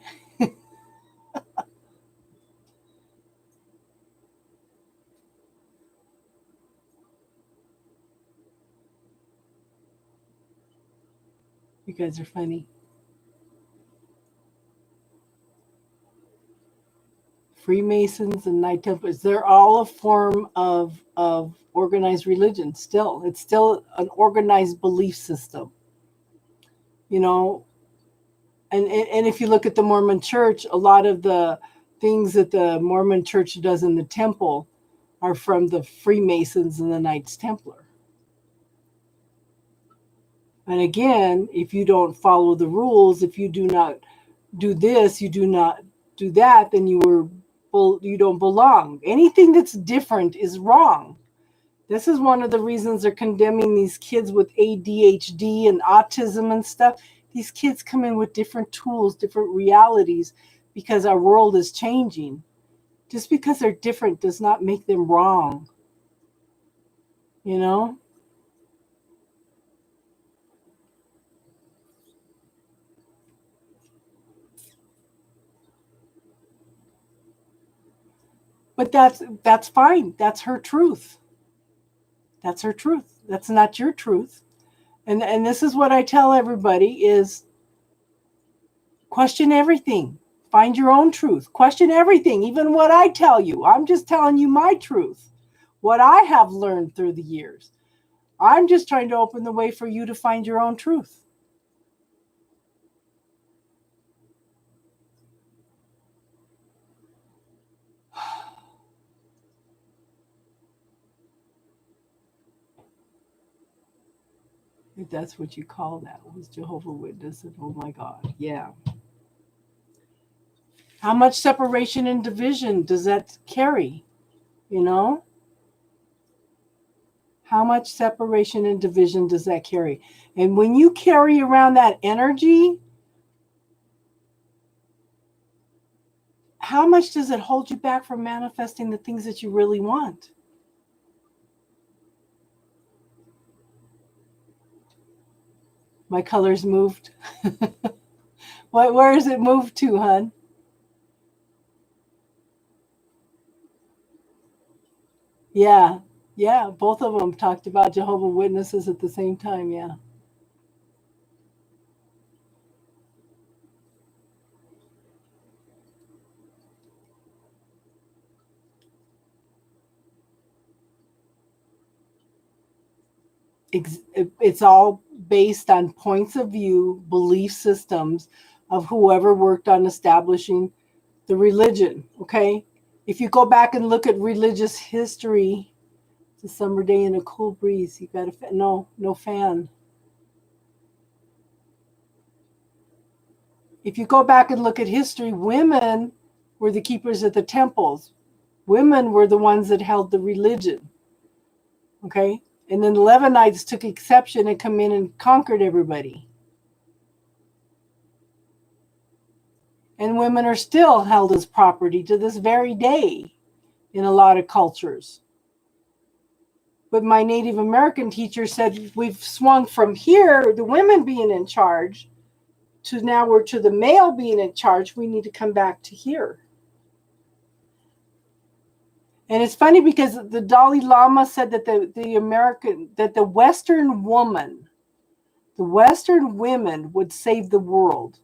A: You guys are funny. Freemasons and Knight Templars, they're all a form of organized religion still. It's still an organized belief system. And if you look at the Mormon Church, a lot of the things that the Mormon Church does in the temple are from the Freemasons and the Knights Templar. And again, if you don't follow the rules, if you do not do this, you do not do that, then you don't belong. Anything that's different is wrong. This is one of the reasons they're condemning these kids with ADHD and autism and stuff. These kids come in with different tools, different realities, because our world is changing. Just because they're different does not make them wrong. You know? But that's fine. That's her truth. That's her truth. That's not your truth. And this is what I tell everybody is question everything. Find your own truth. Question everything, even what I tell you. I'm just telling you my truth. What I have learned through the years. I'm just trying to open the way for you to find your own truth. If that's what you call that, was Jehovah's Witness. And oh my God, yeah. How much separation and division does that carry? You know? How much separation and division does that carry? And when you carry around that energy, how much does it hold you back from manifesting the things that you really want? My colors moved. Where is it moved to, hon? Yeah. Yeah. Both of them talked about Jehovah's Witnesses at the same time. Yeah. It's all based on points of view, belief systems of whoever worked on establishing the religion. Okay. If you go back and look at religious history, it's a summer day in a cool breeze. You got a no fan. If you go back and look at history, women were the keepers of the temples. Women were the ones that held the religion. Okay. And then the Levanites took exception and come in and conquered everybody. And women are still held as property to this very day in a lot of cultures. But my Native American teacher said we've swung from here, the women being in charge, to now we're to the male being in charge. We need to come back to here. And it's funny because the Dalai Lama said that the Western woman, the Western women would save the world.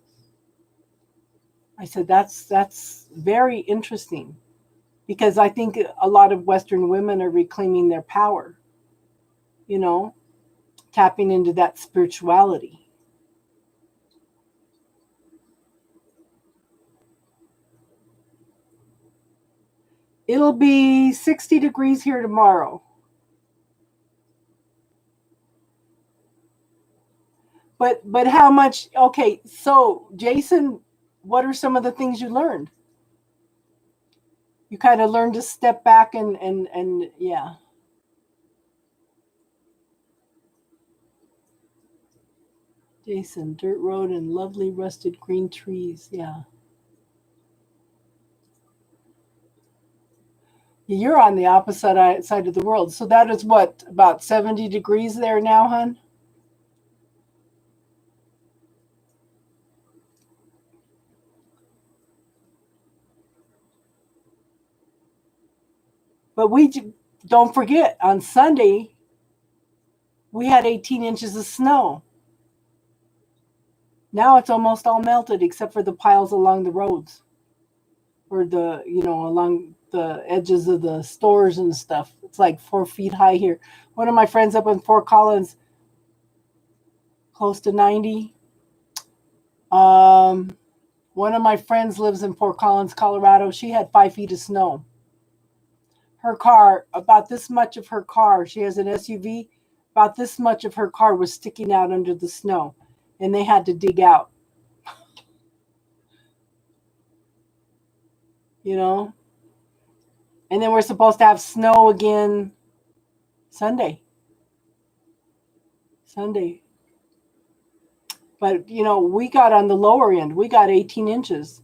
A: I said, that's very interesting because I think a lot of Western women are reclaiming their power, you know, tapping into that spirituality. It'll be 60 degrees here tomorrow. But how much? Okay, so Jason, what are some of the things you learned? You kind of learned to step back and yeah. Jason, dirt road and lovely rusted green trees. Yeah. You're on the opposite side of the world. So that is what, about 70 degrees there now, hon? But don't forget, on Sunday, we had 18 inches of snow. Now it's almost all melted except for the piles along the roads or along the edges of the stores and stuff. It's like 4 feet high here. One of my friends up in Fort Collins, close to 90. One of my friends lives in Fort Collins, Colorado. She had 5 feet of snow. Her car, about this much of her car, she has an SUV, about this much of her car was sticking out under the snow, and they had to dig out. You know? And then we're supposed to have snow again Sunday. But, we got on the lower end. We got 18 inches.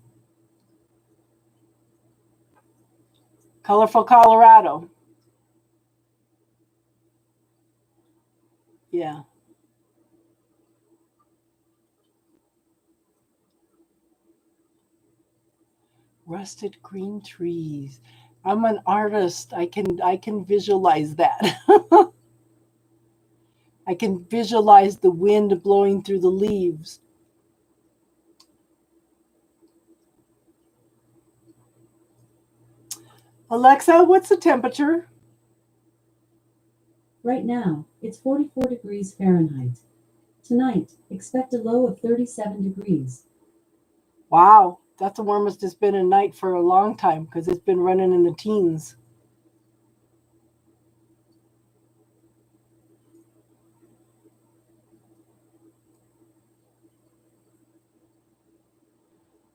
A: Colorful Colorado. Yeah. Rusted green trees. I'm an artist. I can visualize that. I can visualize the wind blowing through the leaves. Alexa, what's the temperature?
B: Right now, it's 44 degrees Fahrenheit. Tonight, expect a low of 37 degrees.
A: Wow, that's the warmest it's been at night for a long time because it's been running in the teens.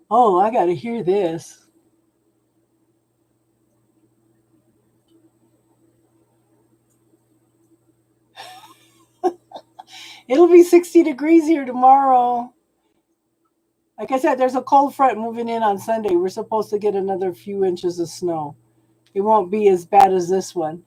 A: Oh, I got to hear this. It'll be 60 degrees here tomorrow. Like I said, there's a cold front moving in on Sunday. We're supposed to get another few inches of snow. It won't be as bad as this one.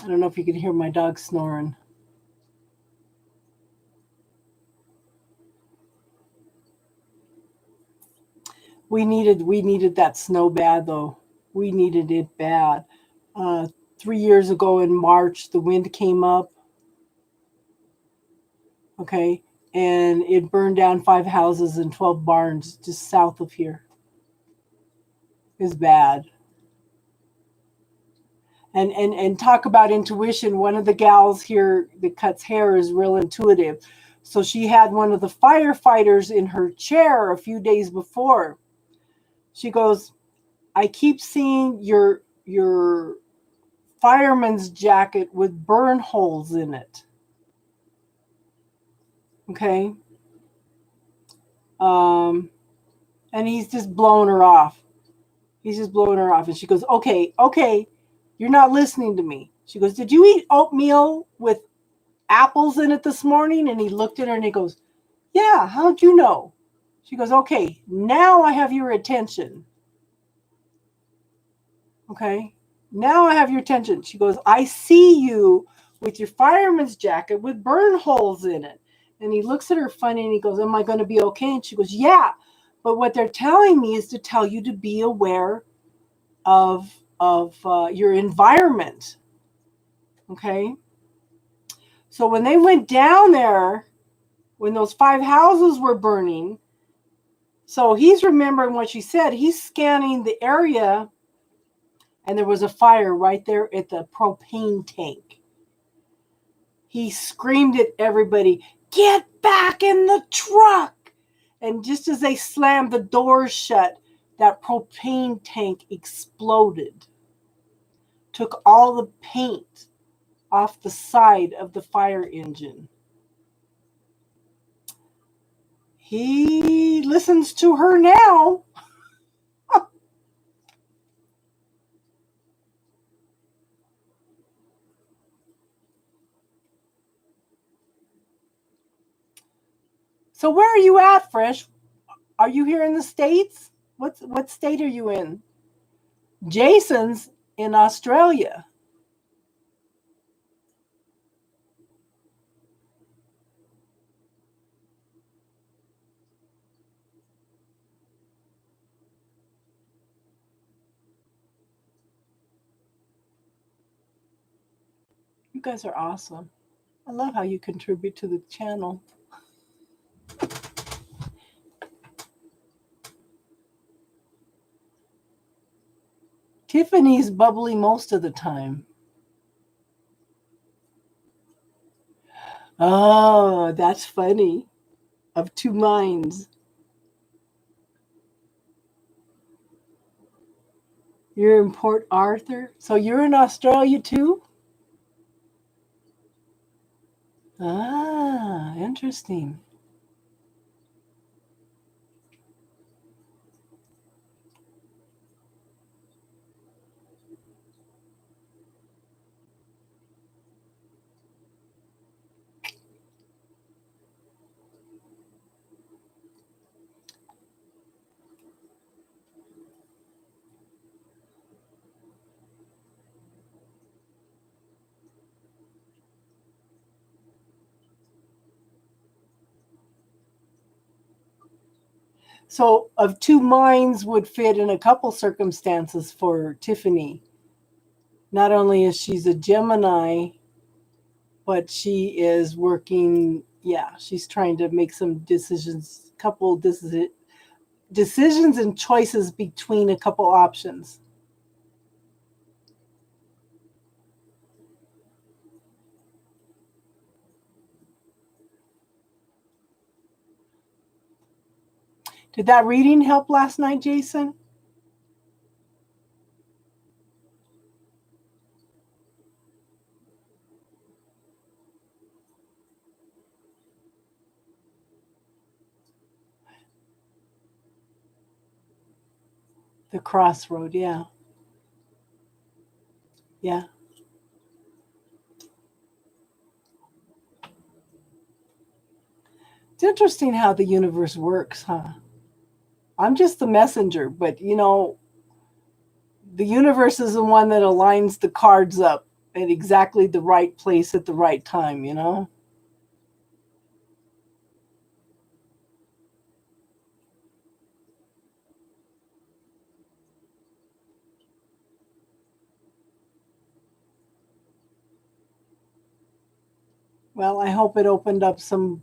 A: I don't know if you can hear my dog snoring. We needed that snow bad though. We needed it bad. 3 years ago in March, the wind came up. Okay, and it burned down 5 houses and 12 barns just south of here. It was bad. And talk about intuition. One of the gals here that cuts hair is real intuitive. So she had one of the firefighters in her chair a few days before. She goes, I keep seeing your fireman's jacket with burn holes in it. Okay. Um, and he's just blowing her off. He's just blowing her off. And she goes, okay, you're not listening to me. She goes, did you eat oatmeal with apples in it this morning? And he looked at her and he goes, yeah, how'd you know? She goes, okay, now I have your attention. Okay, now I have your attention. She goes, I see you with your fireman's jacket with burn holes in it. And he looks at her funny and he goes, am I going to be okay? And she goes, yeah, but what they're telling me is to tell you to be aware of your environment. Okay, so when they went down there, when those 5 houses were burning, so he's remembering what she said. He's scanning the area, and there was a fire right there at the propane tank. He screamed at everybody, get back in the truck. And just as they slammed the doors shut, that propane tank exploded, took all the paint off the side of the fire engine. He listens to her now. So where are you at, Fresh? Are you here in the States? What state are you in? Jason's in Australia. You guys are awesome. I love how you contribute to the channel. Tiffany's bubbly most of the time. Oh, that's funny. Of two minds. You're in Port Arthur? So you're in Australia too? Ah, interesting. So, of two minds would fit in a couple circumstances for Tiffany. Not only is she's a Gemini, but she is working. Yeah, she's trying to make some decisions, decisions and choices between a couple options. Did that reading help last night, Jason? The crossroad, yeah. Yeah. It's interesting how the universe works, huh? I'm just the messenger, but the universe is the one that aligns the cards up at exactly the right place at the right time. Well, I hope it opened up some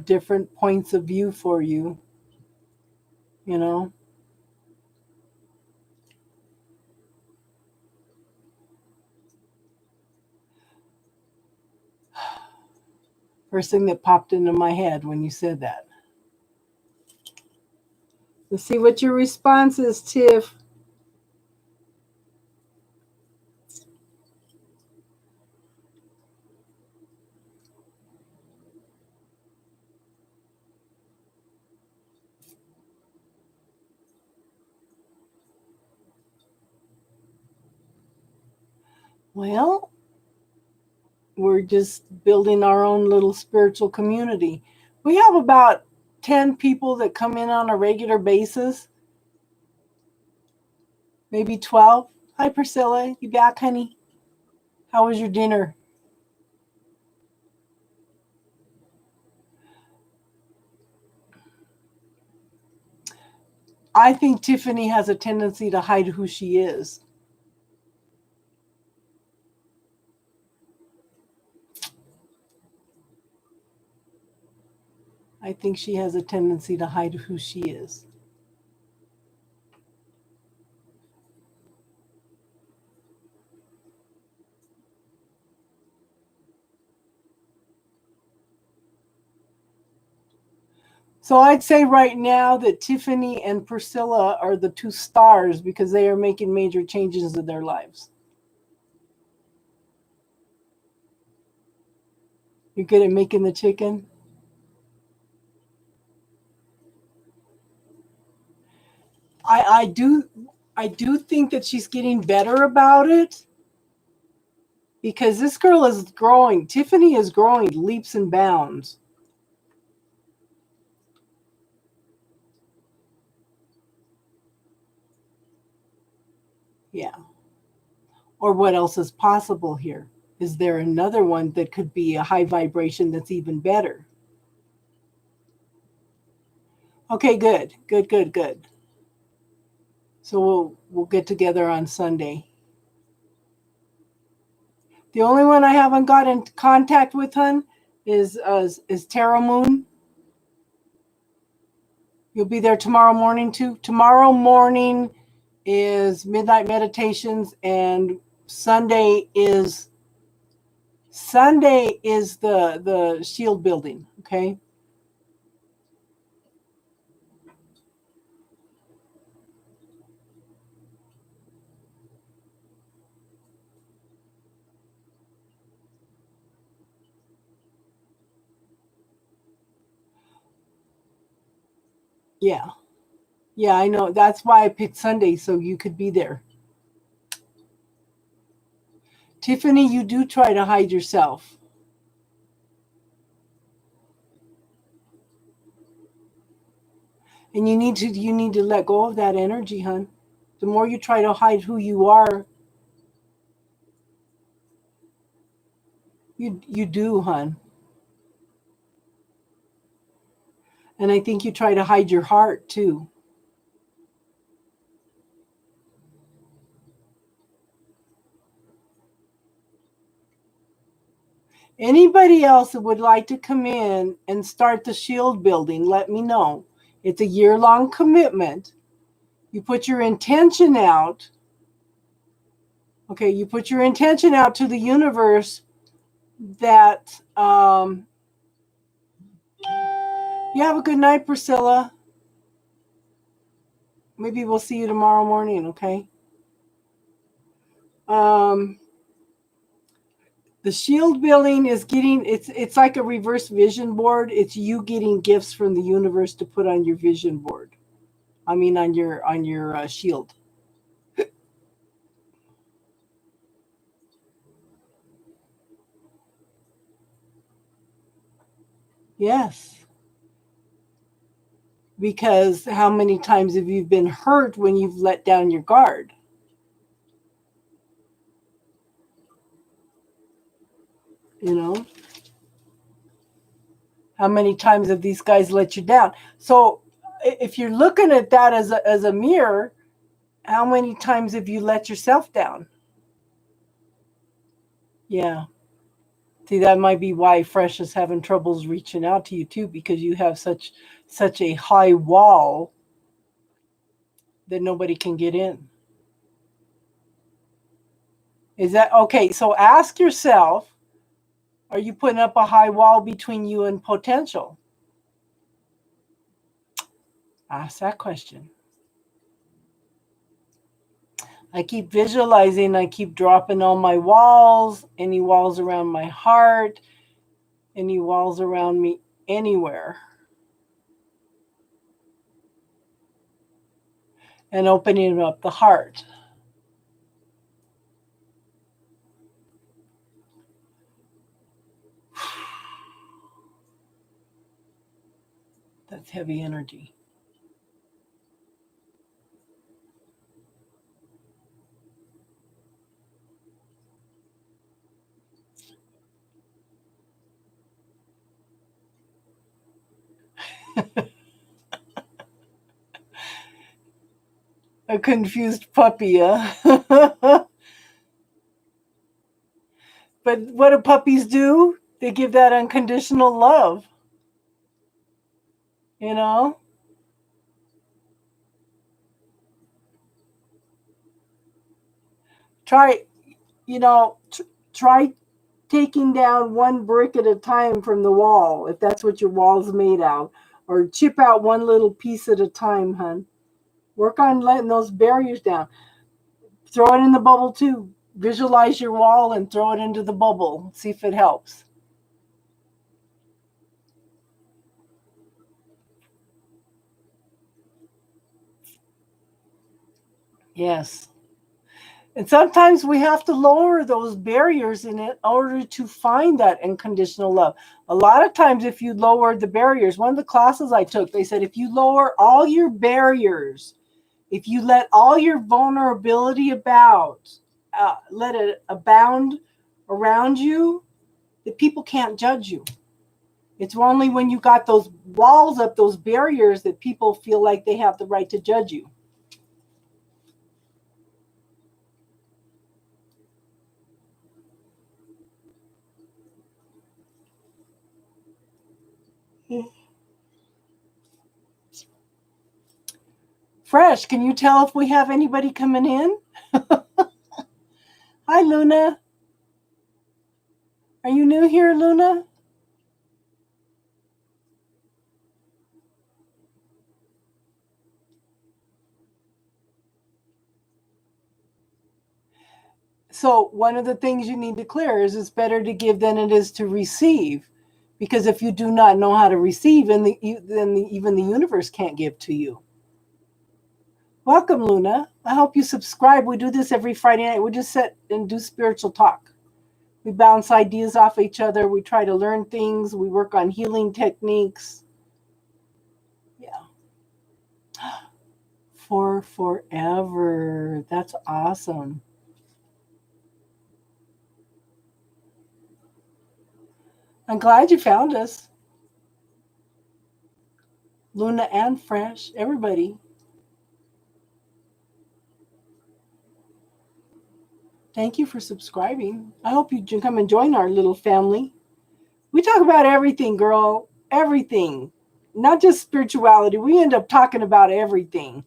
A: different points of view for you, you know. First thing that popped into my head when you said that. Let's see what your response is, Tiff. Well, we're just building our own little spiritual community. We have about 10 people that come in on a regular basis, maybe 12. Hi, Priscilla. You back, honey? How was your dinner? I think Tiffany has a tendency to hide who she is. I think she has a tendency to hide who she is. So I'd say right now that Tiffany and Priscilla are the two stars because they are making major changes in their lives. You're good at making the chicken? I do think that she's getting better about it because this girl is growing. Tiffany is growing leaps and bounds. Yeah. Or what else is possible here? Is there another one that could be a high vibration that's even better? Okay, good. Good, good, good. So we'll get together on Sunday. The only one I haven't got in contact with, hun, is Tara Moon. You'll be there tomorrow morning too. Tomorrow morning is midnight meditations, and Sunday is the shield building. Okay. Yeah. Yeah, I know. That's why I picked Sunday so you could be there. Tiffany, you do try to hide yourself. And you need to let go of that energy, hon. The more you try to hide who you are, you do, hon. And I think you try to hide your heart too. Anybody else that would like to come in and start the shield building, let me know. It's a year-long commitment. You put your intention out. Okay, you put your intention out to the universe that you have a good night, Priscilla. Maybe we'll see you tomorrow morning, okay? Um, the shield building is getting it's like a reverse vision board. It's you getting gifts from the universe to put on your vision board. I mean on your shield. Yes. Because how many times have you been hurt when you've let down your guard? You know? How many times have these guys let you down? So if you're looking at that as a mirror, how many times have you let yourself down? Yeah. See, that might be why Fresh is having troubles reaching out to you too, because you have such a high wall that nobody can get in. Is that okay? So ask yourself, are you putting up a high wall between you and potential? Ask that question. I keep visualizing, I keep dropping all my walls, any walls around my heart, any walls around me, anywhere, and opening up the heart. That's heavy energy. A confused puppy, huh? But what do puppies do? They give that unconditional love, you know? Try, try taking down one brick at a time from the wall, if that's what your wall's made out, or chip out one little piece at a time, hun. Work on letting those barriers down. Throw it in the bubble too. Visualize your wall and throw it into the bubble. See if it helps. Yes. And sometimes we have to lower those barriers in order to find that unconditional love. A lot of times, if you lower the barriers, one of the classes I took, they said if you lower all your barriers, if you let all your vulnerability let it abound around you, that people can't judge you. It's only when you got those walls up, those barriers, that people feel like they have the right to judge you. Fresh, can you tell if we have anybody coming in? Hi, Luna. Are you new here, Luna? So one of the things you need to clear is it's better to give than it is to receive. Because if you do not know how to receive, then even the universe can't give to you. Welcome, Luna. I hope you subscribe. We do this every Friday night. We just sit and do spiritual talk. We bounce ideas off each other. We try to learn things. We work on healing techniques. Yeah. For forever. That's awesome. I'm glad you found us. Luna and Fresh, everybody. Thank you for subscribing. I hope you can come and join our little family. We talk about everything, girl. Everything. Not just spirituality. We end up talking about everything.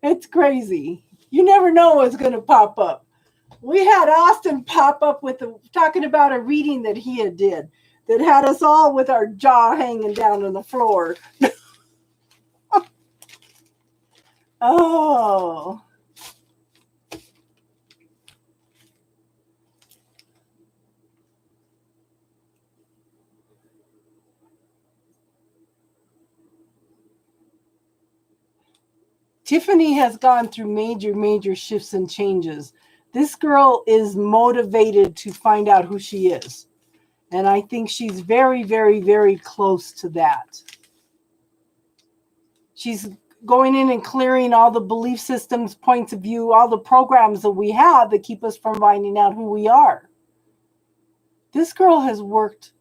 A: It's crazy. You never know what's going to pop up. We had Austin pop up with talking about a reading that he had did that had us all with our jaw hanging down on the floor. Oh. Tiffany has gone through major shifts and changes. This girl is motivated to find out who she is. And I think she's very close to that. She's going in and clearing all the belief systems, points of view, all the programs that we have that keep us from finding out who we are. This girl has worked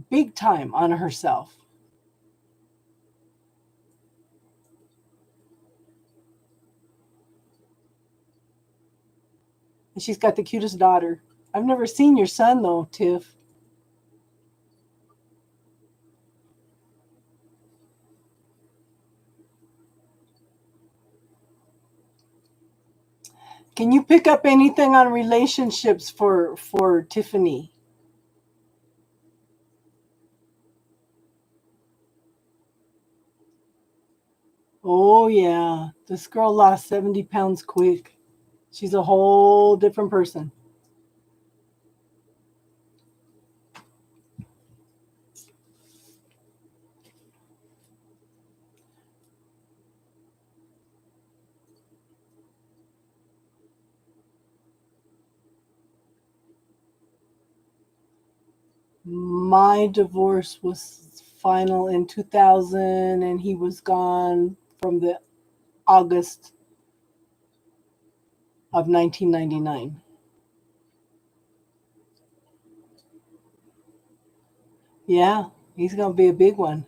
A: big time on herself. And she's got the cutest daughter. I've never seen your son though, Tiff. Can you pick up anything on relationships for Tiffany? Oh yeah, this girl lost 70 pounds quick. She's a whole different person. My divorce was final in 2000 and he was gone from the August of 1999. Yeah, he's going to be a big one.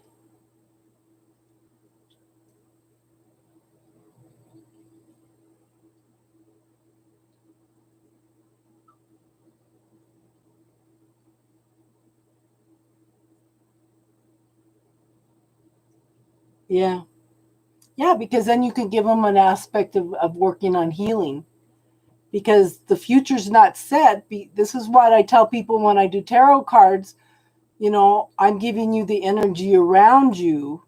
A: Yeah. Yeah, because then you can give him an aspect of working on healing. Because the future's not set. This is what I tell people when I do tarot cards. You know, I'm giving you the energy around you,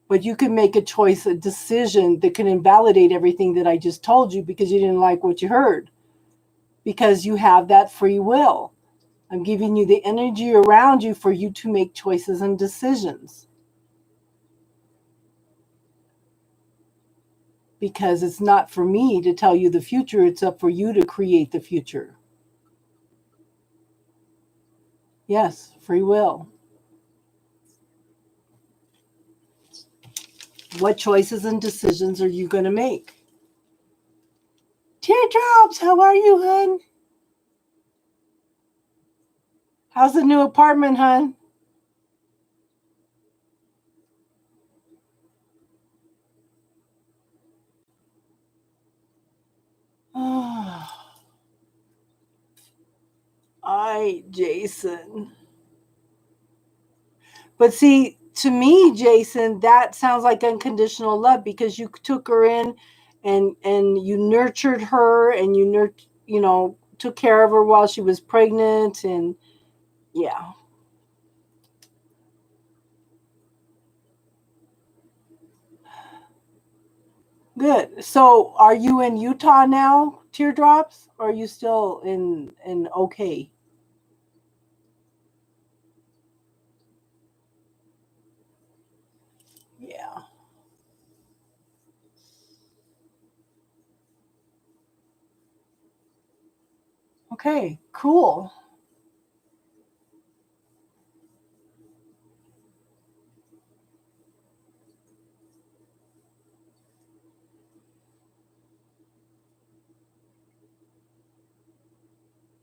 A: but you can make a choice, a decision that can invalidate everything that I just told you because you didn't like what you heard. Because you have that free will. I'm giving you the energy around you for you to make choices and decisions. Because it's not for me to tell you the future, it's up for you to create the future. Yes, free will. What choices and decisions are you going to make? Teardrops, how are you, hun? How's the new apartment, hun? Oh, Jason. But see, to me, Jason, that sounds like unconditional love because you took her in and you nurtured her and took care of her while she was pregnant and yeah. Good. So, are you in Utah now, teardrops, or are you still in okay? Yeah. Okay, cool.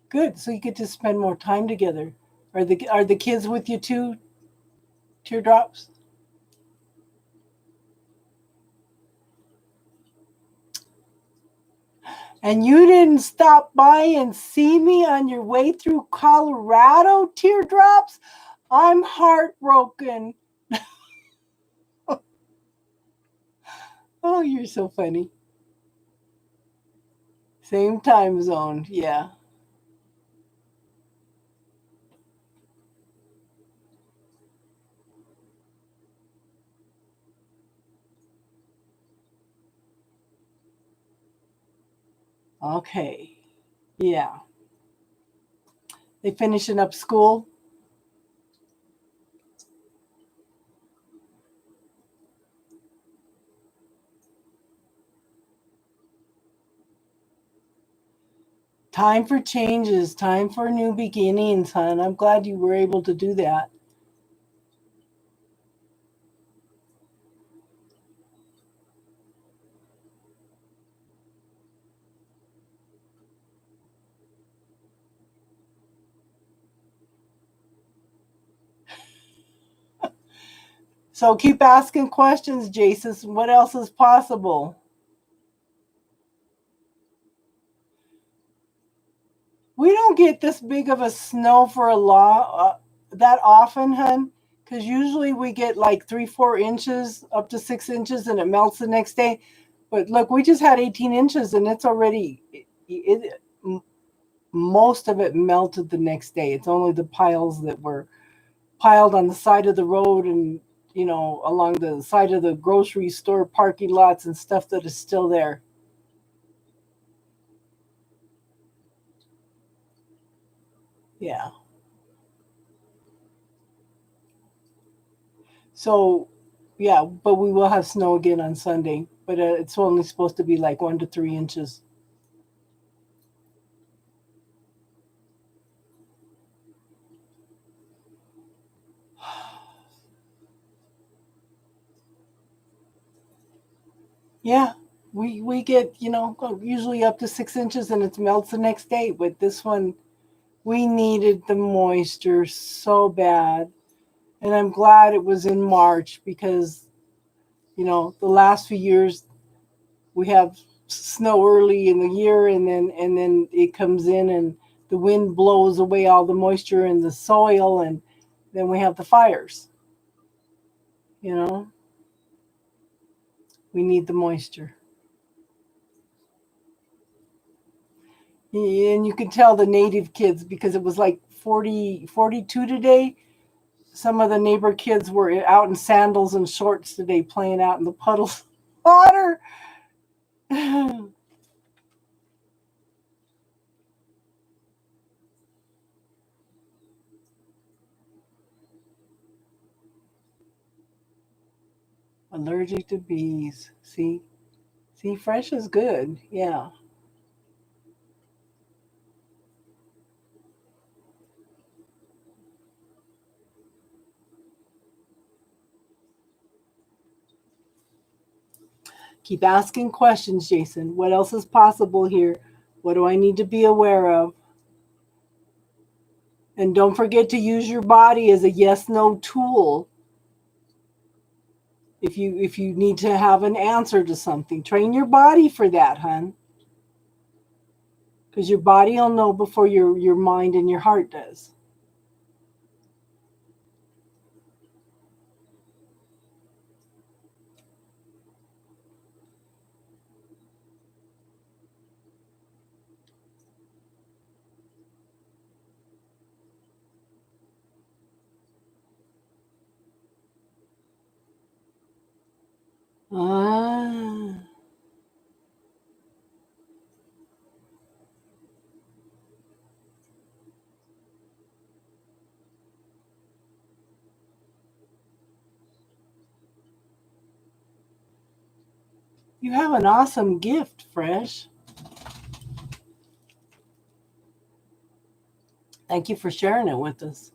A: Good. So you get to spend more time together. Are the kids with you too, teardrops? And you didn't stop by and see me on your way through Colorado, teardrops? I'm heartbroken. Oh, you're so funny. Same time zone. Yeah. Okay. Yeah. They finishing up school? Time for changes, time for new beginnings, hon. I'm glad you were able to do that. So keep asking questions, Jason. What else is possible? We don't get this big of a snow for a that often, hun. Because usually we get like 3, 4 inches, up to 6 inches, and it melts the next day. But look, we just had 18 inches, and it's already most of it melted the next day. It's only the piles that were piled on the side of the road and along the side of the grocery store parking lots and stuff that is still there. Yeah. So, yeah, but we will have snow again on Sunday, but it's only supposed to be like 1 to 3 inches. Yeah, we get usually up to 6 inches and it melts the next day. But this one, we needed the moisture so bad, and I'm glad it was in March because the last few years we have snow early in the year, and then it comes in and the wind blows away all the moisture in the soil, and then we have the fires. you know we need the moisture. And you can tell the native kids, because it was like 40, 42 today. Some of the neighbor kids were out in sandals and shorts today playing out in the puddles of water. Allergic to bees. See, fresh is good. Yeah. Keep asking questions, Jason. What else is possible here? What do I need to be aware of? And don't forget to use your body as a yes no tool. If you need to have an answer to something, train your body for that, hun. Because your body will know before your mind and your heart does. Ah. You have an awesome gift, Fresh. Thank you for sharing it with us.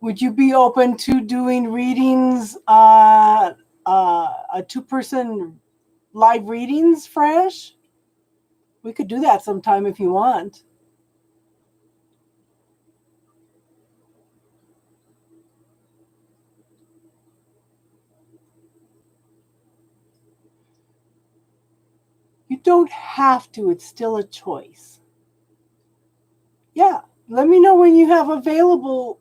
A: Would you be open to doing readings, a two-person live readings, Fresh? We could do that sometime if you want. You don't have to, it's still a choice. Yeah, let me know when you have available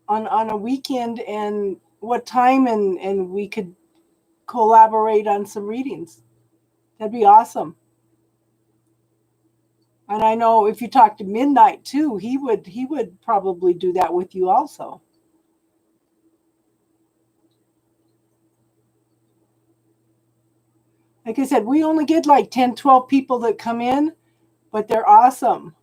A: on a weekend and what time, and we could collaborate on some readings. That'd be awesome. And I know if you talk to Midnight too, he would probably do that with you also. Like I said, we only get like 10, 12 people that come in, but they're awesome.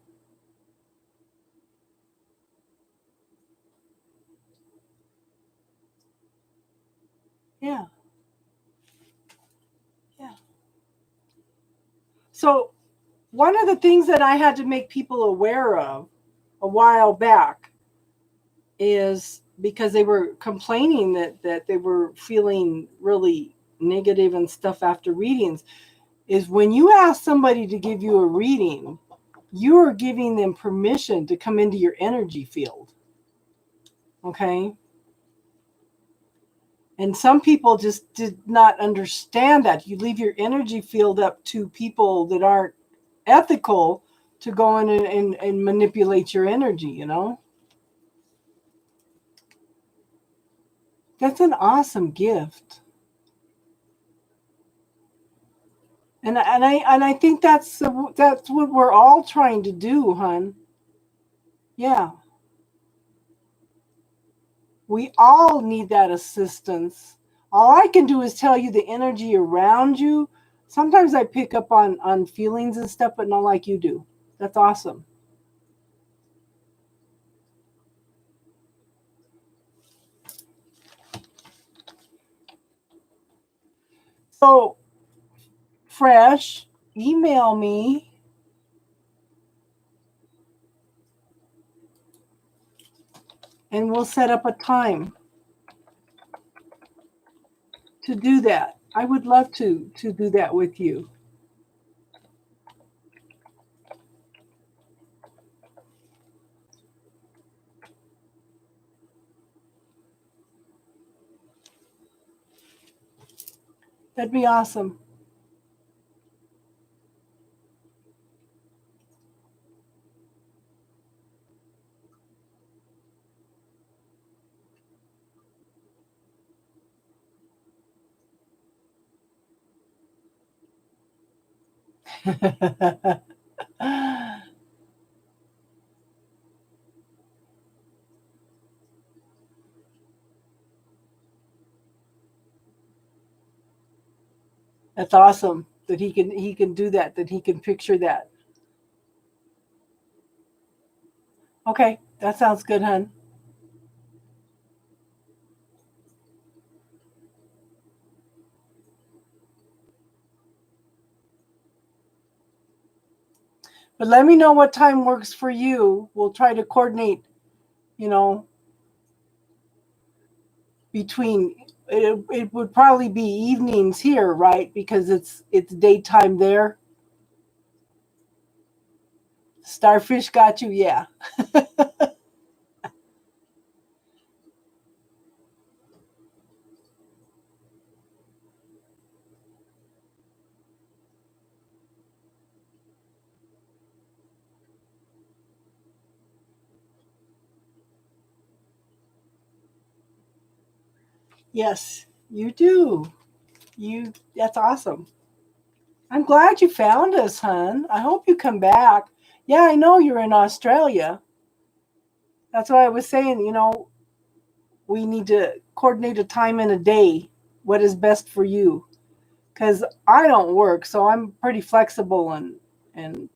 A: Yeah. Yeah. So one of the things that I had to make people aware of a while back is because they were complaining that they were feeling really negative and stuff after readings, is when you ask somebody to give you a reading, you are giving them permission to come into your energy field. Okay? And some people just did not understand that. You leave your energy field up to people that aren't ethical to go in and manipulate your energy, you know? That's an awesome gift. And I think that's what we're all trying to do, hon. Yeah. We all need that assistance. All I can do is tell you the energy around you. Sometimes I pick up on feelings and stuff, but not like you do. That's awesome. So, Fresh, email me and we'll set up a time to do that. I would love to do that with you. That'd be awesome. That's awesome that he can do that, that he can picture that. Okay, that sounds good, hun. But let me know what time works for you. We'll try to coordinate, you know, between it would probably be evenings here, right? Because it's daytime there. Starfish got you, yeah. Yes, you do. That's awesome. I'm glad you found us, hon. I hope you come back. Yeah, I know you're in Australia. That's why I was saying, we need to coordinate a time and a day. What is best for you? Because I don't work, so I'm pretty flexible, and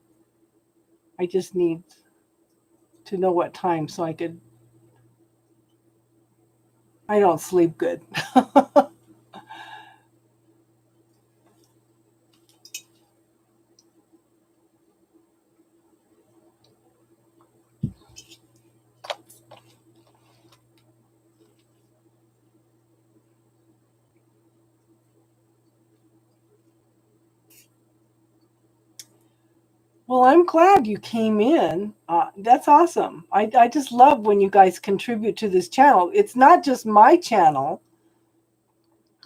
A: I just need to know what time so I could. I don't sleep good. Well, I'm glad you came in. That's awesome. I just love when you guys contribute to this channel. It's not just my channel.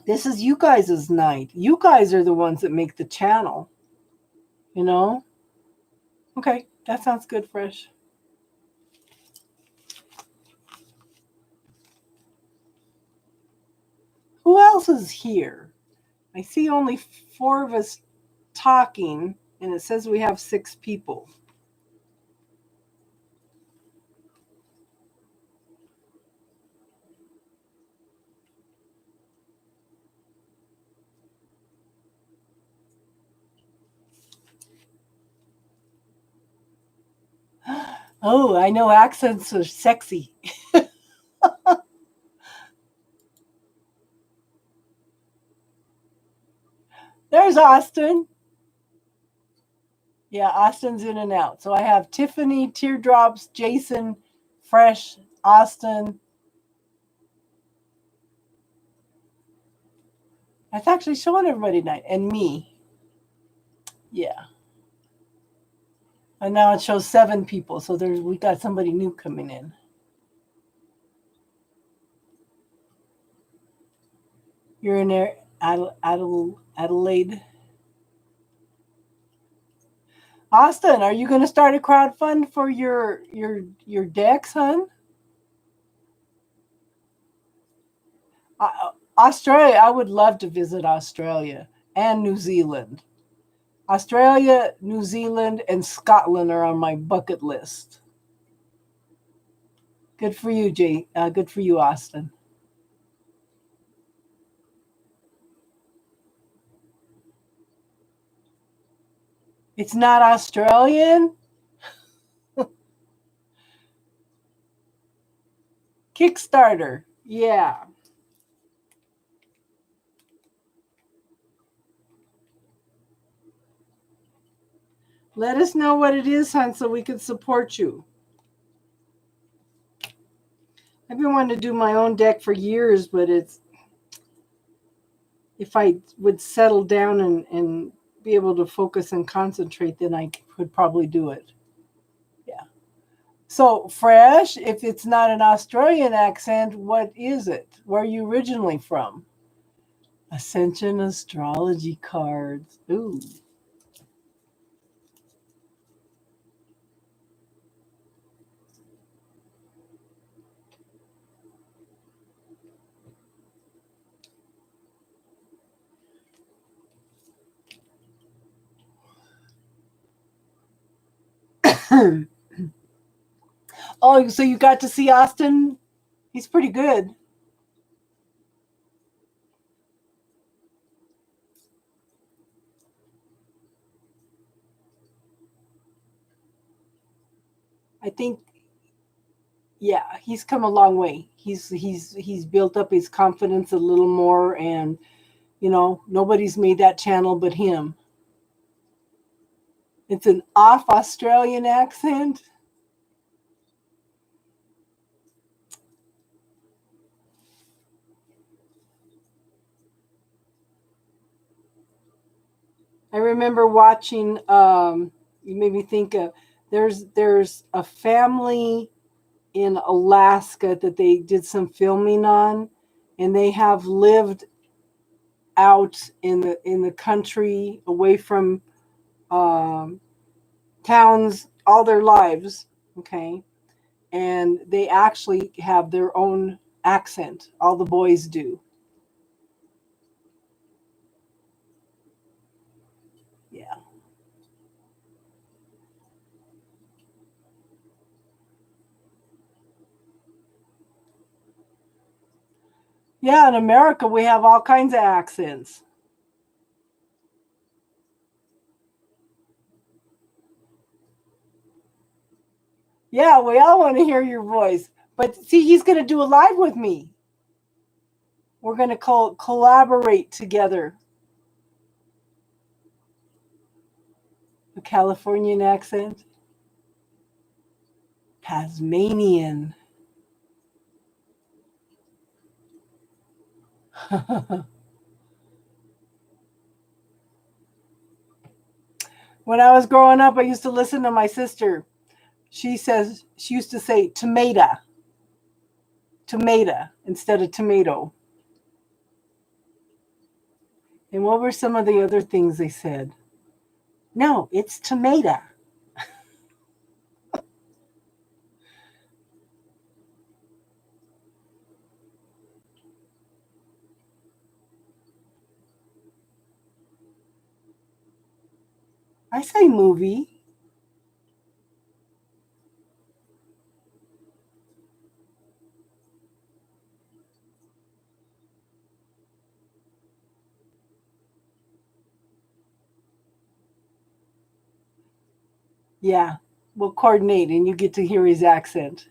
A: This is you guys' night. You guys are the ones that make the channel. You know? Okay, that sounds good, Fresh. Who else is here? I see only 4 of us talking, and it says we have 6 people. Oh, I know accents are sexy. There's Austin. Yeah, Austin's in and out. So I have Tiffany, Teardrops, Jason, Fresh, Austin. That's actually showing everybody tonight. And me. Yeah. And now it shows 7 people. So we got somebody new coming in. You're in there, Adelaide. Austin, are you going to start a crowdfund for your decks, hon? Australia, I would love to visit Australia and New Zealand. Australia, New Zealand, and Scotland are on my bucket list. Good for you, Jay. Good for you, Austin. It's not Australian? Kickstarter. Yeah. Let us know what it is, hon, so we can support you. I've been wanting to do my own deck for years, but if I would settle down and be able to focus and concentrate, then I could probably do it. Yeah. So, Fresh, if it's not an Australian accent, what is it? Where are you originally from? Ascension astrology cards. Ooh. Oh, so you got to see Austin? He's pretty good. I think, yeah, he's come a long way. He's built up his confidence a little more, and nobody's made that channel but him. It's an off Australian accent. I remember watching. You made me think of there's a family in Alaska that they did some filming on, and they have lived out in the country away from towns all their lives. Okay, and they actually have their own accent. All the boys do. Yeah, in America, we have all kinds of accents. Yeah, we all want to hear your voice. But see, he's going to do a live with me. We're going to collaborate together. A Californian accent. Tasmanian. When I was growing up, I used to listen to my sister. She used to say tomato instead of tomato. And what were some of the other things they said? No, it's tomato. I say movie. Yeah, we'll coordinate and you get to hear his accent.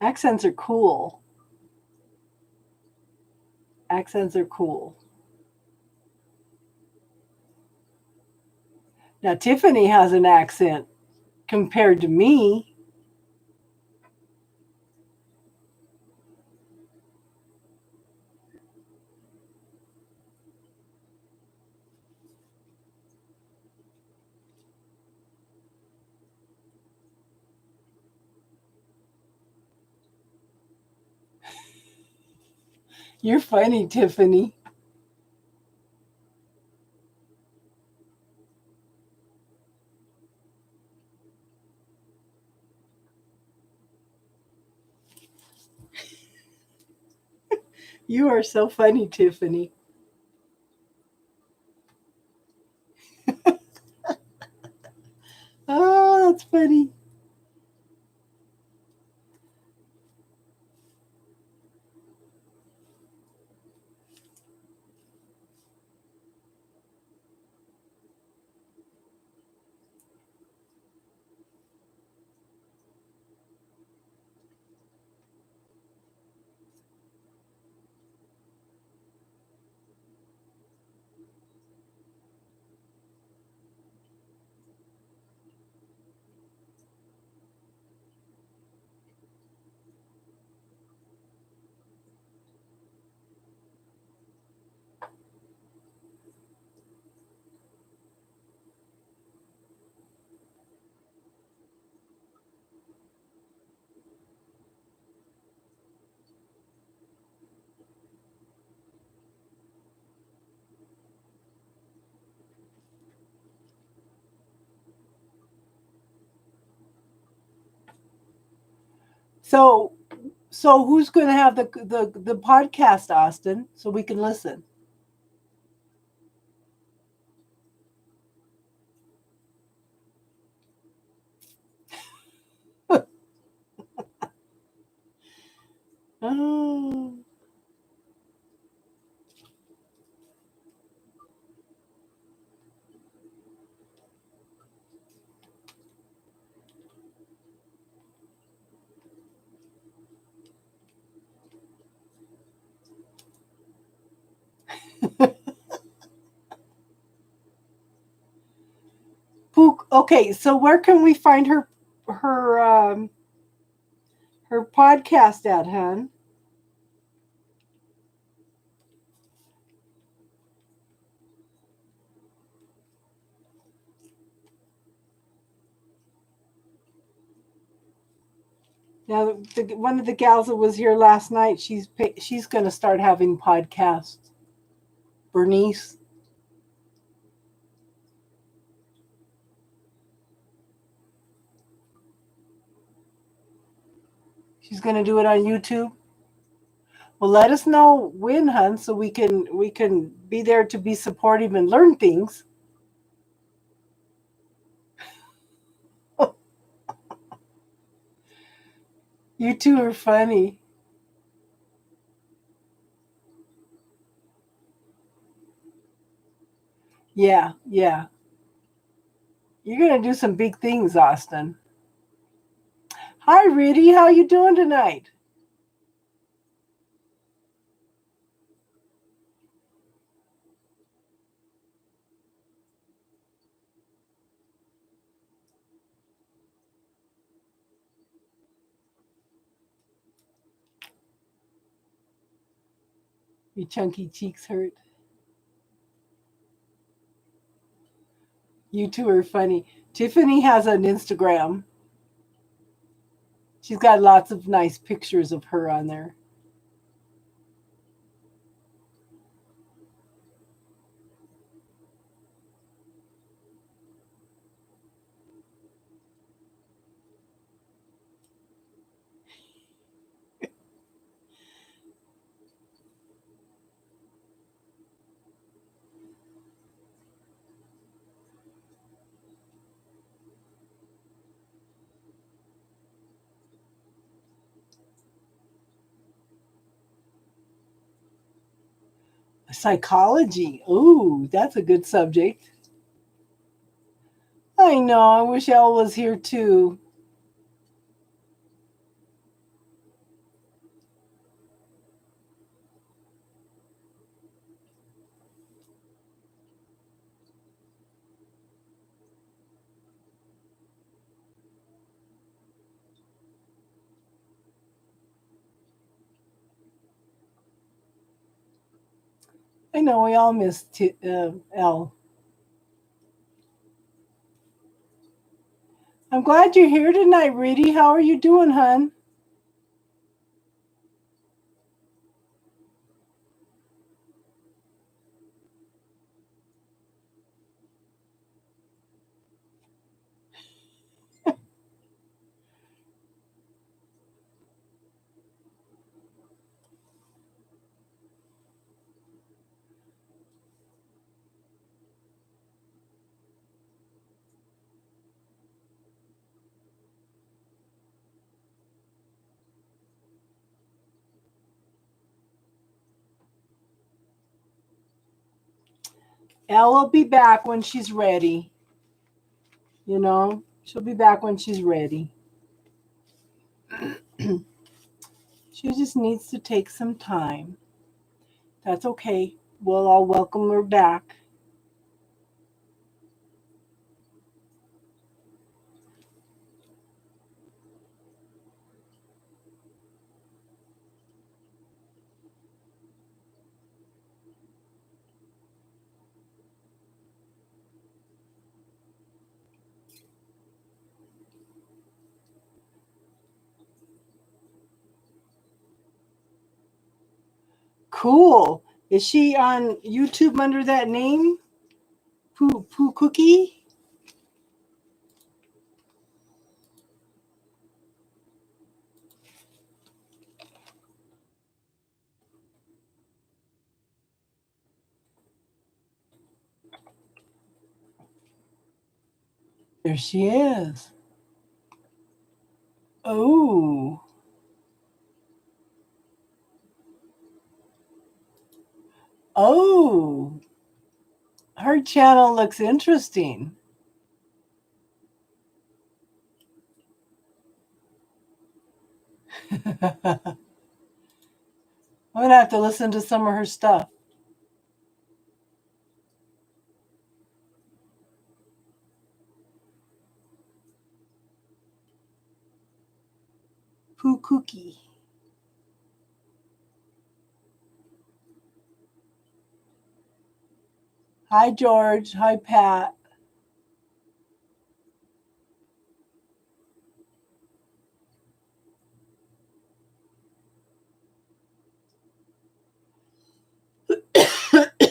A: Accents are cool. Accents are cool. Now, Tiffany has an accent compared to me. You're funny, Tiffany. You are so funny, Tiffany. Oh, that's funny. So, so who's going to have the podcast, Austin, so we can listen? Oh. Pook. Okay, so where can we find her her podcast at, hon? Now, one of the gals that was here last night, she's going to start having podcasts. Bernice, she's going to do it on YouTube. Well, let us know when, hun, so we can be there to be supportive and learn things. You two are funny. Yeah, yeah. You're gonna do some big things, Austin. Hi, Riddy. How you doing tonight? Your chunky cheeks hurt. You two are funny. Tiffany has an Instagram. She's got lots of nice pictures of her on there. Psychology. Ooh, that's a good subject. I know. I wish Elle was here too. I know we all miss Elle. I'm glad you're here tonight, Riddy. How are you doing, hun? Elle will be back when she's ready. You know, she'll be back when she's ready. She just needs to take some time. That's okay. We'll all welcome her back. Cool. Is she on YouTube under that name? Poo Cookie? There she is. Oh. Oh. Her channel looks interesting. I'm gonna have to listen to some of her stuff. Poo Cookie. Hi, George. Hi, Pat.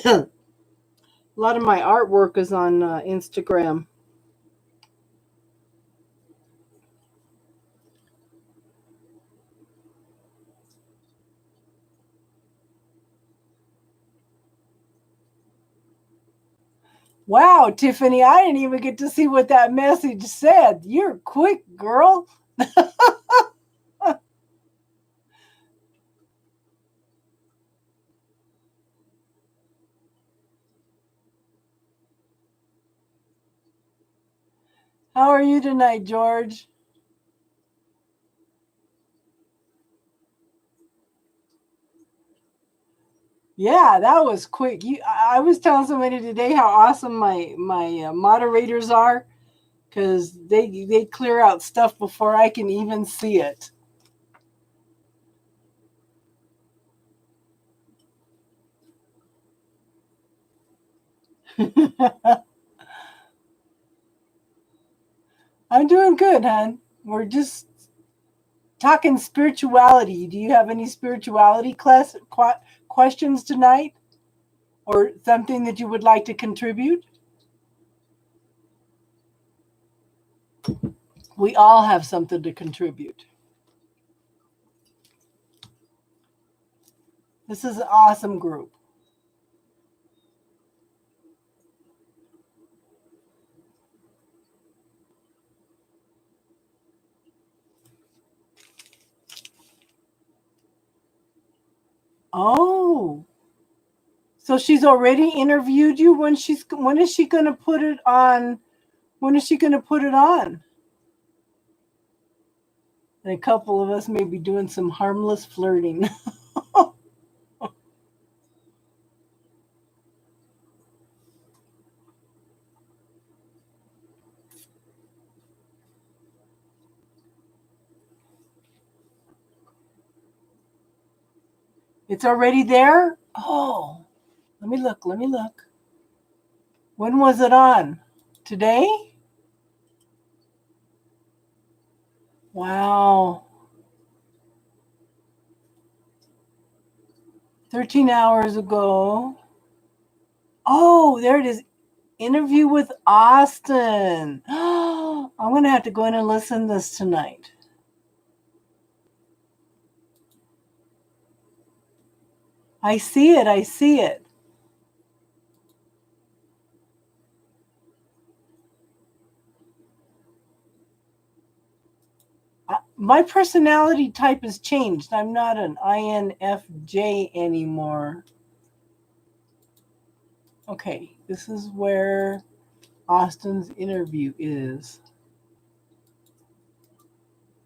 A: A lot of my artwork is on Instagram. Wow, Tiffany, I didn't even get to see what that message said. You're quick, girl. How are you tonight, George? Yeah, that was quick. I was telling somebody today how awesome my moderators are because they clear out stuff before I can even see it. I'm doing good, hon. We're just talking spirituality. Do you have any spirituality questions tonight, or something that you would like to contribute? We all have something to contribute. This is an awesome group. Oh, so she's already interviewed you. When is she going to put it on? When is she going to put it on? And a couple of us may be doing some harmless flirting. It's already there? Oh, let me look. Let me look. When was it on? Today? Wow. 13 hours ago. Oh, there it is. Interview with Austin. I'm going to have to go in and listen to this tonight. I see it. I see it. My personality type has changed. I'm not an INFJ anymore. Okay, this is where Austin's interview is.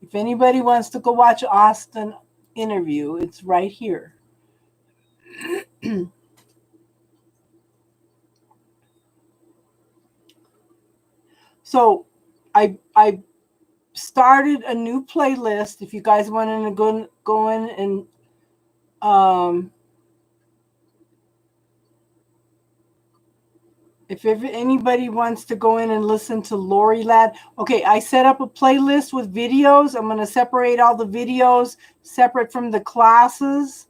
A: If anybody wants to go watch Austin interview, it's right here. So I started a new playlist. If you guys want to go in and if anybody wants to go in and listen to Lori Ladd, okay, I set up a playlist with videos. I'm going to separate all the videos separate from the classes.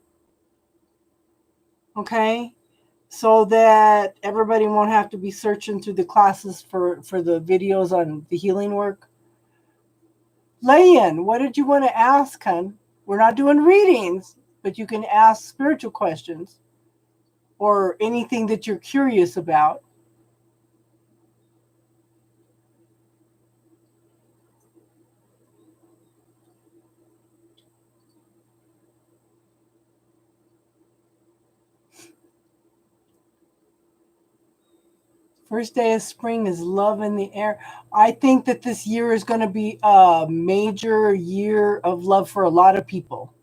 A: Okay, so that everybody won't have to be searching through the classes for the videos on the healing work. Layan, what did you want to ask, hon? We're not doing readings, but you can ask spiritual questions or anything that you're curious about. First day of spring is love in the air. I think that this year is going to be a major year of love for a lot of people.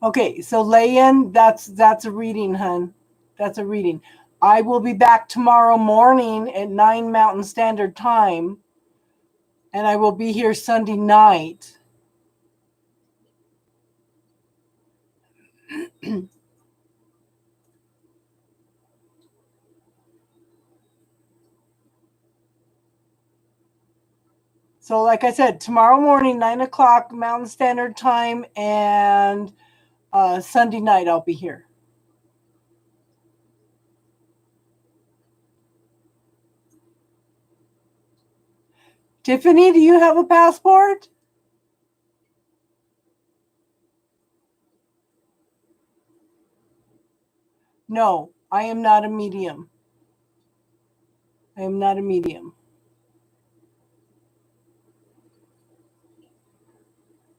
A: Okay, so Layan, that's a reading, hun. That's a reading. I will be back tomorrow morning at 9 Mountain Standard Time, and I will be here Sunday night. So, like I said, tomorrow morning, 9 o'clock Mountain Standard Time, and Sunday night I'll be here. Tiffany, do you have a passport? No, I am not a medium. I am not a medium.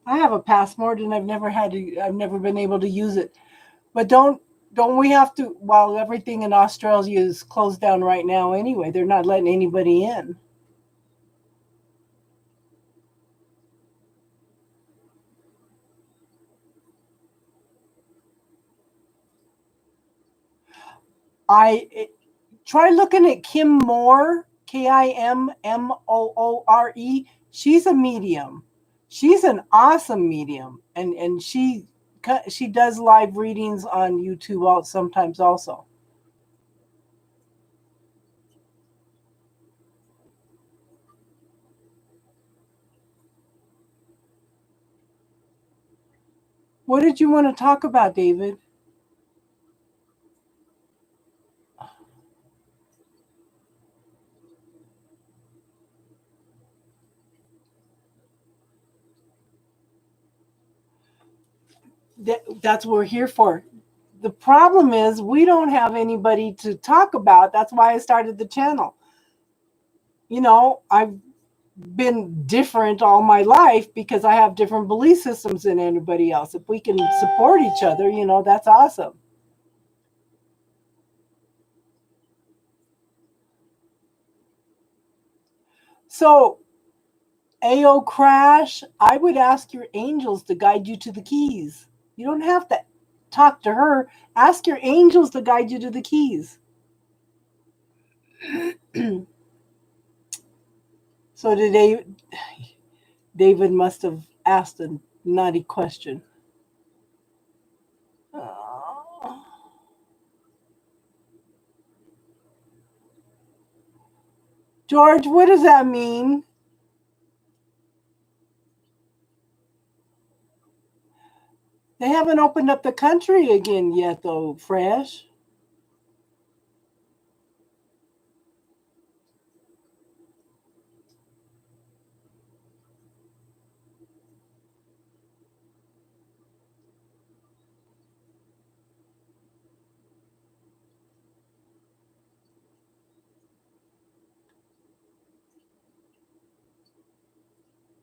A: I have a passport and I've never been able to use it. But don't we have to, while everything in Australia is closed down right now anyway, they're not letting anybody in. Try looking at Kim Moore, Kimmoore. She's a medium. She's an awesome medium, and she does live readings on YouTube sometimes also. What did you want to talk about, David? That's what we're here for. The problem is we don't have anybody to talk about. That's why I started the channel. I've been different all my life because I have different belief systems than anybody else. If we can support each other, that's awesome. So, AO Crash, I would ask your angels to guide you to the keys. You don't have to talk to her. Ask your angels to guide you to the keys. So today, David must have asked a naughty question. George, what does that mean? They haven't opened up the country again yet, though, Fresh.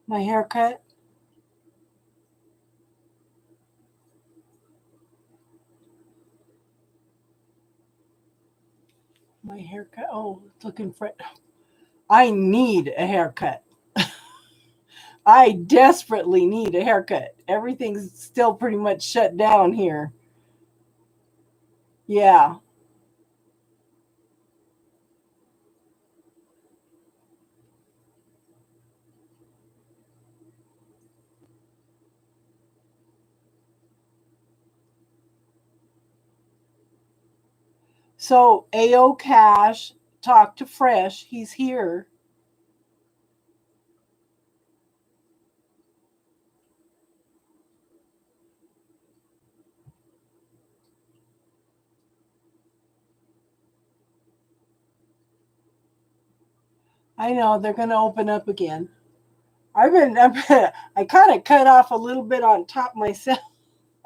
A: My haircut? My haircut? Oh, it's looking for. I need a haircut. I desperately need a haircut. Everything's still pretty much shut down here. Yeah. So AO Cash, talk to Fresh. He's here. I know they're going to open up again. I kind of cut off a little bit on top myself.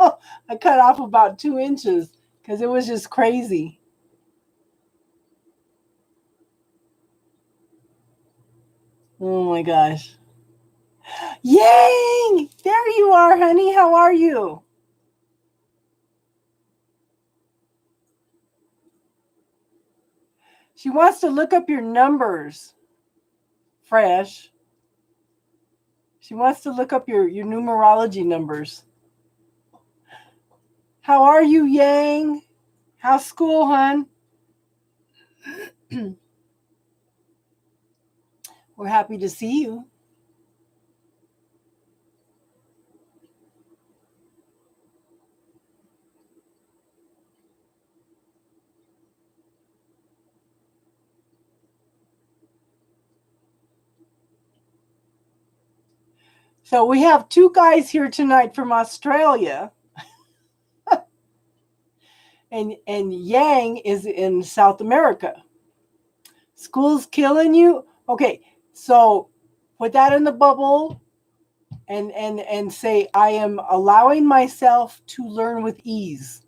A: I cut off about 2 inches because it was just crazy. Oh my gosh. Yay! There you are, honey. How are you? She wants to look up your numbers, Fresh. She wants to look up your numerology numbers. How are you, Yang? How's school, hon? We're happy to see you. So we have two guys here tonight from Australia. and Yang is in South America. School's killing you? Okay, so put that in the bubble and say, I am allowing myself to learn with ease.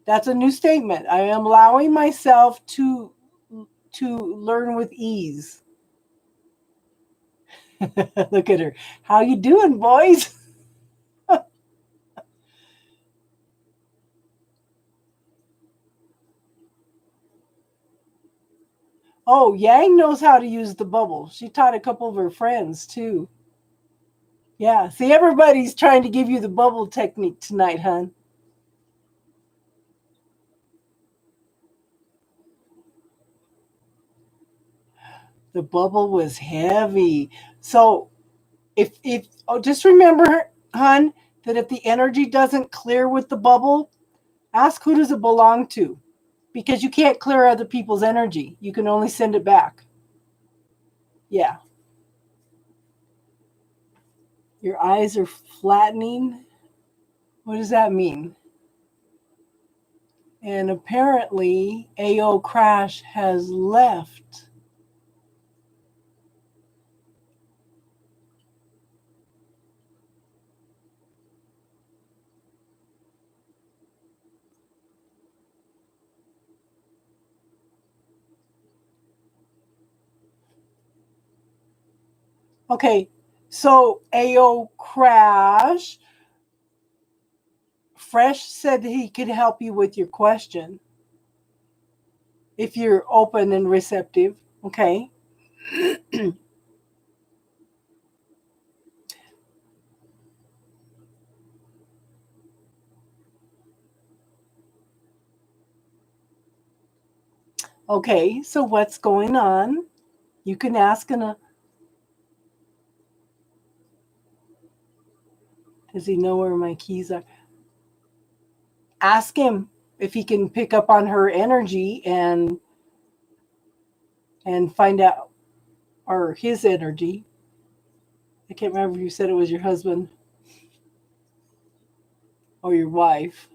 A: That's a new statement. I am allowing myself to learn with ease. Look at her. How you doing, boys? Oh, Yang knows how to use the bubble. She taught a couple of her friends too. Yeah. See, everybody's trying to give you the bubble technique tonight, hon. The bubble was heavy. So if just remember, hon, that if the energy doesn't clear with the bubble, ask who does it belong to, because you can't clear other people's energy. You can only send it back. Yeah. Your eyes are flattening. What does that mean? And apparently, AO Crash has left. Okay, so AO Crash, Fresh said that he could help you with your question if you're open and receptive. Okay. Okay, so what's going on? You can ask in a. Does he know where my keys are? Ask him if he can pick up on her energy and find out, or his energy. I can't remember if you said it was your husband or your wife.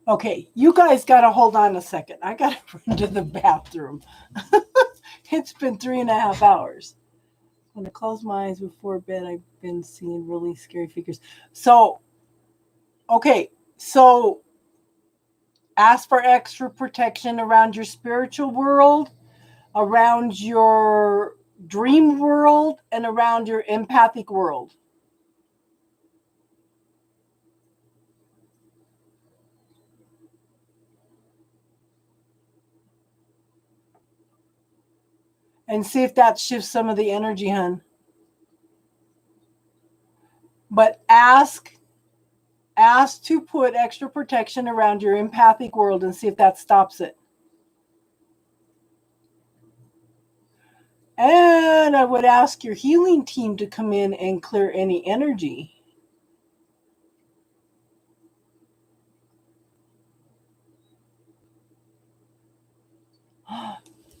A: Okay, you guys got to hold on a second. I got to run to the bathroom. It's been 3.5 hours. When I close my eyes before bed, I've been seeing really scary figures. So, okay, so ask for extra protection around your spiritual world, around your dream world, and around your empathic world. And see if that shifts some of the energy, hun. But ask to put extra protection around your empathic world and see if that stops it. And I would ask your healing team to come in and clear any energy.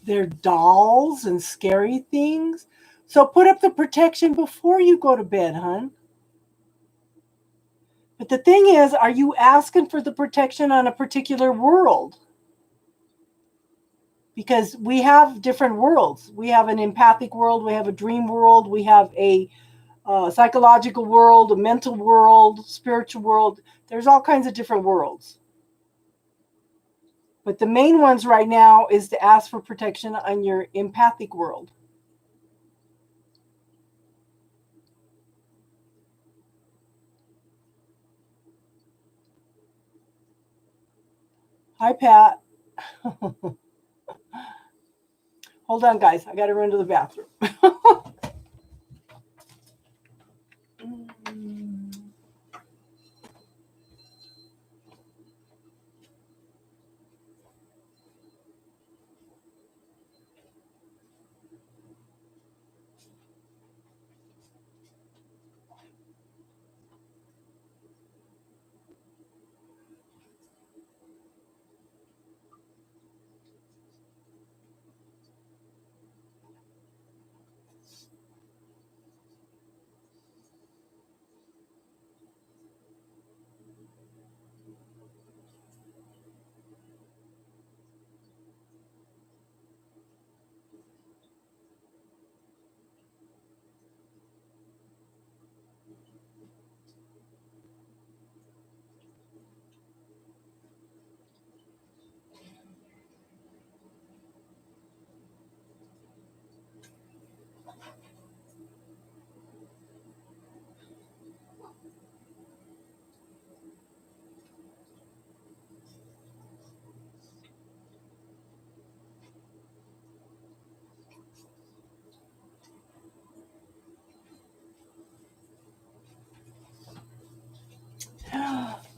A: They're dolls and scary things. So put up the protection before you go to bed, hun. But the thing is, are you asking for the protection on a particular world? Because we have different worlds. We have an empathic world, we have a dream world, we have a psychological world, a mental world, spiritual world. There's all kinds of different worlds. But the main ones right now is to ask for protection on your empathic world. Hi, Pat. Hold on, guys. I got to run to the bathroom.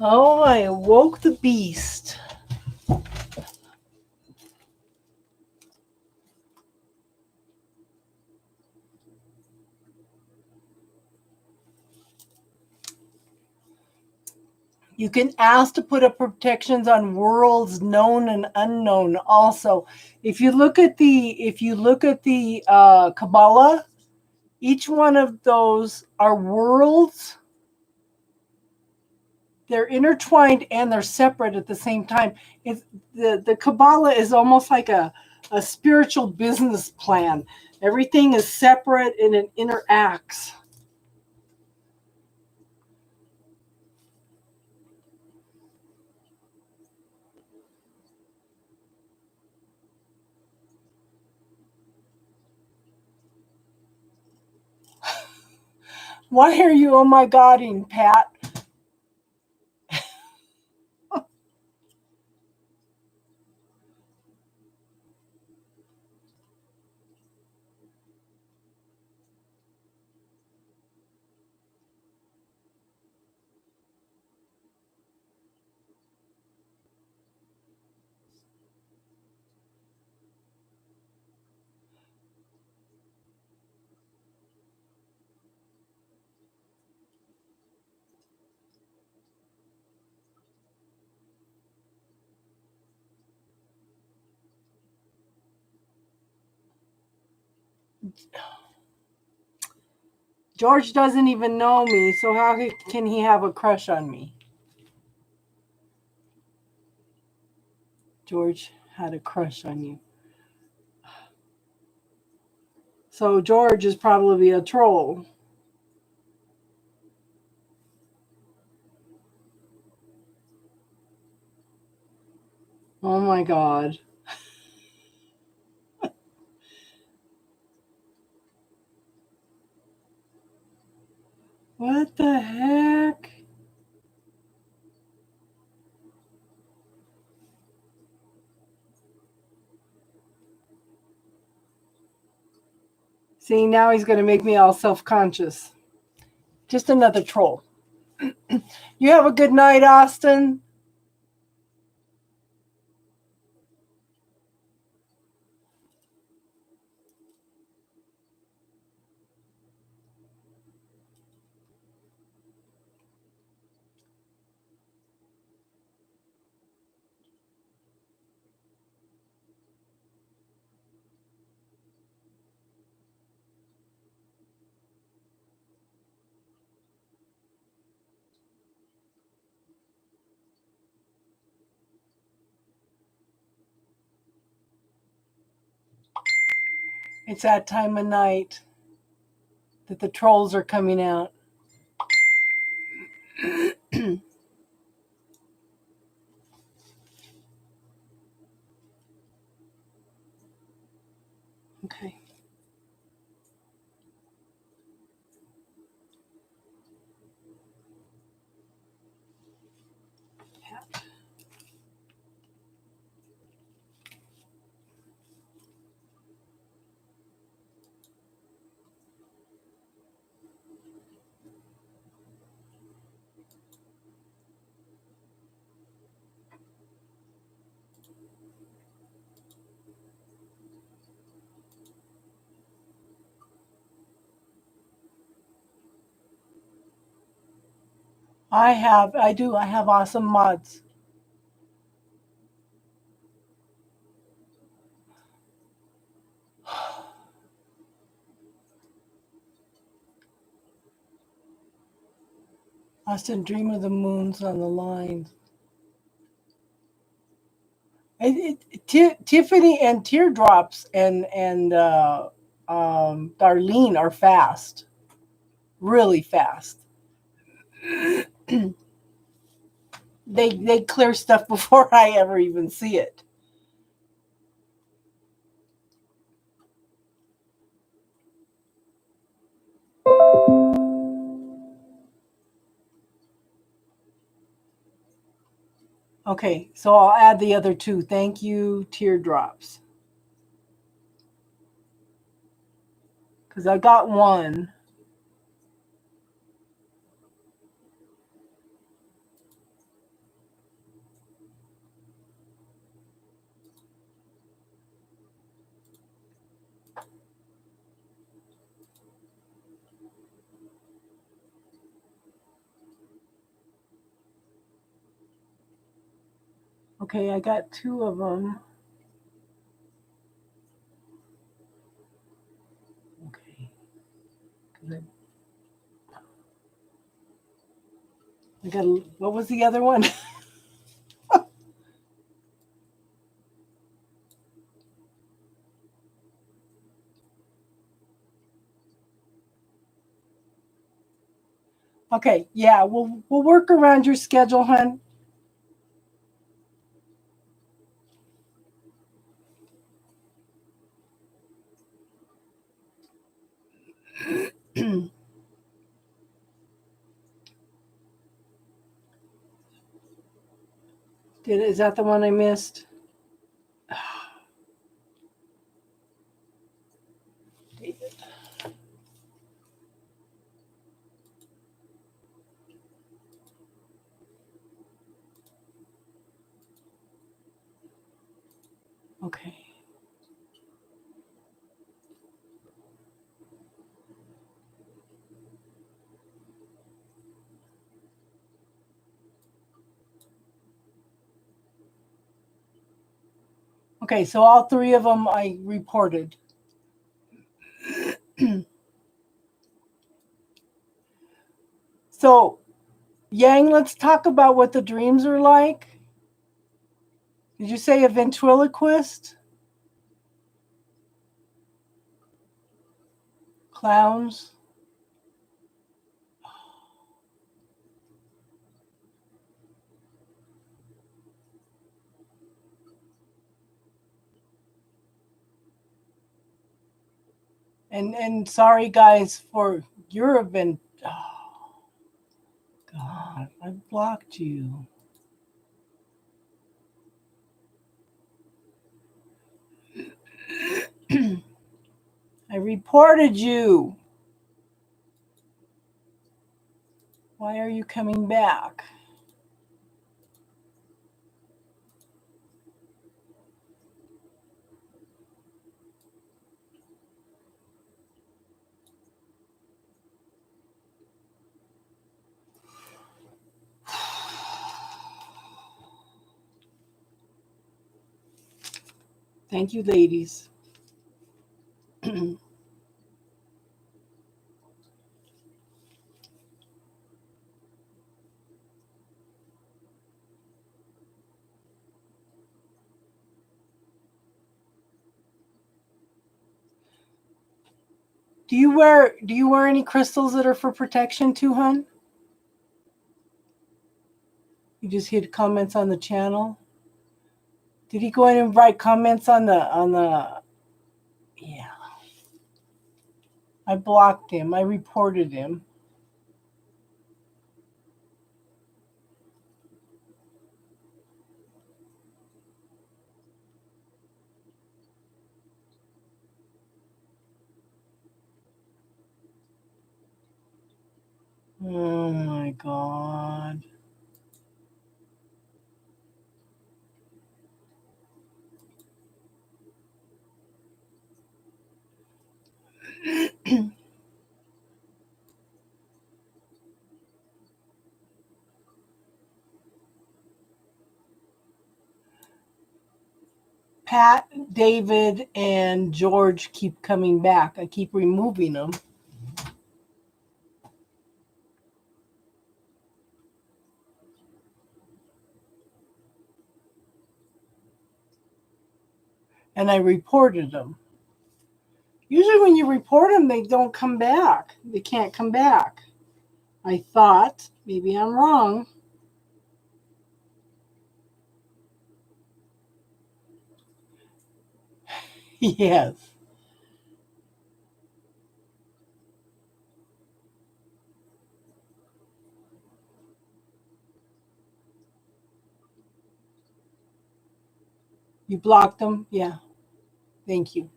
A: Oh, I awoke the beast. You can ask to put up protections on worlds known and unknown. Also, if you look at the Kabbalah, each one of those are worlds. They're intertwined and they're separate at the same time. The Kabbalah is almost like a spiritual business plan. Everything is separate and it interacts. Why are you oh my godding, Pat? George doesn't even know me, so how can he have a crush on me? George had a crush on you. So George is probably a troll. Oh my God. What the heck? See, now he's going to make me all self-conscious. Just another troll. You have a good night, Austin. It's that time of night that the trolls are coming out. Okay. I have awesome mods. Austin, dream of the moons on the line. Tiffany and Teardrops and Darlene are fast, really fast. They clear stuff before I ever even see it. Okay, so I'll add the other two. Thank you, Teardrops. Because I got one. Okay, I got 2 of them. Okay. 'Cause I got what was the other one? Okay, yeah, we'll work around your schedule, hon. Is that the one I missed? David. Okay. Okay, so all 3 of them I reported. So, Yang, let's talk about what the dreams are like. Did you say a ventriloquist? Clowns? And sorry guys for your event. Oh, God, I blocked you. I reported you. Why are you coming back? Thank you, ladies. Do you wear any crystals that are for protection too, hon? You just hit comments on the channel. Did he go in and write comments on the yeah. I blocked him. I reported him. Oh my God. Pat, David, and George keep coming back. I keep removing them. And I reported them. Usually when you report them, they don't come back. They can't come back. I thought, maybe I'm wrong. Yes. You blocked them? Yeah. Thank you.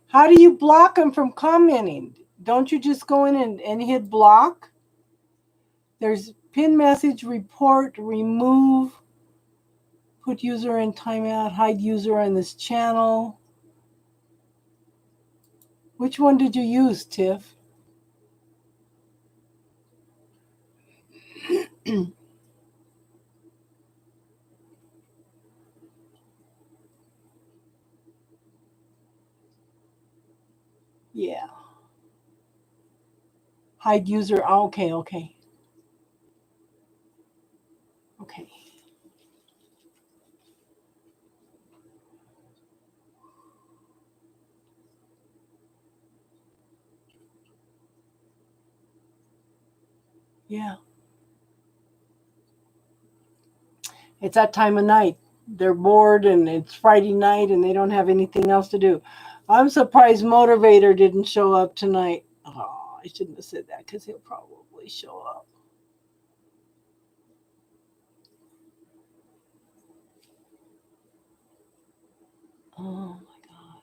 A: How do you block them from commenting? Don't you just go in and hit block? There's pin message, report, remove, put user in timeout, hide user on this channel. Which one did you use, Tiff? Yeah. Hide user. Oh, okay, okay. Okay. Yeah. It's that time of night. They're bored and it's Friday night and they don't have anything else to do. I'm surprised Motivator didn't show up tonight. Oh, I shouldn't have said that because he'll probably show up. Oh my God.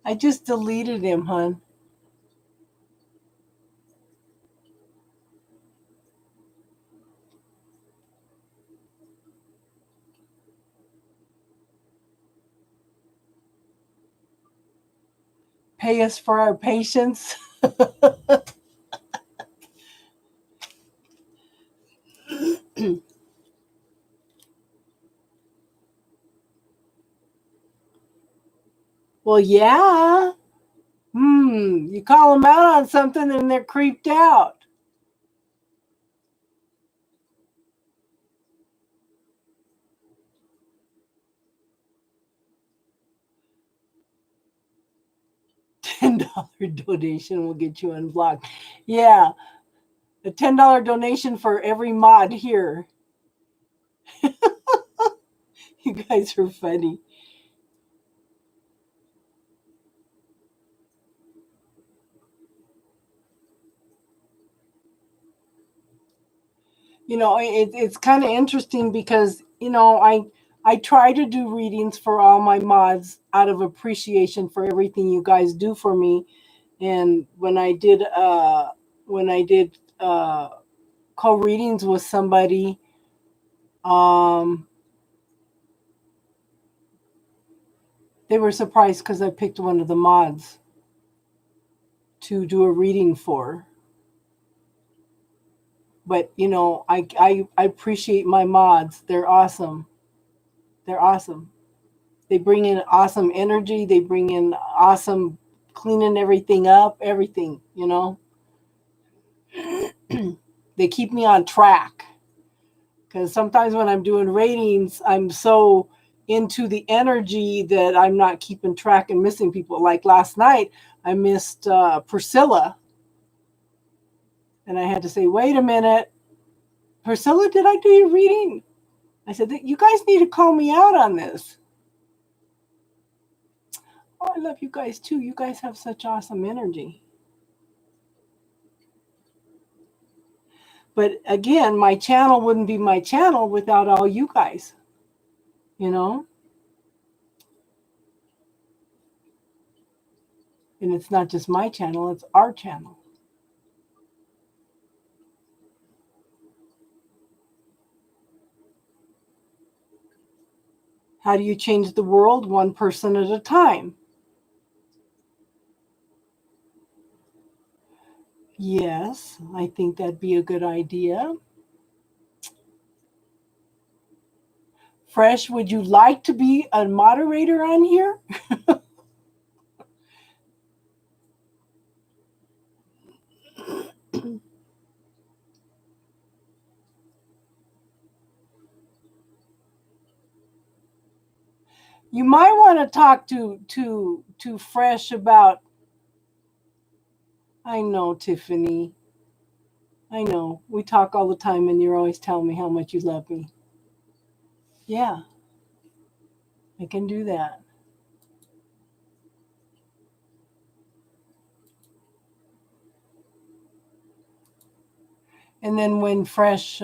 A: I just deleted him, hon. Pay us for our patience. Well, yeah. You call them out on something and they're creeped out. $10 donation will get you unblocked. Yeah, a $10 donation for every mod here. You guys are funny. It's kind of interesting because I try to do readings for all my mods out of appreciation for everything you guys do for me. And when I did co-readings with somebody, um they were surprised because I picked one of the mods to do a reading for. But I appreciate my mods. They're awesome. They're awesome. They bring in awesome energy. They bring in awesome cleaning everything up, everything. They keep me on track. Because sometimes when I'm doing ratings, I'm so into the energy that I'm not keeping track and missing people. Like last night, I missed Priscilla. And I had to say, wait a minute. Priscilla, did I do your reading? I said, you guys need to call me out on this. Oh, I love you guys too. You guys have such awesome energy. But again, my channel wouldn't be my channel without all you guys, you know? And it's not just my channel, it's our channel. How do you change the world? One person at a time. Yes, I think that'd be a good idea. Fresh, would you like to be a moderator on here? You might want to talk to Fresh about. I know, Tiffany. I know. We talk all the time and you're always telling me how much you love me. Yeah, I can do that. And then when Fresh,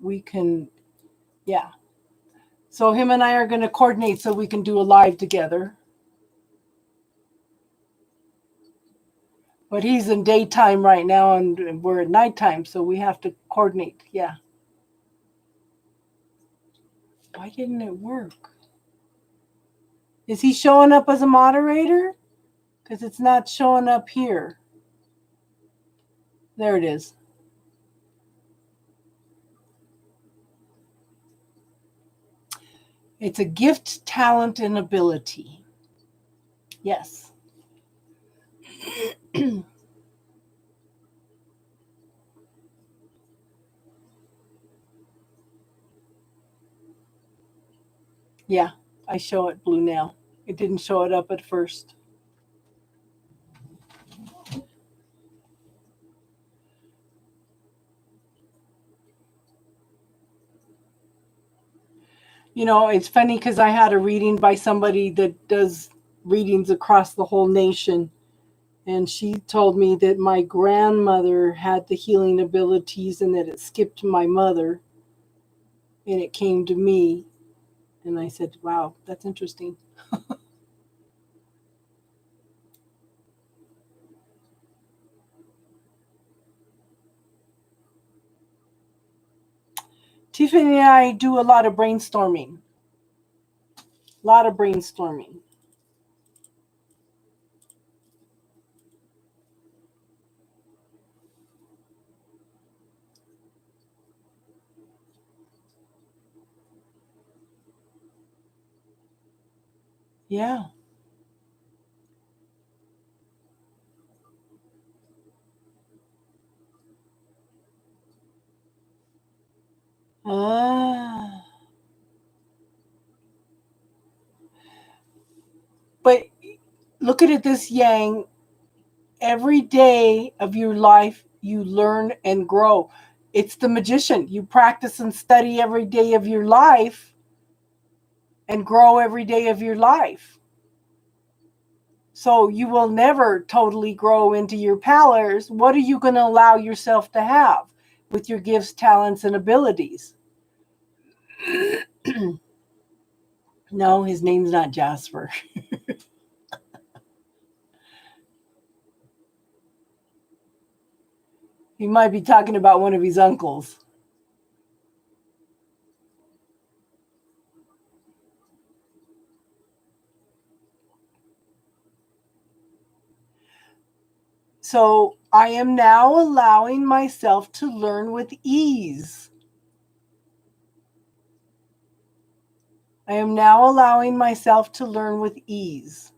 A: we can, yeah. So him and I are going to coordinate so we can do a live together. But he's in daytime right now and we're at nighttime, so we have to coordinate. Yeah. Why didn't it work? Is he showing up as a moderator? Because it's not showing up here. There it is. It's a gift, talent, and ability. Yes. Yeah, I show it blue now. It didn't show it up at first. You know, it's funny because I had a reading by somebody that does readings across the whole nation. And she told me that my grandmother had the healing abilities and that it skipped my mother and it came to me. And I said, wow, that's interesting. Tiffany and I do a lot of brainstorming. A lot of brainstorming. Yeah. Ah. But look at it this, Yang. Every day of your life, you learn and grow. It's the magician. You practice and study every day of your life and grow every day of your life. So you will never totally grow into your powers. What are you going to allow yourself to have with your gifts, talents, and abilities? No, his name's not Jasper. He might be talking about one of his uncles. So I am now allowing myself to learn with ease. I am now allowing myself to learn with ease.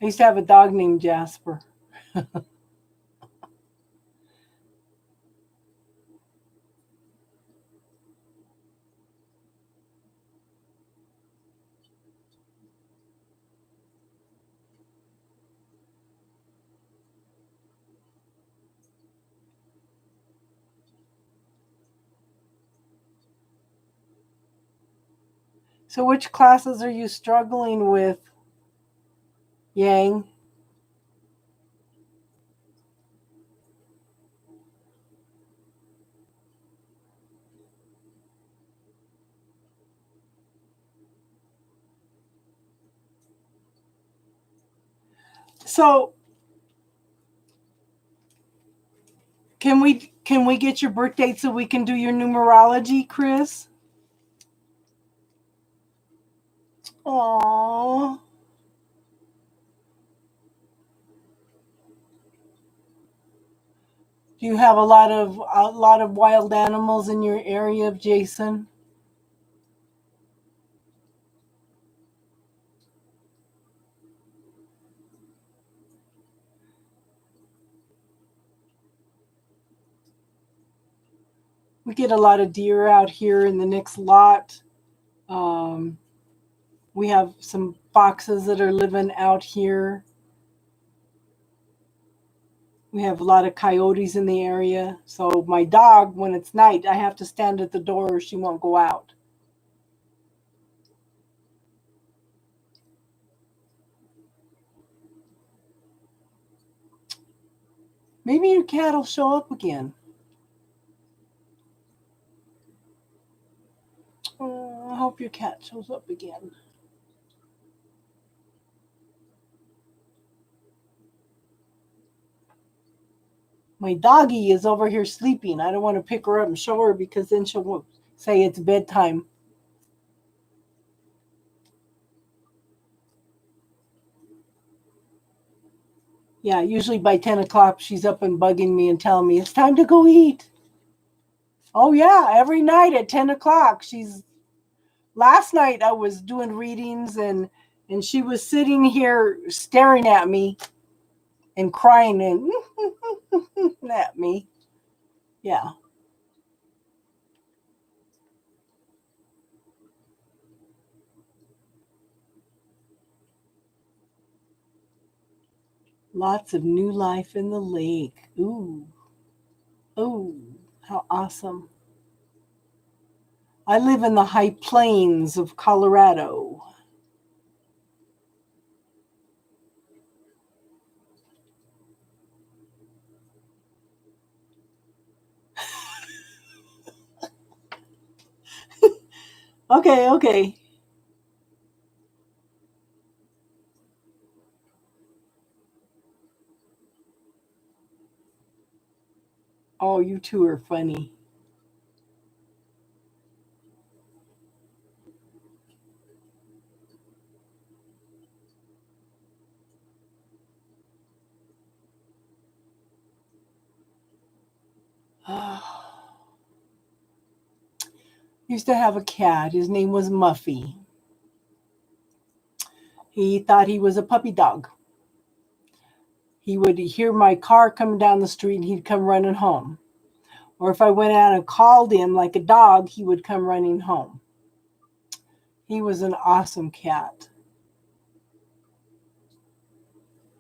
A: I used to have a dog named Jasper. So which classes are you struggling with, Yang? So can we get your birth date so we can do your numerology, Chris? Aww. Do you have a lot of wild animals in your area, Jason? We get a lot of deer out here in the next lot. We have some foxes that are living out here. We have a lot of coyotes in the area. So my dog, when it's night, I have to stand at the door or she won't go out. Maybe your cat will show up again. hope your cat shows up again. My doggie is over here sleeping. I don't want to pick her up and show her because then she'll say it's bedtime. Yeah, usually by 10 o'clock, she's up and bugging me and telling me it's time to go eat. Oh, yeah, every night at 10 o'clock. Last night I was doing readings and she was sitting here staring at me and crying and at me. Yeah. Lots of new life in the lake. Ooh. Ooh, how awesome. I live in the high plains of Colorado. Okay. Oh, you two are funny. Used to have a cat. His name was Muffy. He thought he was a puppy dog. He would hear my car coming down the street and he'd come running home. Or if I went out and called him like a dog, he would come running home. He was an awesome cat.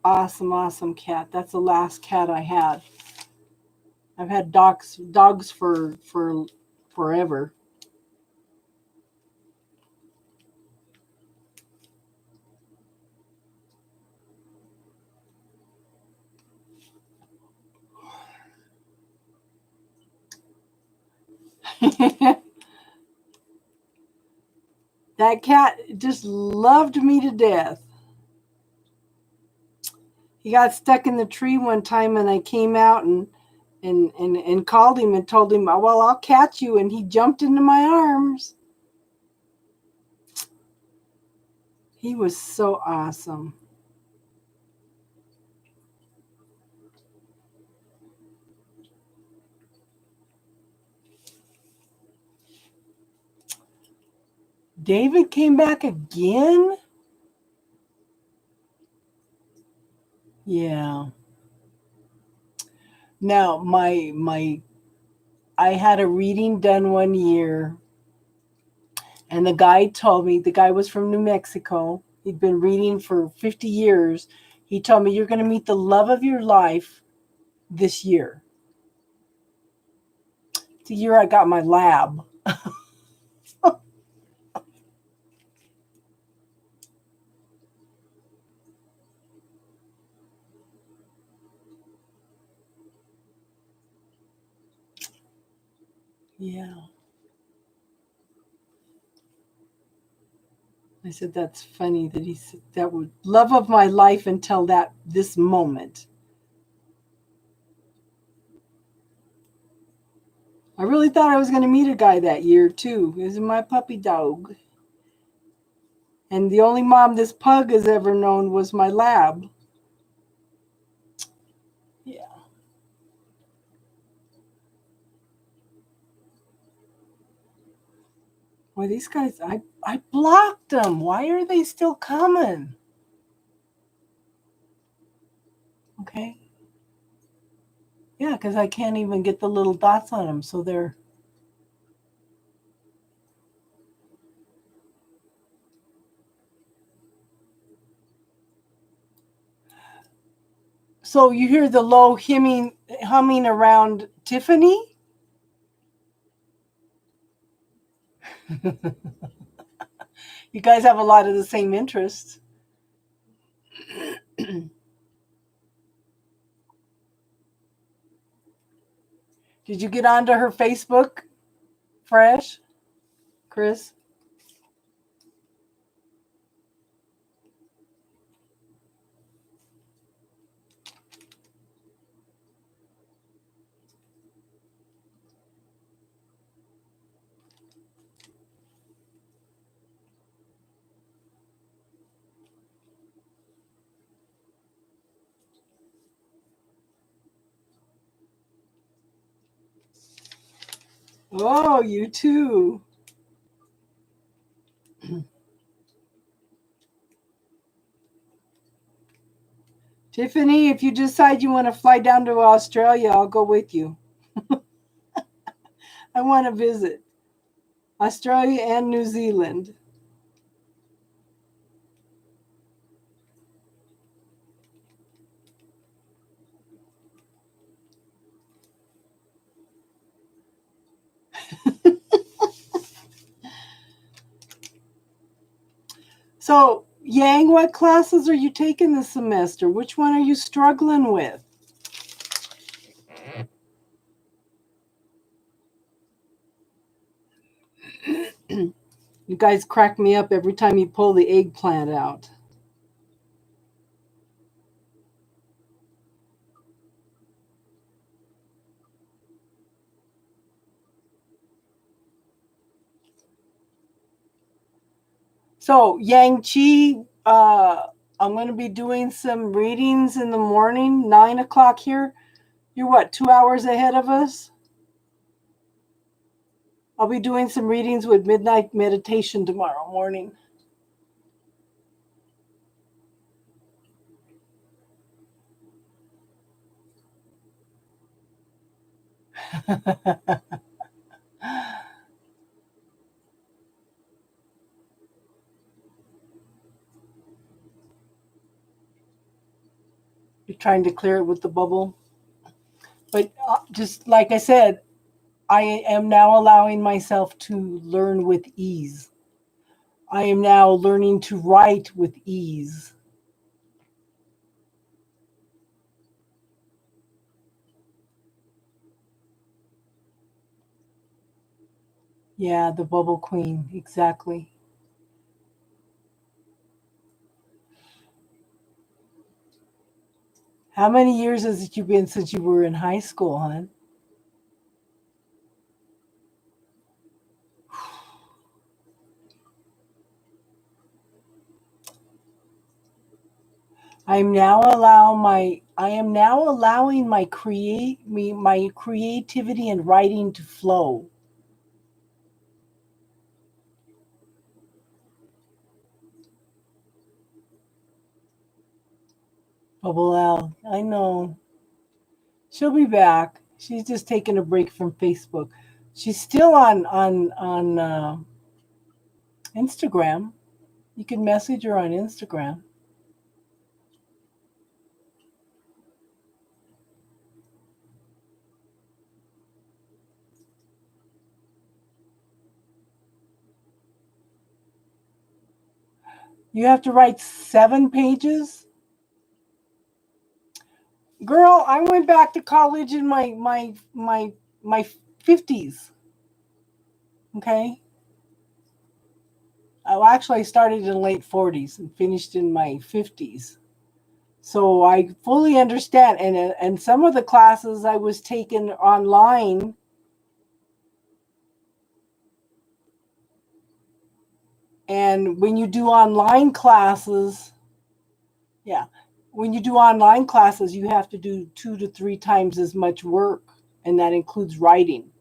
A: Awesome cat. That's the last cat I had. I've had dogs for forever. That cat just loved me to death. He got stuck in the tree one time and I came out and called him and told him, well, I'll catch you. And he jumped into my arms. He was so awesome. David came back again? Yeah. Now, I had a reading done one year, and the guy was from New Mexico. He'd been reading for 50 years. He told me, you're going to meet the love of your life this year. It's the year I got my lab. Yeah. I said, that's funny that he said that would love of my life until this moment. I really thought I was going to meet a guy that year too. This is my puppy dog. And the only mom this pug has ever known was my lab. Yeah. Boy, these guys, I blocked them. Why are they still coming? Okay. Yeah, because I can't even get the little dots on them. So they're. So you hear the low humming around Tiffany? You guys have a lot of the same interests. Did you get onto her Facebook, Fresh, Chris? Oh, you too. Tiffany, if you decide you want to fly down to Australia, I'll go with you. I want to visit Australia and New Zealand. So, Yang, what classes are you taking this semester? Which one are you struggling with? You guys crack me up every time you pull the eggplant out. So, Yang Chi, I'm going to be doing some readings in the morning, 9 o'clock here. You're what, 2 hours ahead of us? I'll be doing some readings with Midnight Meditation tomorrow morning. You're trying to clear it with the bubble. But just like I said, I am now allowing myself to learn with ease. I am now learning to write with ease. Yeah, the bubble queen, exactly. How many years has it been since you were in high school, hon? I am now allowing my creativity and writing to flow. Bubble L, I know. She'll be back. She's just taking a break from Facebook. She's still on Instagram. You can message her on Instagram. You have to write 7 pages? Girl, I went back to college in my 50s. Okay? I started in late 40s and finished in my 50s. So I fully understand, and some of the classes I was taking online, and when you do online classes, yeah, when you do online classes, you have to do 2 to 3 times as much work, and that includes writing.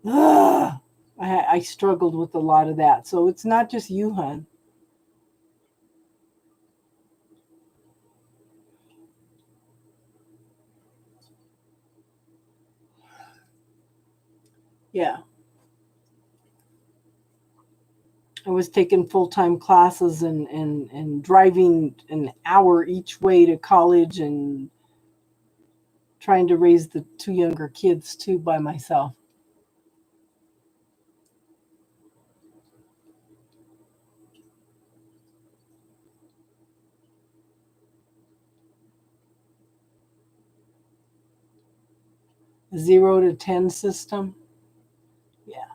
A: Ugh, I struggled with a lot of that. So it's not just you, hon. Yeah. I was taking full-time classes and driving an hour each way to college and trying to raise the 2 younger kids too by myself. A 0 to 10 system. Yeah.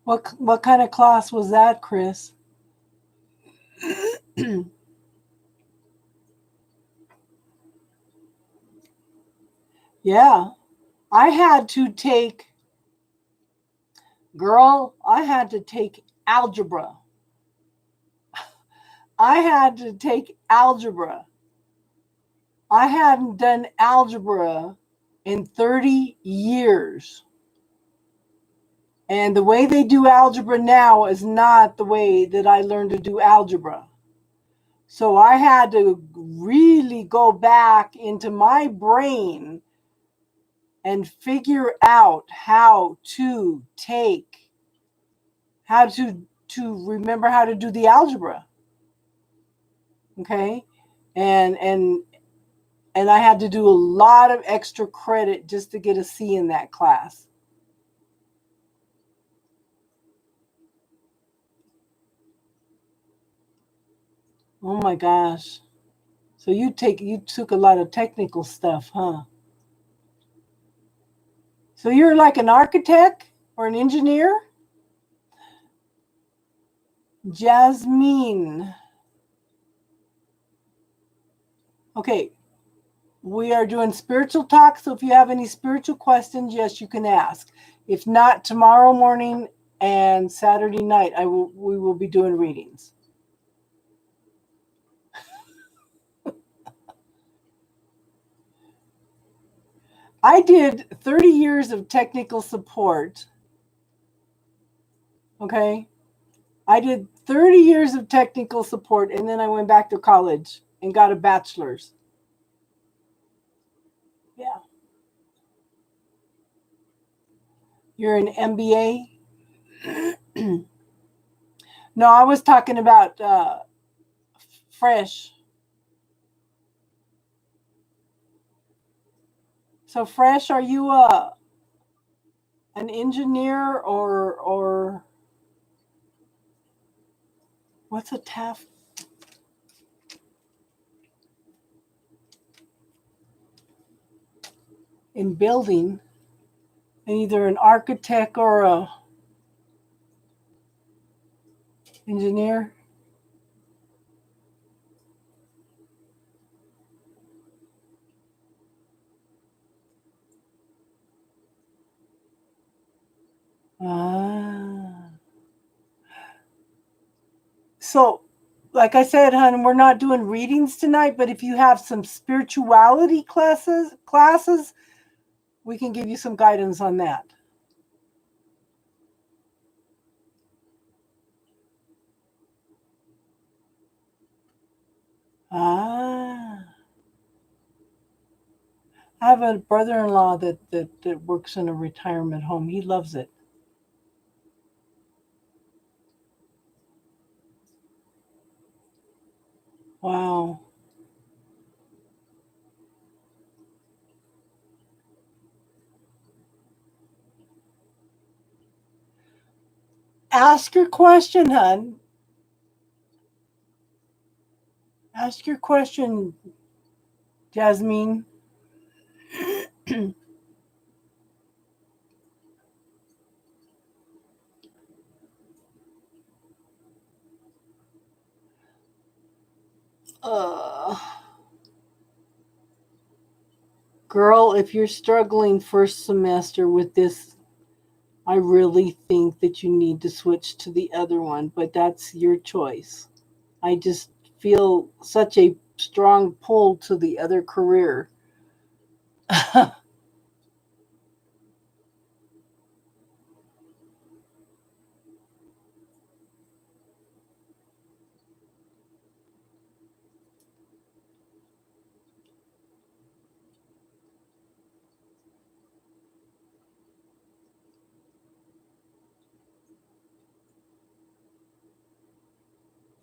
A: What kind of class was that, Chris? Yeah. I had to take I had to take algebra. I had to take algebra. I hadn't done algebra in 30 years. And the way they do algebra now is not the way that I learned to do algebra. So I had to really go back into my brain and figure out how to remember how to do the algebra. Okay? And I had to do a lot of extra credit just to get a C in that class. Oh my gosh. So you took a lot of technical stuff, huh? So you're like an architect or an engineer? Jasmine. Okay. We are doing spiritual talk, so if you have any spiritual questions, yes, you can ask. If not, tomorrow morning and Saturday night, we will be doing readings. I did 30 years of technical support. Okay. I did 30 years of technical support, and then I went back to college and got a bachelor's. Yeah. You're an MBA? No, I was talking about Fresh. So Fresh, are you an engineer or what's a TAF? In building, either an architect or a engineer? So, like I said, hon, we're not doing readings tonight, but if you have some spirituality classes, we can give you some guidance on that. I have a brother-in-law that works in a retirement home. He loves it. Wow. Ask your question, hon. Ask your question, Jasmine. Girl, if you're struggling first semester with this, I really think that you need to switch to the other one, but that's your choice. I just feel such a strong pull to the other career.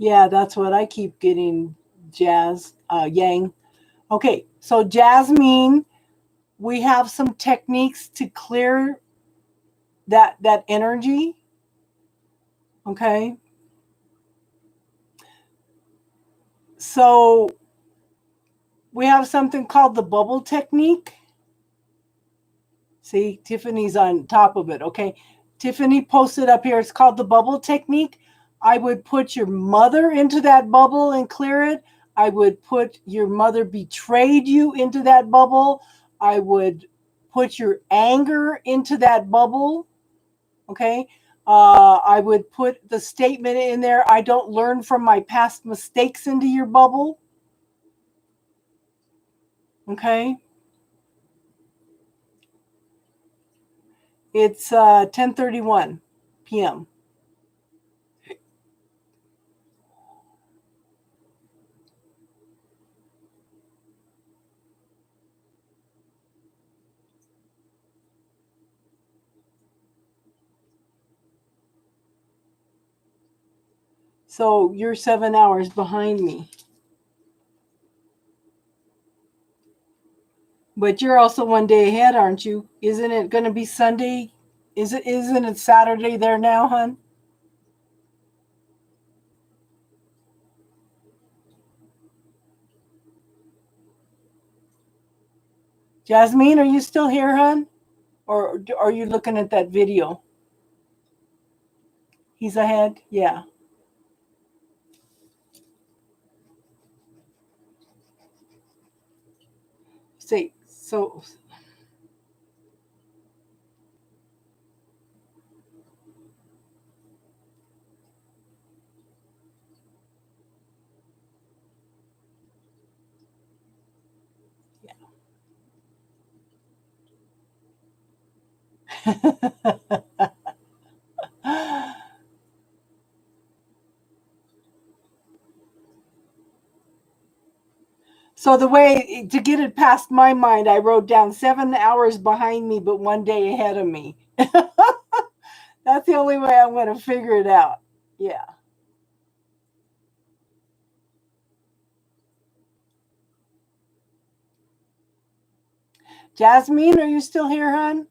A: Yeah, that's what I keep getting, Yang. Okay, so Jasmine, we have some techniques to clear that energy. Okay. So we have something called the bubble technique. See, Tiffany's on top of it. Okay. Tiffany posted up here. It's called the bubble technique. I would put your mother into that bubble and clear it. I would put your mother betrayed you into that bubble. I would put your anger into that bubble. Okay. I would put the statement in there, I don't learn from my past mistakes, into your bubble. Okay. It's 10:31 p.m. So you're 7 hours behind me. But you're also one day ahead, aren't you? Isn't it going to be Sunday? Isn't it Saturday there now, hon? Jasmine, are you still here, hon? Or are you looking at that video? He's ahead? Yeah. See, so so the way to get it past my mind, I wrote down 7 hours behind me, but one day ahead of me. That's the only way I'm going to figure it out. Yeah. Jasmine, are you still here, hon?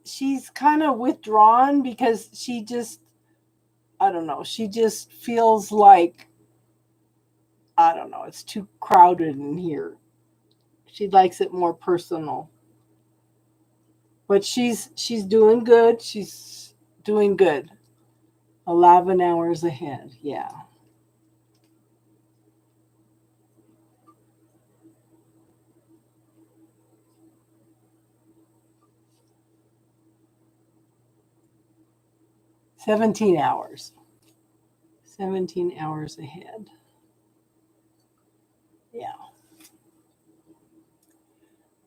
A: She's kind of withdrawn because she just, I don't know, she just feels like, I don't know, it's too crowded in here. She likes it more personal. But she's doing good. She's doing good. 11 hours ahead. Yeah. $17 hours. 17 hours ahead. Yeah.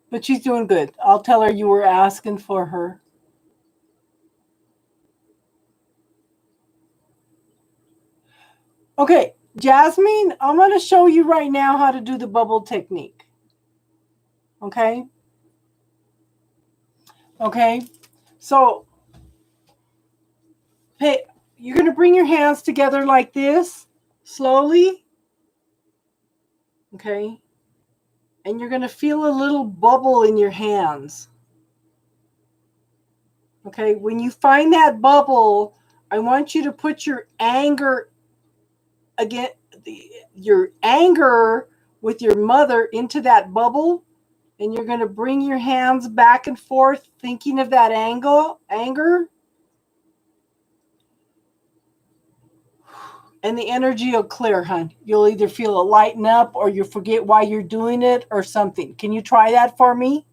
A: But she's doing good. I'll tell her you were asking for her. Okay, Jasmine, I'm going to show you right now how to do the bubble technique. Okay? Okay? So, hey, you're going to bring your hands together like this, slowly. Okay? And you're going to feel a little bubble in your hands. Okay, when you find that bubble, I want you to put your anger again, your anger with your mother into that bubble, and you're going to bring your hands back and forth, thinking of that anger, and the energy will clear, hon. You'll either feel it lighten up, or you forget why you're doing it, or something. Can you try that for me?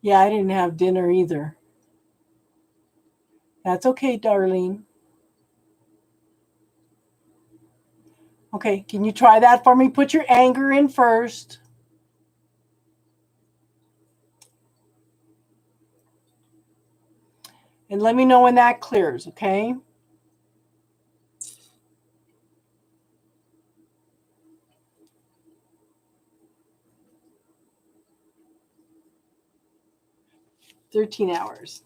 A: Yeah, I didn't have dinner either. That's okay, Darlene. Okay, can you try that for me? Put your anger in first. And let me know when that clears, okay? $13.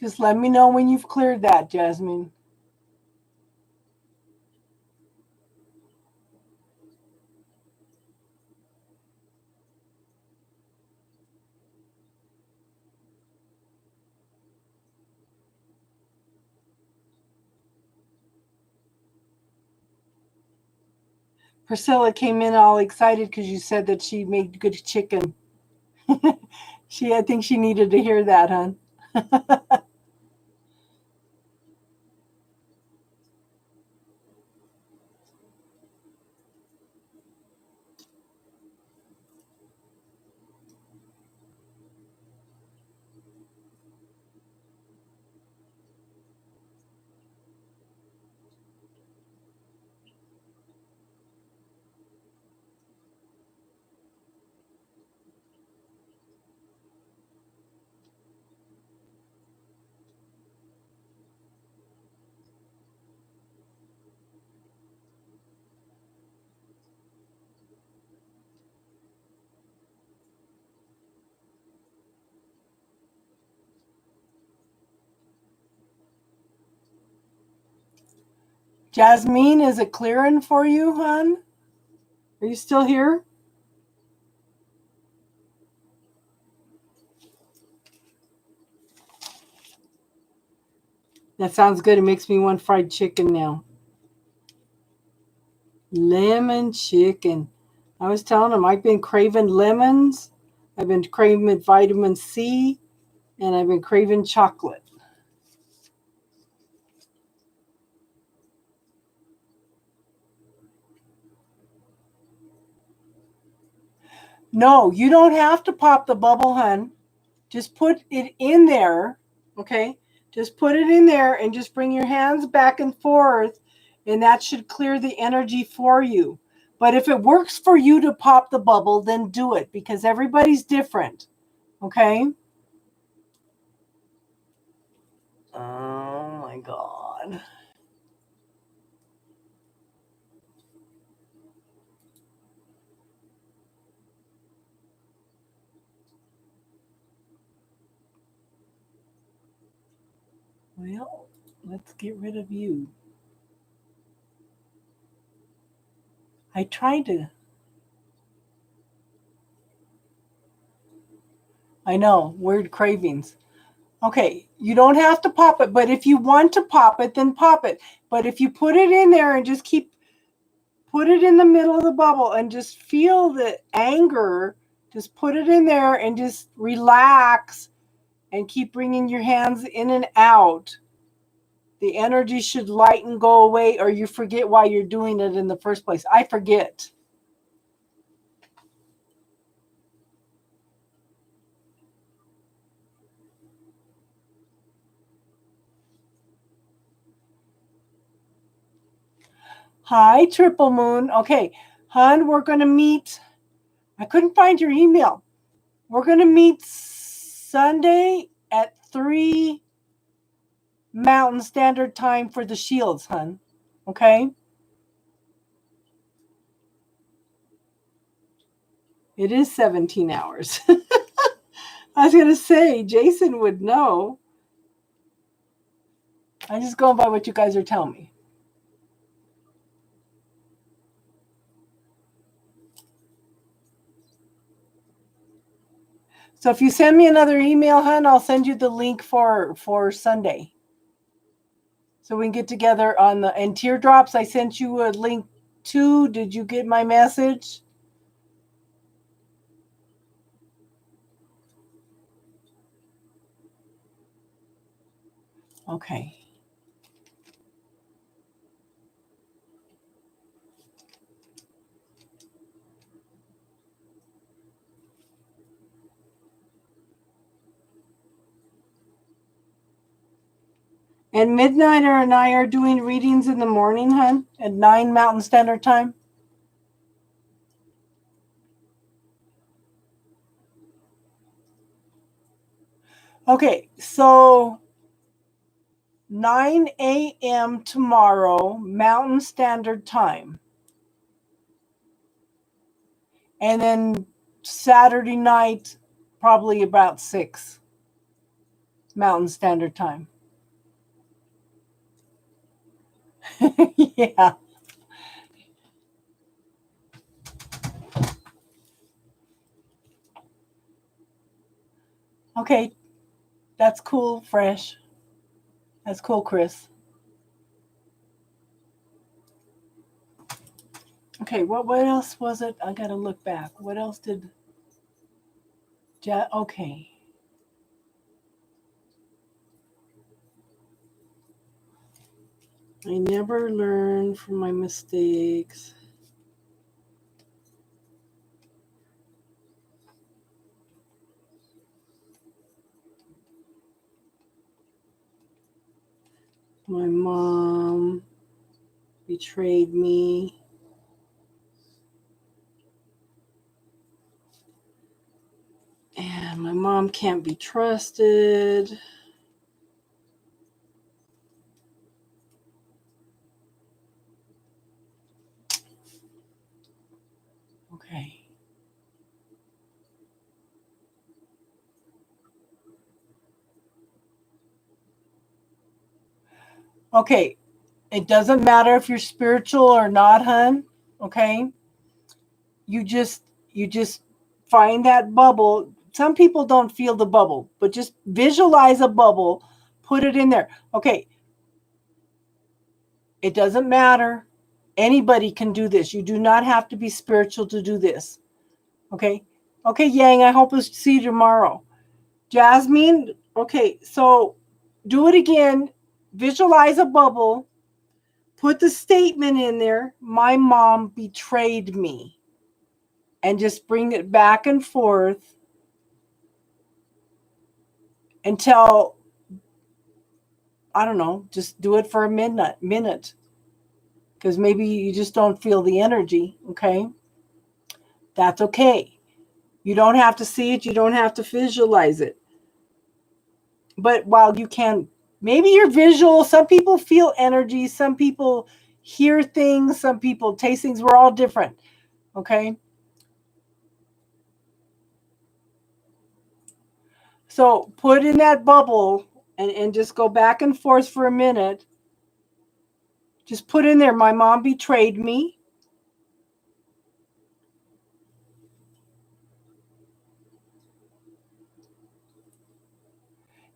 A: Just let me know when you've cleared that, Jasmine. Priscilla came in all excited because you said that she made good chicken. I think she needed to hear that, hon. Jasmine, is it clearing for you, hon? Are you still here? That sounds good. It makes me want fried chicken now. Lemon chicken. I was telling them I've been craving lemons. I've been craving vitamin C. And I've been craving chocolate. No, you don't have to pop the bubble, hun. Just put it in there, okay? Just put it in there and just bring your hands back and forth, and that should clear the energy for you. But if it works for you to pop the bubble, then do it because everybody's different, okay? Oh my God. Well, let's get rid of you. I tried to. I know, weird cravings. Okay, you don't have to pop it, but if you want to pop it, then pop it. But if you put it in there and just put it in the middle of the bubble and just feel the anger, just put it in there and just relax and keep bringing your hands in and out. The energy should lighten, go away, or you forget why you're doing it in the first place. I forget. Hi, Triple Moon. Okay, hon, we're going to meet. I couldn't find your email. We're going to meet Sunday at 3 Mountain Standard Time for the Shields, hun. Okay? It is 17 hours. I was going to say, Jason would know. I'm just going by what you guys are telling me. So if you send me another email, hun, I'll send you the link for Sunday. So we can get together on the, and Teardrops, I sent you a link too. Did you get my message? Okay. And Midnighter and I are doing readings in the morning, hun, at 9 Mountain Standard Time. Okay, so 9 a.m. tomorrow, Mountain Standard Time. And then Saturday night, probably about 6. Mountain Standard Time. Yeah. Okay. That's cool, Fresh. That's cool, Chris. Okay, what else was it? I gotta look back. What else did okay. I never learn from my mistakes. My mom betrayed me. And my mom can't be trusted. Okay. Okay. It doesn't matter if you're spiritual or not, hun. Okay. You just find that bubble. Some people don't feel the bubble, but just visualize a bubble, put it in there. Okay. It doesn't matter. Anybody can do this. You do not have to be spiritual to do this. Okay. Okay, Yang, I hope to see you tomorrow. Jasmine, okay, so do it again. Visualize a bubble. Put the statement in there. My mom betrayed me. And just bring it back and forth until, I don't know, just do it for a minute. Because maybe you just don't feel the energy, okay? That's okay. You don't have to see it. You don't have to visualize it. But while you can, maybe you're visual. Some people feel energy. Some people hear things. Some people taste things. We're all different, okay? So put in that bubble and just go back and forth for a minute. Just put in there, my mom betrayed me.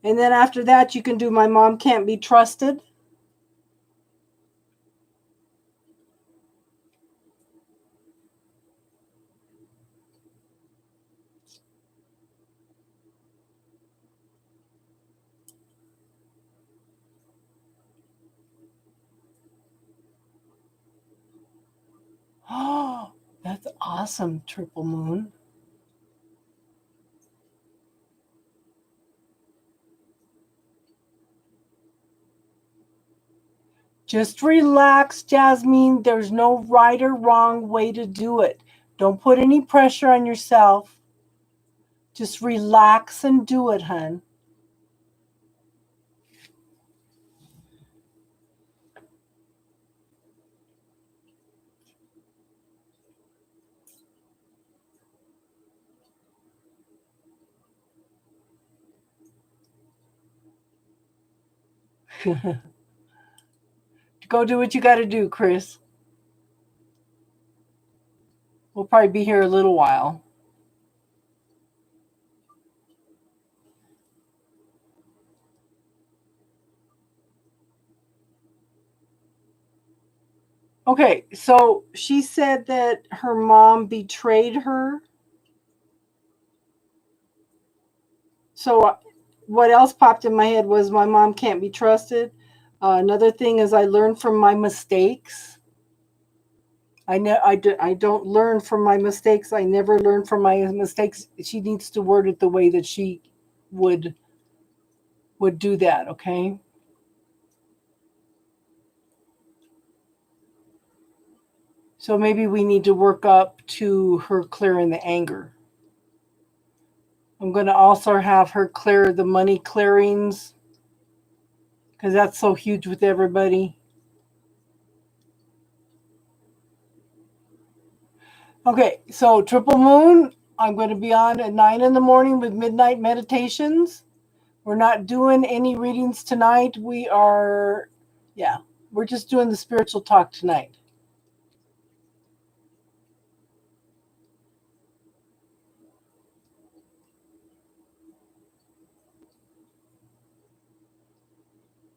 A: And then after that, you can do my mom can't be trusted. Oh, that's awesome, Triple Moon. Just relax, Jasmine. There's no right or wrong way to do it. Don't put any pressure on yourself. Just relax and do it, hun. Go do what you got to do, Chris. We'll probably be here a little while. Okay, so she said that her mom betrayed her. So what else popped in my head was my mom can't be trusted. Another thing is I learned from my mistakes. I don't learn from my mistakes. I never learn from my mistakes. She needs to word it the way that she would do that, okay? So maybe we need to work up to her clearing the anger. I'm going to also have her clear the money clearings because that's so huge with everybody. Okay, so Triple Moon, I'm going to be on at 9 in the morning with Midnight Meditations. We're not doing any readings tonight. We're just doing the spiritual talk tonight.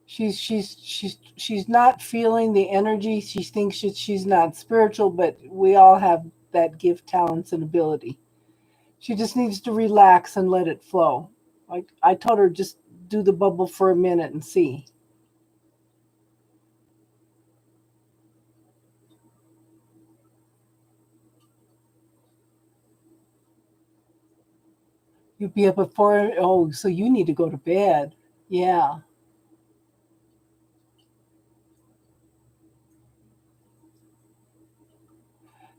A: She's not feeling the energy. She thinks that she's not spiritual, but we all have that gift, talents, and ability. She just needs to relax and let it flow. Like I told her, just do the bubble for a minute and see. You'll be up at 4. Oh, so you need to go to bed. Yeah.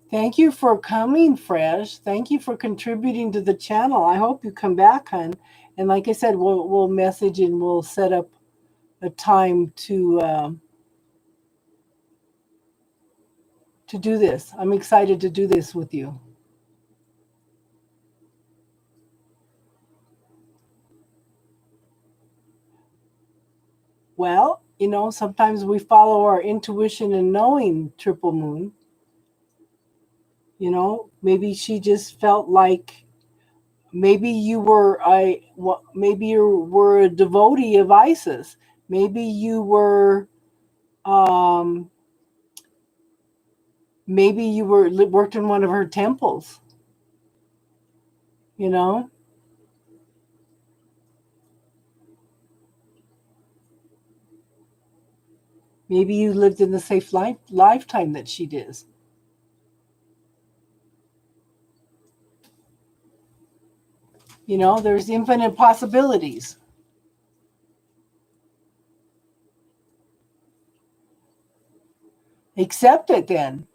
A: Thank you for coming, Fresh. Thank you for contributing to the channel. I hope you come back, hon. And like I said, we'll message and we'll set up a time to do this. I'm excited to do this with you. Well, sometimes we follow our intuition and knowing, Triple Moon. Maybe she just felt like maybe you were a devotee of Isis. Maybe you were worked in one of her temples. Maybe you lived in the safe lifetime that she did. There's infinite possibilities. Accept it then.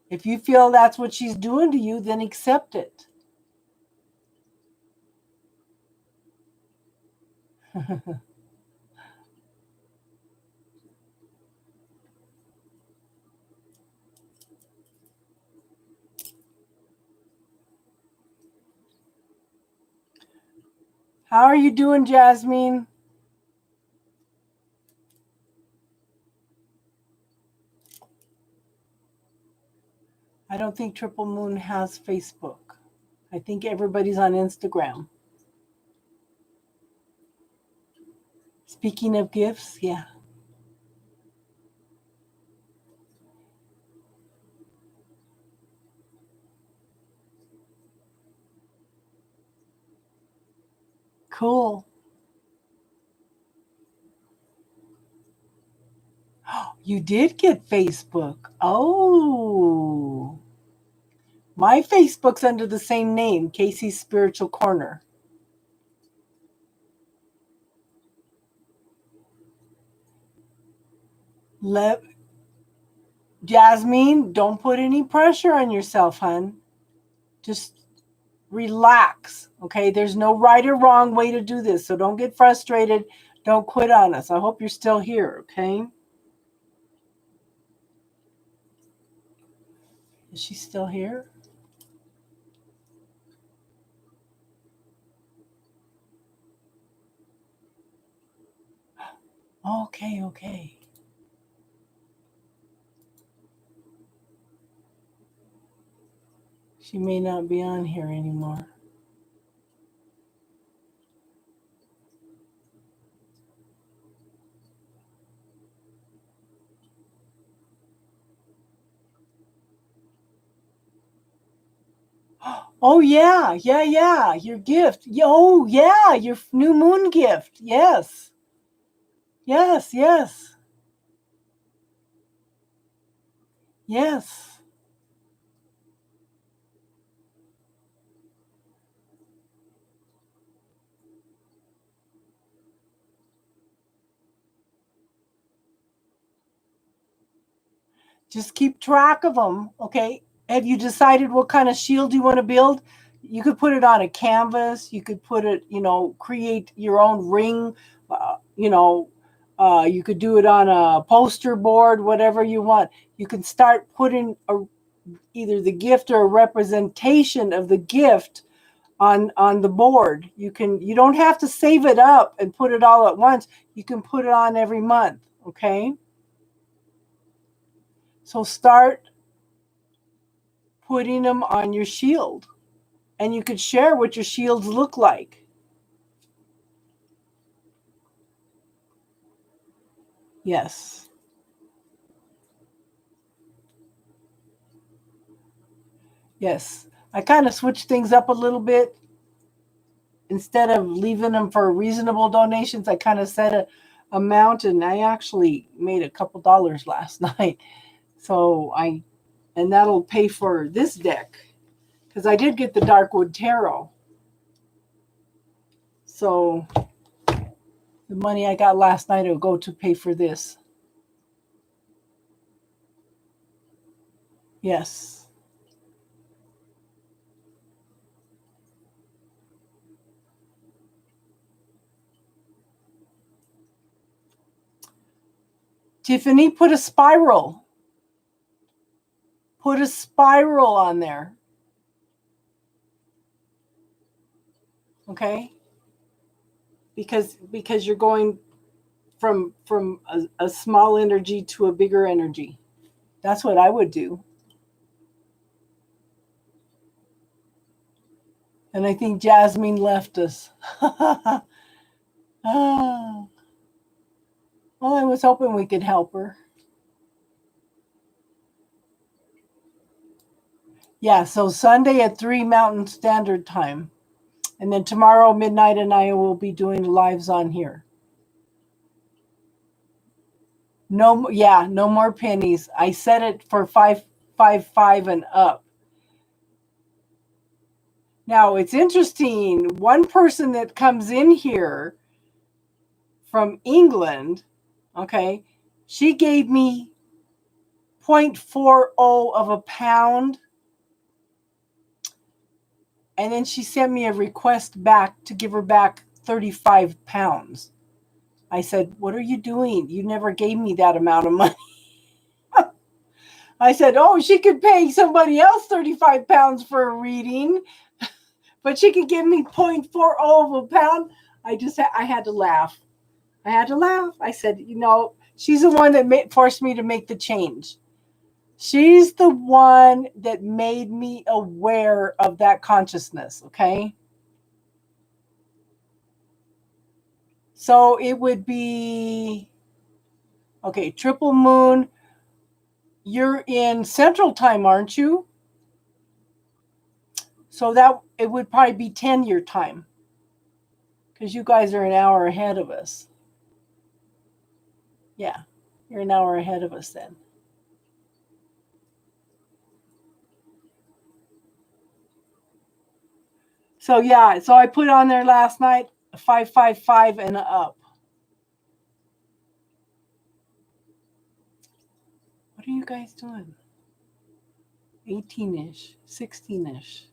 A: If you feel that's what she's doing to you, then accept it. How are you doing, Jasmine? I don't think Triple Moon has Facebook. I think everybody's on Instagram. Speaking of gifts, yeah. Cool. You did get Facebook. Oh. My Facebook's under the same name, Casey's Spiritual Corner. Jasmine, don't put any pressure on yourself, hon. Just relax, okay? There's no right or wrong way to do this, so don't get frustrated. Don't quit on us. I hope you're still here, okay? Is she still here? Okay. She may not be on here anymore. Oh, yeah. Your gift. Oh, yeah. Your new moon gift. Yes. Yes. Just keep track of them, okay? Have you decided what kind of shield you want to build? You could put it on a canvas. You could put it, create your own ring. You could do it on a poster board, whatever you want. You can start putting either the gift or a representation of the gift on the board. You don't have to save it up and put it all at once. You can put it on every month, okay? So start putting them on your shield, and you could share what your shields look like. Yes. Yes. I kind of switched things up a little bit. Instead of leaving them for reasonable donations, I kind of set a amount, and I actually made a couple dollars last night. So and that'll pay for this deck, because I did get the Darkwood Tarot. So the money I got last night will go to pay for this. Yes. Tiffany, put a spiral. Put a spiral on there. Okay? Because you're going from a small energy to a bigger energy. That's what I would do. And I think Jasmine left us. Oh. Well, I was hoping we could help her. Yeah, so Sunday at 3 Mountain Standard Time. And then tomorrow, midnight, and I will be doing lives on here. No more pennies. I set it for 555 and up. Now, it's interesting. One person that comes in here from England, okay, she gave me 0.40 of a pound. And then she sent me a request back to give her back 35 pounds. I said, what are you doing? You never gave me that amount of money. I said, oh, she could pay somebody else 35 pounds for a reading, but she could give me 0.40 of a pound. I had to laugh. I said, she's the one that forced me to make the change. She's the one that made me aware of that consciousness, okay? So it would be, okay, triple moon. You're in Central Time, aren't you? So that it would probably be 10 your time, because you guys are an hour ahead of us. Yeah, you're an hour ahead of us then. So yeah, so I put on there last night 555 and up. What are you guys doing? 18-ish, 16-ish.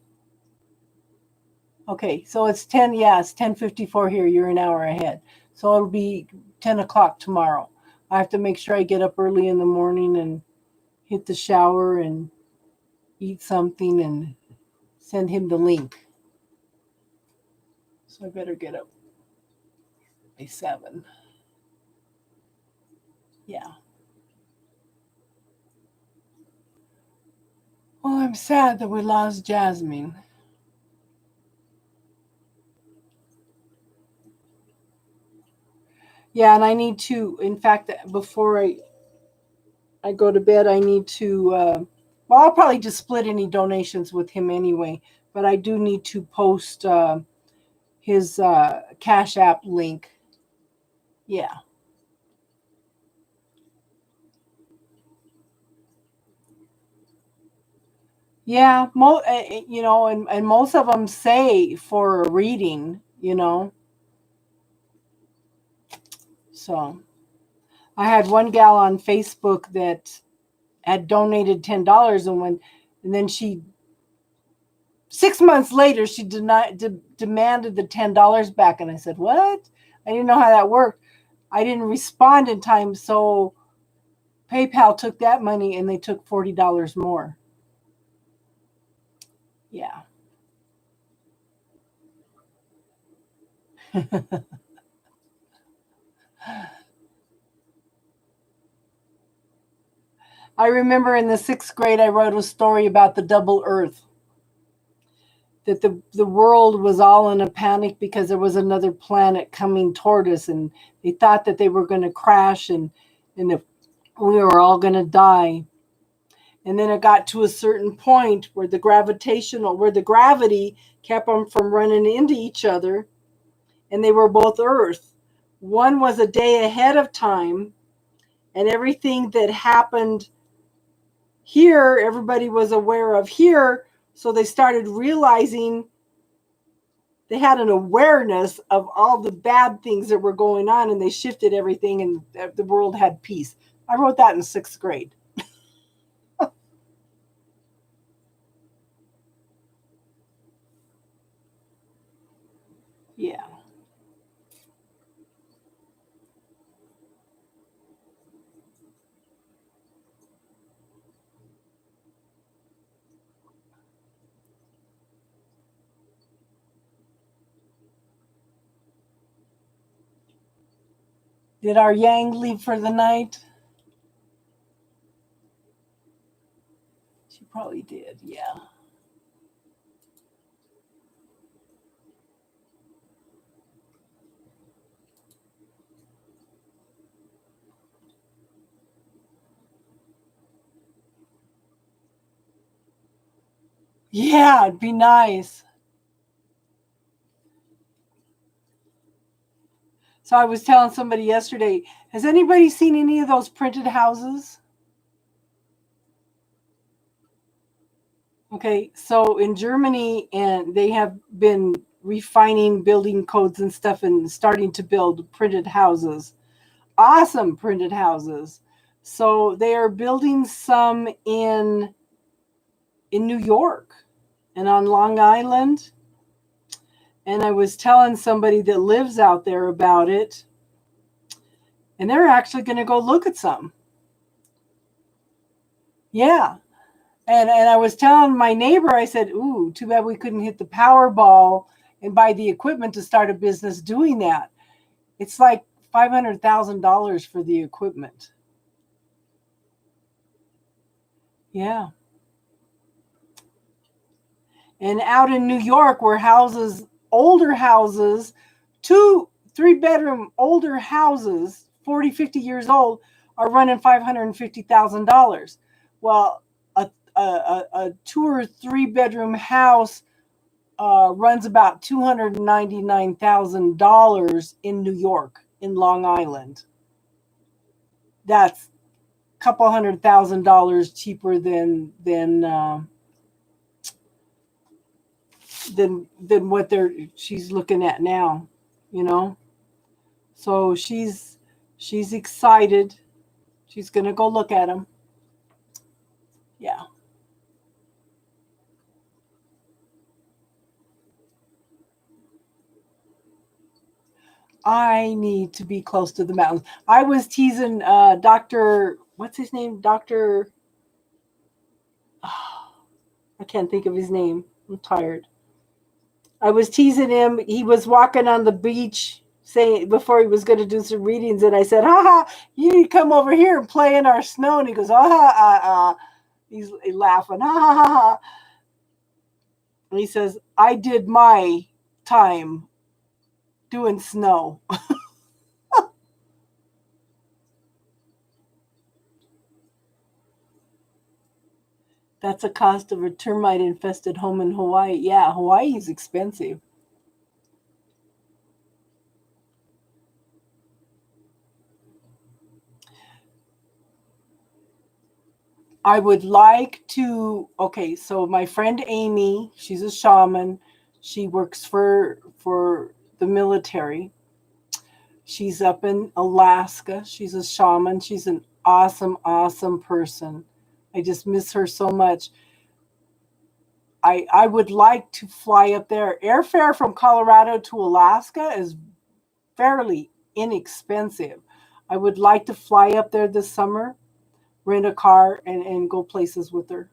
A: Okay, so it's 10. Yeah, it's 10:54 here. You're an hour ahead. So it'll be 10 o'clock tomorrow. I have to make sure I get up early in the morning and hit the shower and eat something and send him the link. So I better get up by 7. Yeah. Well, I'm sad that we lost Jasmine. Yeah, and I need to, in fact, before I go to bed, I need to, well, I'll probably just split any donations with him anyway, but I do need to post his Cash App link. Yeah. Yeah, and most of them say for a reading, So I had one gal on Facebook that had donated $10 and then 6 months later, she demanded the $10 back. And I said, what? I didn't know how that worked. I didn't respond in time. So PayPal took that money and they took $40 more. Yeah. I remember in the 6th grade, I wrote a story about the double Earth. That the world was all in a panic because there was another planet coming toward us, and they thought that they were going to crash, and if we were all going to die. And then it got to a certain point where the gravity kept them from running into each other, and they were both Earth. One was a day ahead of time, and everything that happened here, everybody was aware of here. So they started realizing they had an awareness of all the bad things that were going on, and they shifted everything, and the world had peace. I wrote that in 6th grade. Yeah. Did our Yang leave for the night? She probably did, yeah. Yeah, it'd be nice. So I was telling somebody yesterday, has anybody seen any of those printed houses? Okay, so in Germany, and they have been refining building codes and stuff and starting to build printed houses. Awesome printed houses. So they are building some in New York and on Long Island. And I was telling somebody that lives out there about it, and they're actually going to go look at some. Yeah. And I was telling my neighbor, I said, ooh, too bad we couldn't hit the Powerball and buy the equipment to start a business doing that. It's like $500,000 for the equipment. Yeah. And out in New York, where older houses, 2-3 bedroom older houses, 40, 50 years old, are running $550,000. Well, a 2 or 3 bedroom house runs about $299,000 in New York, in Long Island. That's a couple $100,000 cheaper than what she's looking at now, you know. So she's excited. She's gonna go look at them. Yeah. I need to be close to the mountains. I was teasing Dr. What's his name? Dr. I can't think of his name. I'm tired. I was teasing him. He was walking on the beach saying before he was going to do some readings, and I said, "Ha ha, you need to come over here and play in our snow." And he goes, He's laughing, ha ha ha ha. And he says, "I did my time doing snow." That's a cost of a termite infested home in Hawaii. Yeah, Hawaii is expensive. I would like to. Okay, so my friend Amy, she's a shaman. She works for the military. She's up in Alaska. She's a shaman. She's an awesome, awesome person. I just miss her so much. I would like to fly up there. Airfare from Colorado to Alaska is fairly inexpensive. I would like to fly up there this summer, rent a car, and go places with her.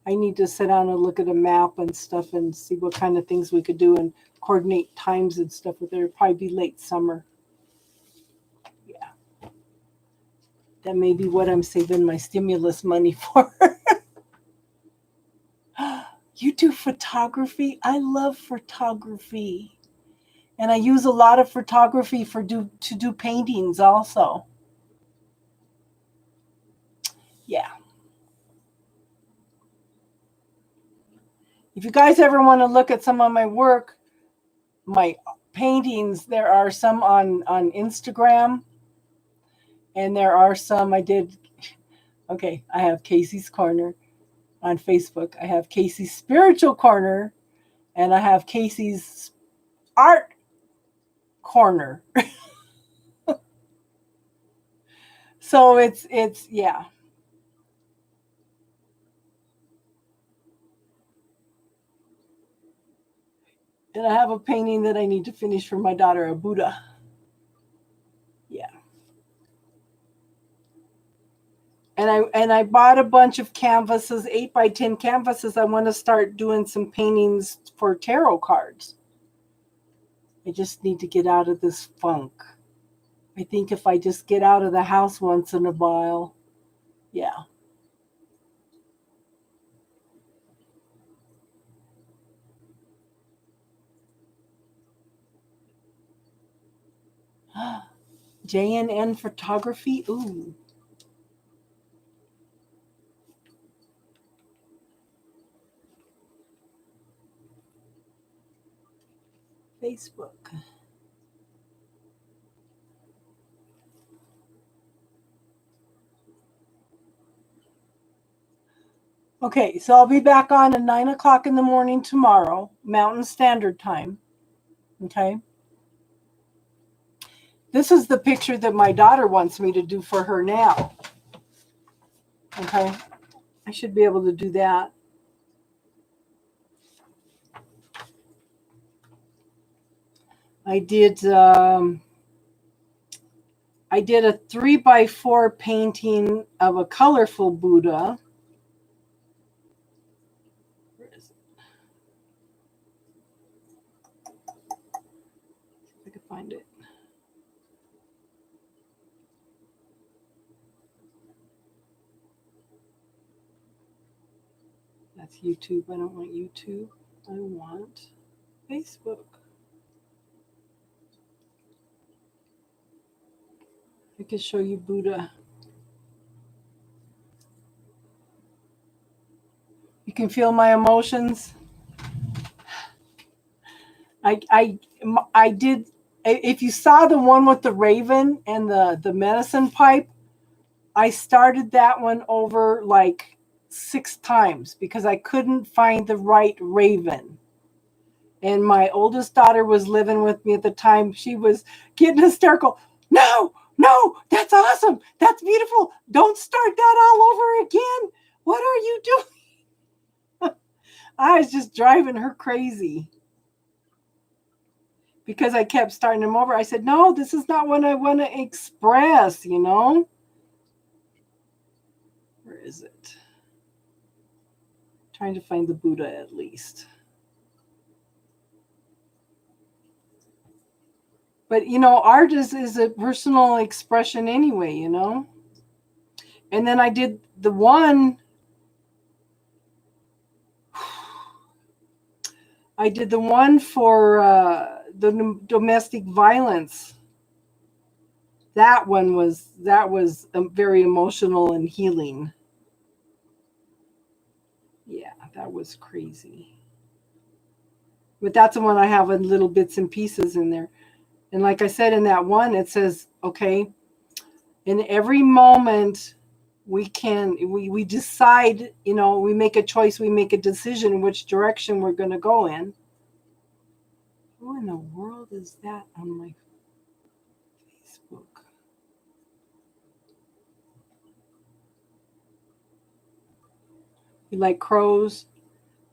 A: I need to sit down and look at a map and stuff and see what kind of things we could do and coordinate times and stuff with it. It'll probably be late summer. Yeah. That may be what I'm saving my stimulus money for. You do photography? I love photography. And I use a lot of photography to do paintings also. Yeah. If you guys ever want to look at some of my work, my paintings, there are some on Instagram, and there are some I did. Okay, I have Casey's Corner on Facebook. I have Casey's Spiritual Corner, and I have Casey's Art Corner. So it's yeah. And I have a painting that I need to finish for my daughter, a Buddha. Yeah. And I bought a bunch of canvases, 8x10 canvases. I want to start doing some paintings for tarot cards. I just need to get out of this funk. I think if I just get out of the house once in a while, yeah. JNN Photography, ooh. Facebook. Okay, so I'll be back on at 9 o'clock in the morning tomorrow, Mountain Standard Time. Okay. This is the picture that my daughter wants me to do for her now. Okay. I should be able to do that. I did a 3x4 painting of a colorful Buddha. Where is it? See if I can find it. That's YouTube. I don't want YouTube. I want Facebook. I can show you Buddha. You can feel my emotions. I did. If you saw the one with the raven and the medicine pipe, I started that one over like 6 times because I couldn't find the right raven. And my oldest daughter was living with me at the time. She was getting hysterical. No, that's awesome. That's beautiful. Don't start that all over again. What are you doing? I was just driving her crazy because I kept starting them over. I said, no, this is not what I want to express, you know? Where is it? Trying to find the Buddha at least. But, you know, art is a personal expression anyway, you know? And then I did the one for the domestic violence. That was very emotional and healing. Yeah, that was crazy. But that's the one I have in little bits and pieces in there. And like I said, in that one, it says, okay, in every moment we decide, you know, we make a choice, we make a decision which direction we're going to go in. Who in the world is that on my Facebook? You like crows?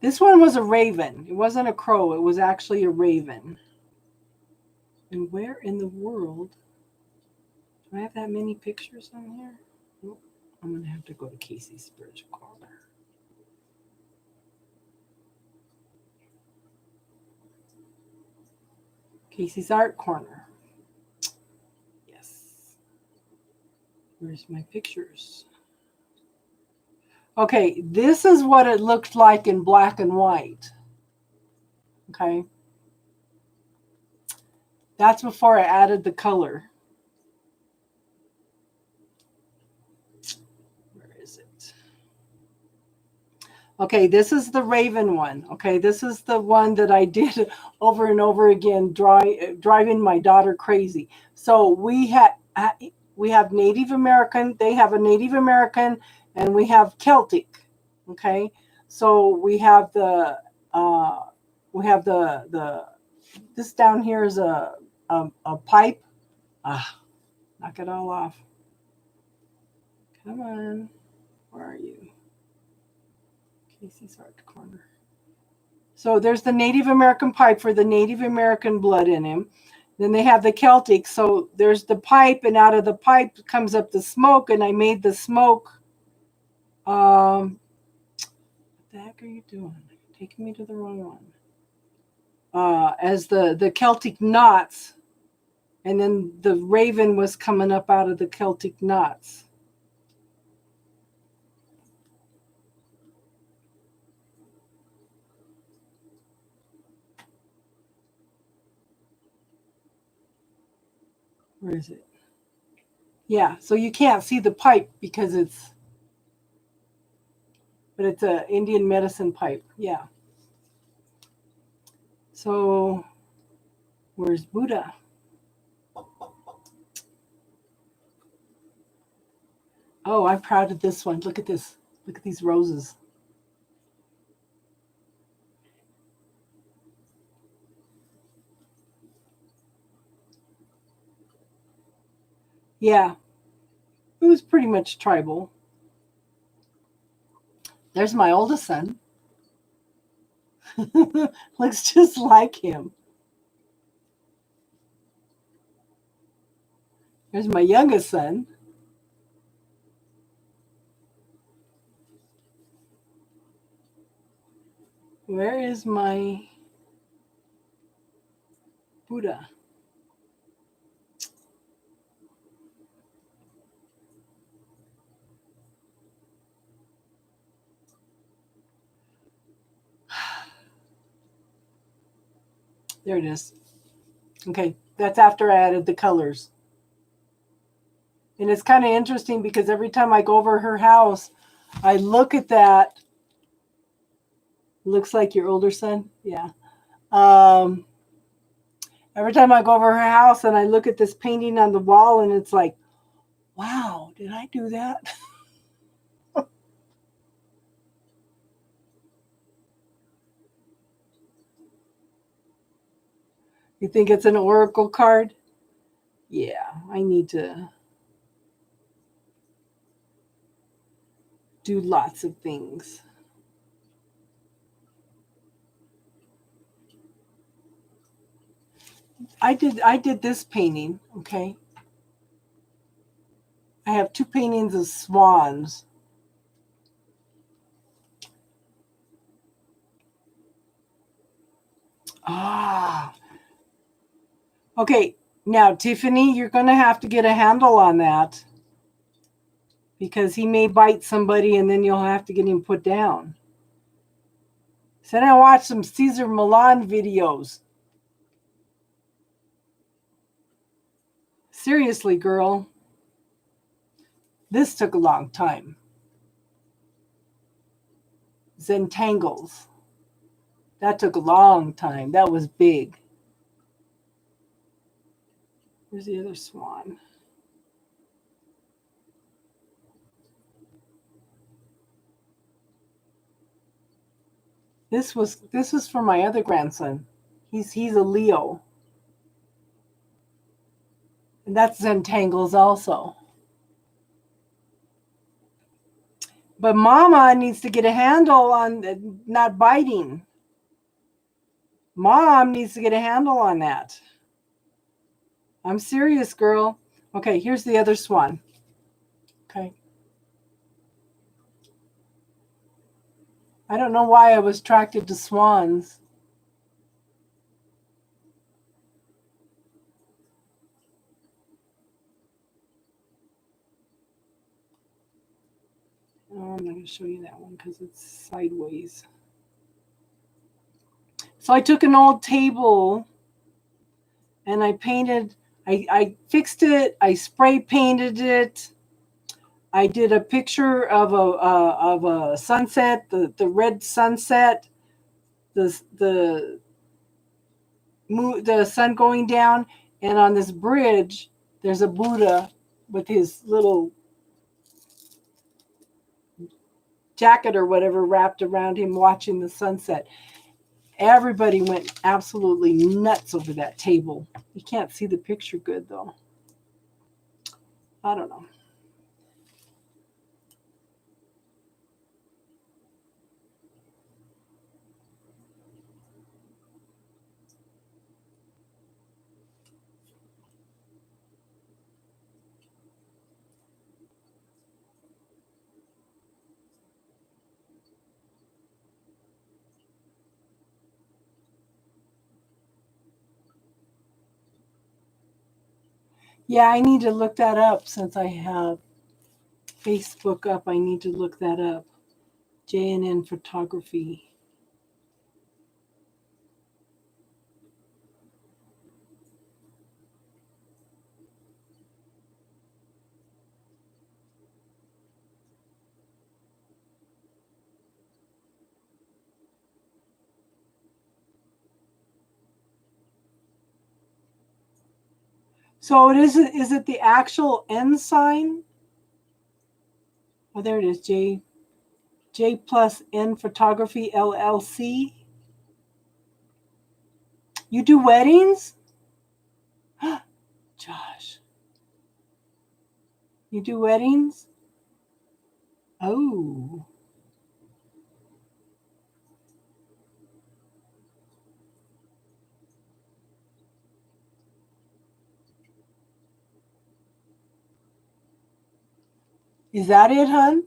A: This one was a raven. It wasn't a crow. It was actually a raven. And where in the world do I have that many pictures on here? Nope. I'm going to have to go to Casey's Spiritual Corner. Casey's Art Corner. Yes. Where's my pictures? Okay, this is what it looked like in black and white. Okay. That's before I added the color. Where is it? Okay, this is the Raven one. Okay, this is the one that I did over and over again, driving my daughter crazy. So we have Native American. They have a Native American, and we have Celtic. Okay, so we have the this down here is a pipe. Knock it all off. Come on, where are you? Casey's Art Corner. So there's the Native American pipe for the Native American blood in him. Then they have the Celtic. So there's the pipe, and out of the pipe comes up the smoke, and I made the smoke. What the heck are you doing? You're taking me to the wrong one. As the Celtic knots, and then the raven was coming up out of the Celtic knots. Where is it? Yeah, so you can't see the pipe because it's a Indian medicine pipe. Yeah. So where's Buddha? Oh, I'm proud of this one. Look at this. Look at these roses. Yeah, it was pretty much tribal. There's my oldest son. Looks just like him. There's my youngest son. Where is my Buddha? There it is. Okay, that's after I added the colors. And it's kind of interesting because every time I go over her house, I look at that. Looks like your older son? Yeah. Every time I go over her house and I look at this painting on the wall, and it's like, wow, did I do that? You think it's an oracle card? Yeah, I need to do lots of things. I did this painting, okay? I have two paintings of swans. Ah. Okay, now Tiffany, you're going to have to get a handle on that because he may bite somebody and then you'll have to get him put down. So then I watched some Cesar Millan videos. Seriously, girl. This took a long time. Zentangles. That took a long time. That was big. Where's the other swan? This was for my other grandson. He's a Leo. And that's Zentangles also. But Mama needs to get a handle on not biting. Mom needs to get a handle on that. I'm serious, girl. Okay, here's the other swan. Okay. I don't know why I was attracted to swans. I'm not going to show you that one because it's sideways. So I took an old table and I painted, I fixed it, I spray painted it. I did a picture of a sunset, the red sunset, the sun going down, and on this bridge there's a Buddha with his little jacket or whatever wrapped around him watching the sunset. Everybody went absolutely nuts over that table. You can't see the picture good though. I don't know. Yeah, I need to look that up since I have Facebook up. I need to look that up. JNN Photography. So it is it the actual N sign? Oh, there it is. J plus N Photography LLC. You do weddings? Josh. You do weddings? Oh. Is that it, hun?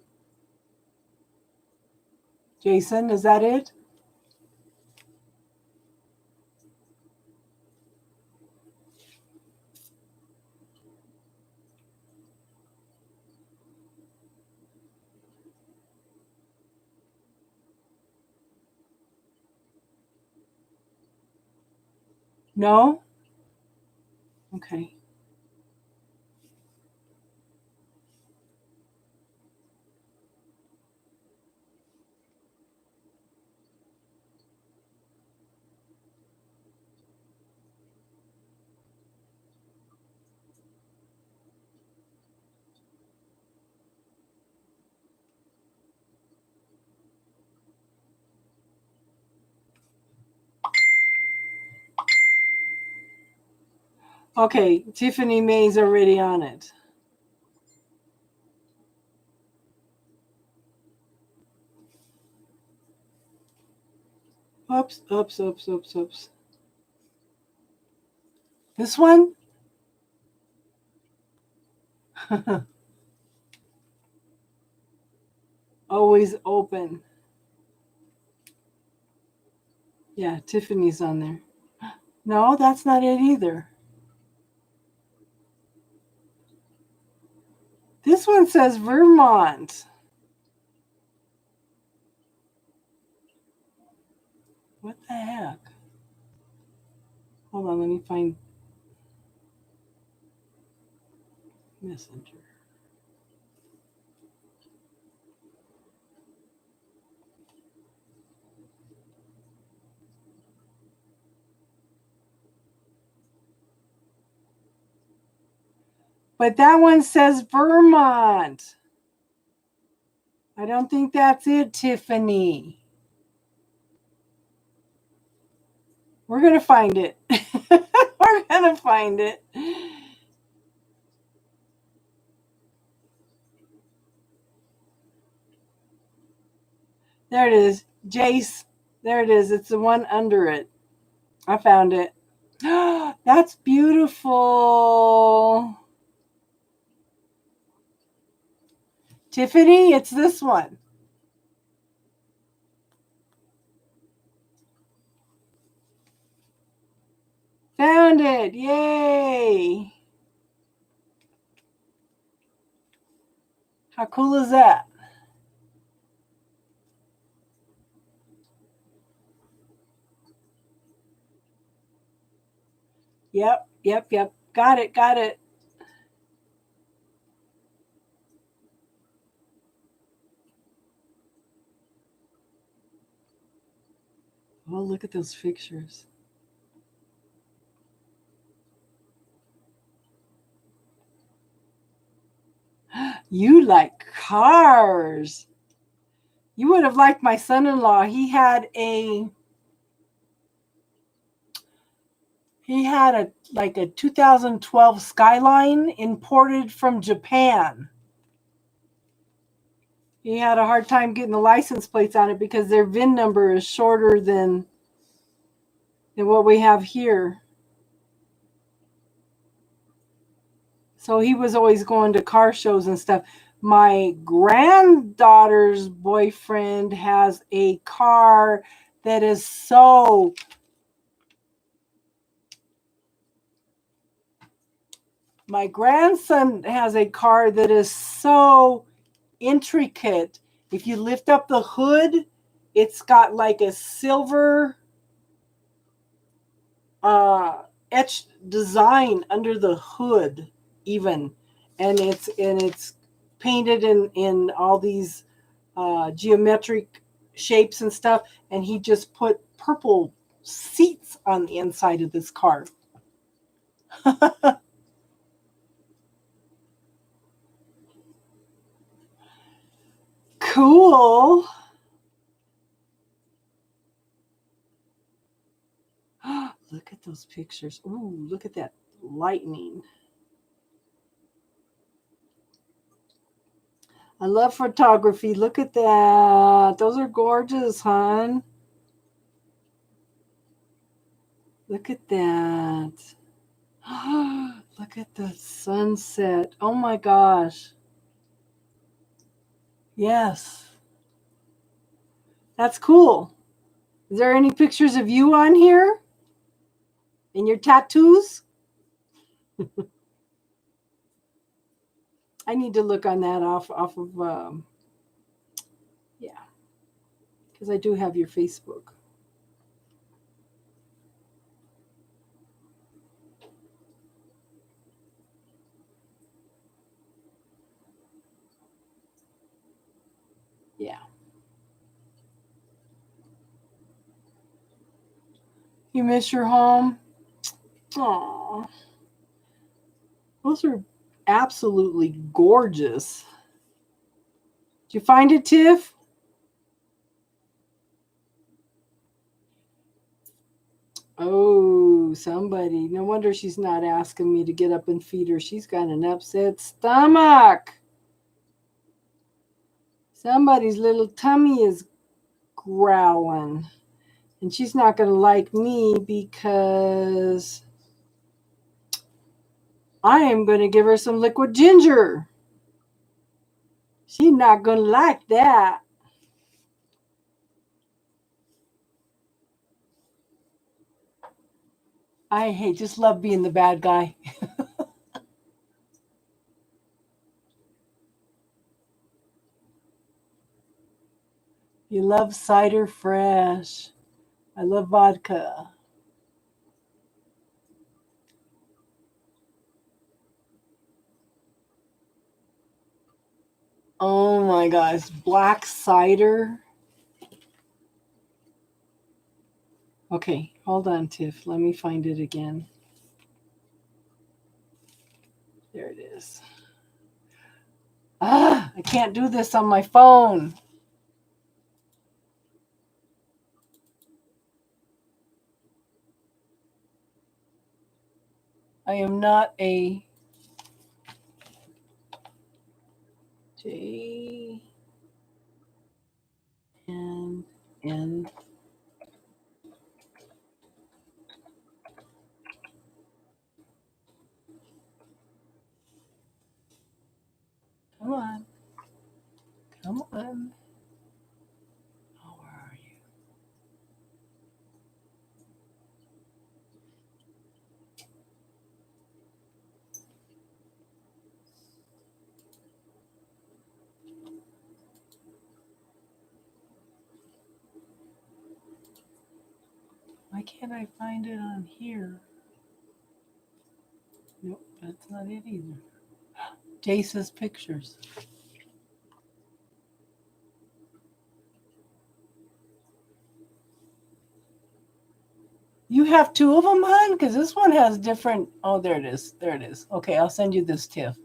A: Jason, is that it? No? Okay. Okay, Tiffany May's already on it. Oops, oops, oops, oops, oops. This one? Always open. Yeah, Tiffany's on there. No, that's not it either. This one says Vermont. What the heck? Hold on, let me find Messenger. But that one says Vermont. I don't think that's it, Tiffany. We're going to find it. We're going to find it. There it is. Jace. There it is. It's the one under it. I found it. That's beautiful. Tiffany, it's this one. Found it. Yay. How cool is that? Yep. Got it. Oh, look at those pictures. You like cars. You would have liked my son-in-law. He had a like a 2012 Skyline imported from Japan. He had a hard time getting the license plates on it because their VIN number is shorter than what we have here. So he was always going to car shows and stuff. My granddaughter's boyfriend has a car that is so my grandson has a car that is so intricate. If you lift up the hood, it's got like a silver etched design under the hood even, and it's painted in all these geometric shapes and stuff, and he just put purple seats on the inside of this car. Cool. Look at those pictures. Ooh, look at that lightning. I love photography. Look at that. Those are gorgeous, hon. Look at that. Look at the sunset. Oh my gosh. Yes. That's cool. Is there any pictures of you on here? And your tattoos? I need to look on that off of yeah, because I do have your Facebook. Yeah. You miss your home? Aw. Those are absolutely gorgeous. Did you find it, Tiff? Oh, somebody. No wonder she's not asking me to get up and feed her. She's got an upset stomach. Somebody's little tummy is growling. And she's not going to like me because I am going to give her some liquid ginger. She's not going to like that. Just love being the bad guy. You love cider fresh. I love vodka. Oh my gosh, black cider. Okay, hold on, Tiff. Let me find it again. There it is. I can't do this on my phone. I am not a J N. Come on. Come on. Oh, where are you? Why can't I find it on here? That's not it either. Jace's pictures. You have two of them, hon? Because this one has different. Oh, there it is. There it is. Okay, I'll send you this, Tiff.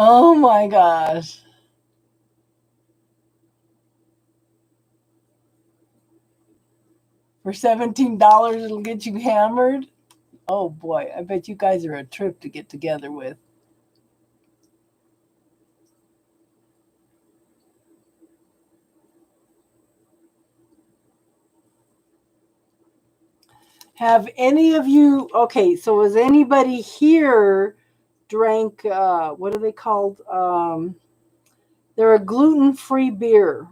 A: Oh my gosh. For $17, it'll get you hammered. Oh boy, I bet you guys are a trip to get together with. Have any of you, okay, so has anybody here drank, what are they called? They're a gluten-free beer.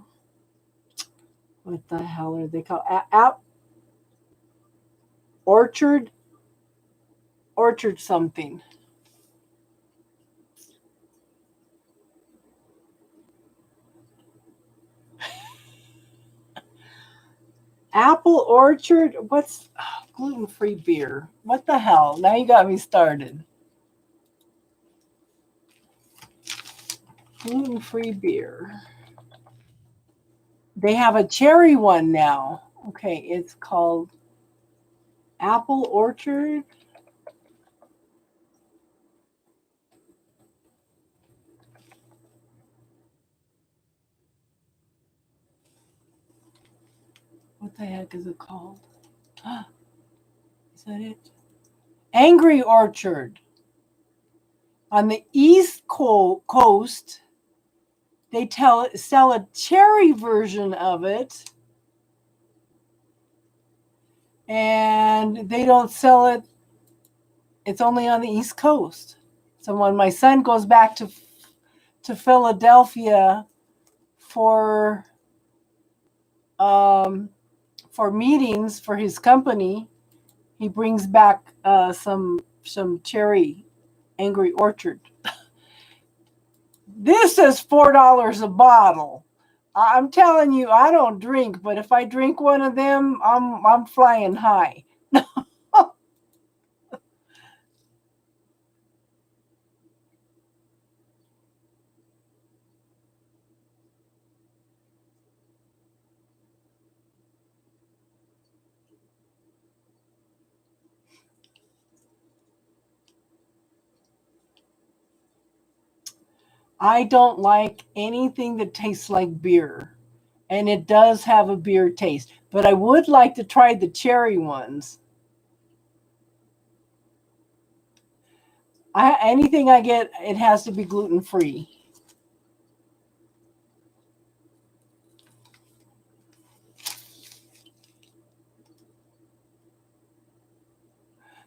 A: What the hell are they called? Orchard something. Apple Orchard? What's gluten-free beer? What the hell? Now you got me started. Gluten-free beer. They have a cherry one now. Okay, it's called Apple Orchard. What the heck is it called? Is that it? Angry Orchard. On the East Coast, they sell a cherry version of it, and they don't sell it. It's only on the East Coast. So when my son goes back to Philadelphia for meetings for his company, he brings back some cherry Angry Orchard. This is $4 a bottle. I'm telling you, I don't drink, but if I drink one of them, I'm flying high. I don't like anything that tastes like beer. And it does have a beer taste. But I would like to try the cherry ones. Anything I get, it has to be gluten-free.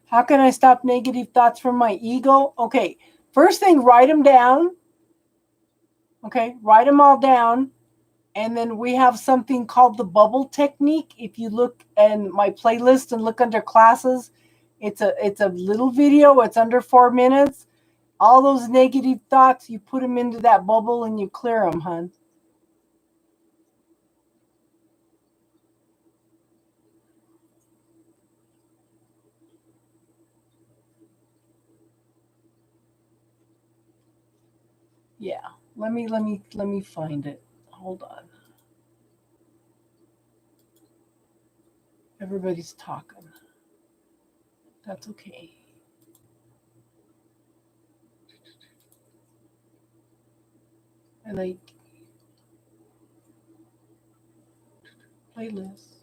A: How can I stop negative thoughts from my ego? Okay, first thing, write them down. Okay, write them all down. And then we have something called the bubble technique. If you look in my playlist and look under classes, it's a little video. It's under 4 minutes. All those negative thoughts, you put them into that bubble and you clear them, hon. Yeah. Let me find it. Hold on. Everybody's talking. That's okay. I like playlists.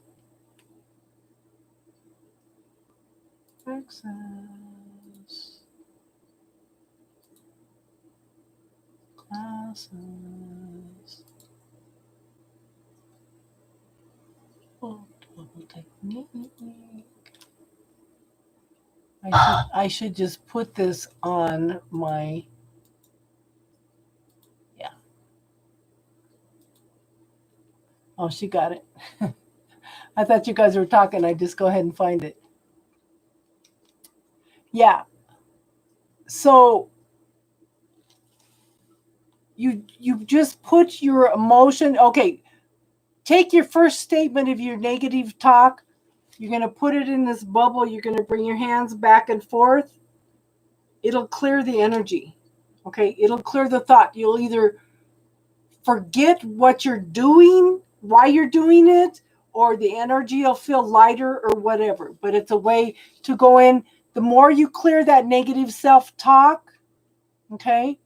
A: Access. Classes. Oh, bubble technique. I should just put this on my, yeah. Oh, she got it. I thought you guys were talking. I just go ahead and find it. Yeah. So you just put your emotion. Okay. Take your first statement of your negative talk. You're going to put it in this bubble. You're going to bring your hands back and forth. It'll clear the energy. Okay. It'll clear the thought. You'll either forget what you're doing, why you're doing it, or the energy will feel lighter or whatever. But it's a way to go in. The more you clear that negative self-talk, okay,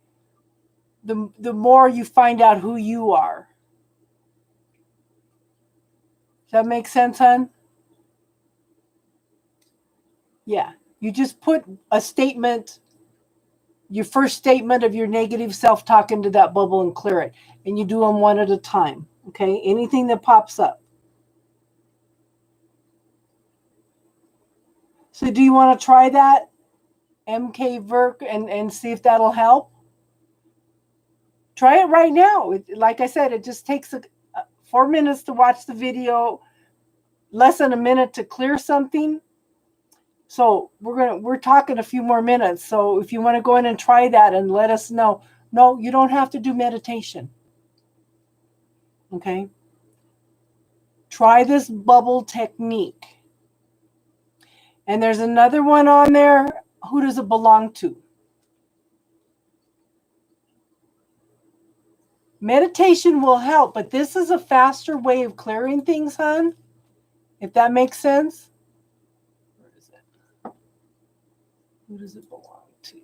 A: the more you find out who you are. Does that make sense, hon? Yeah. You just put a statement, your first statement of your negative self-talk into that bubble and clear it. And you do them one at a time. Okay. Anything that pops up. So do you want to try that, MK Verk, and see if that'll help? Try it right now. Like I said, it just takes 4 minutes to watch the video, less than a minute to clear something. So we're talking a few more minutes. So if you want to go in and try that and let us know. No, you don't have to do meditation. Okay. Try this bubble technique. And there's another one on there. Who does it belong to? Meditation will help, but this is a faster way of clearing things, hon. If that makes sense. Where is it? Who does it belong to?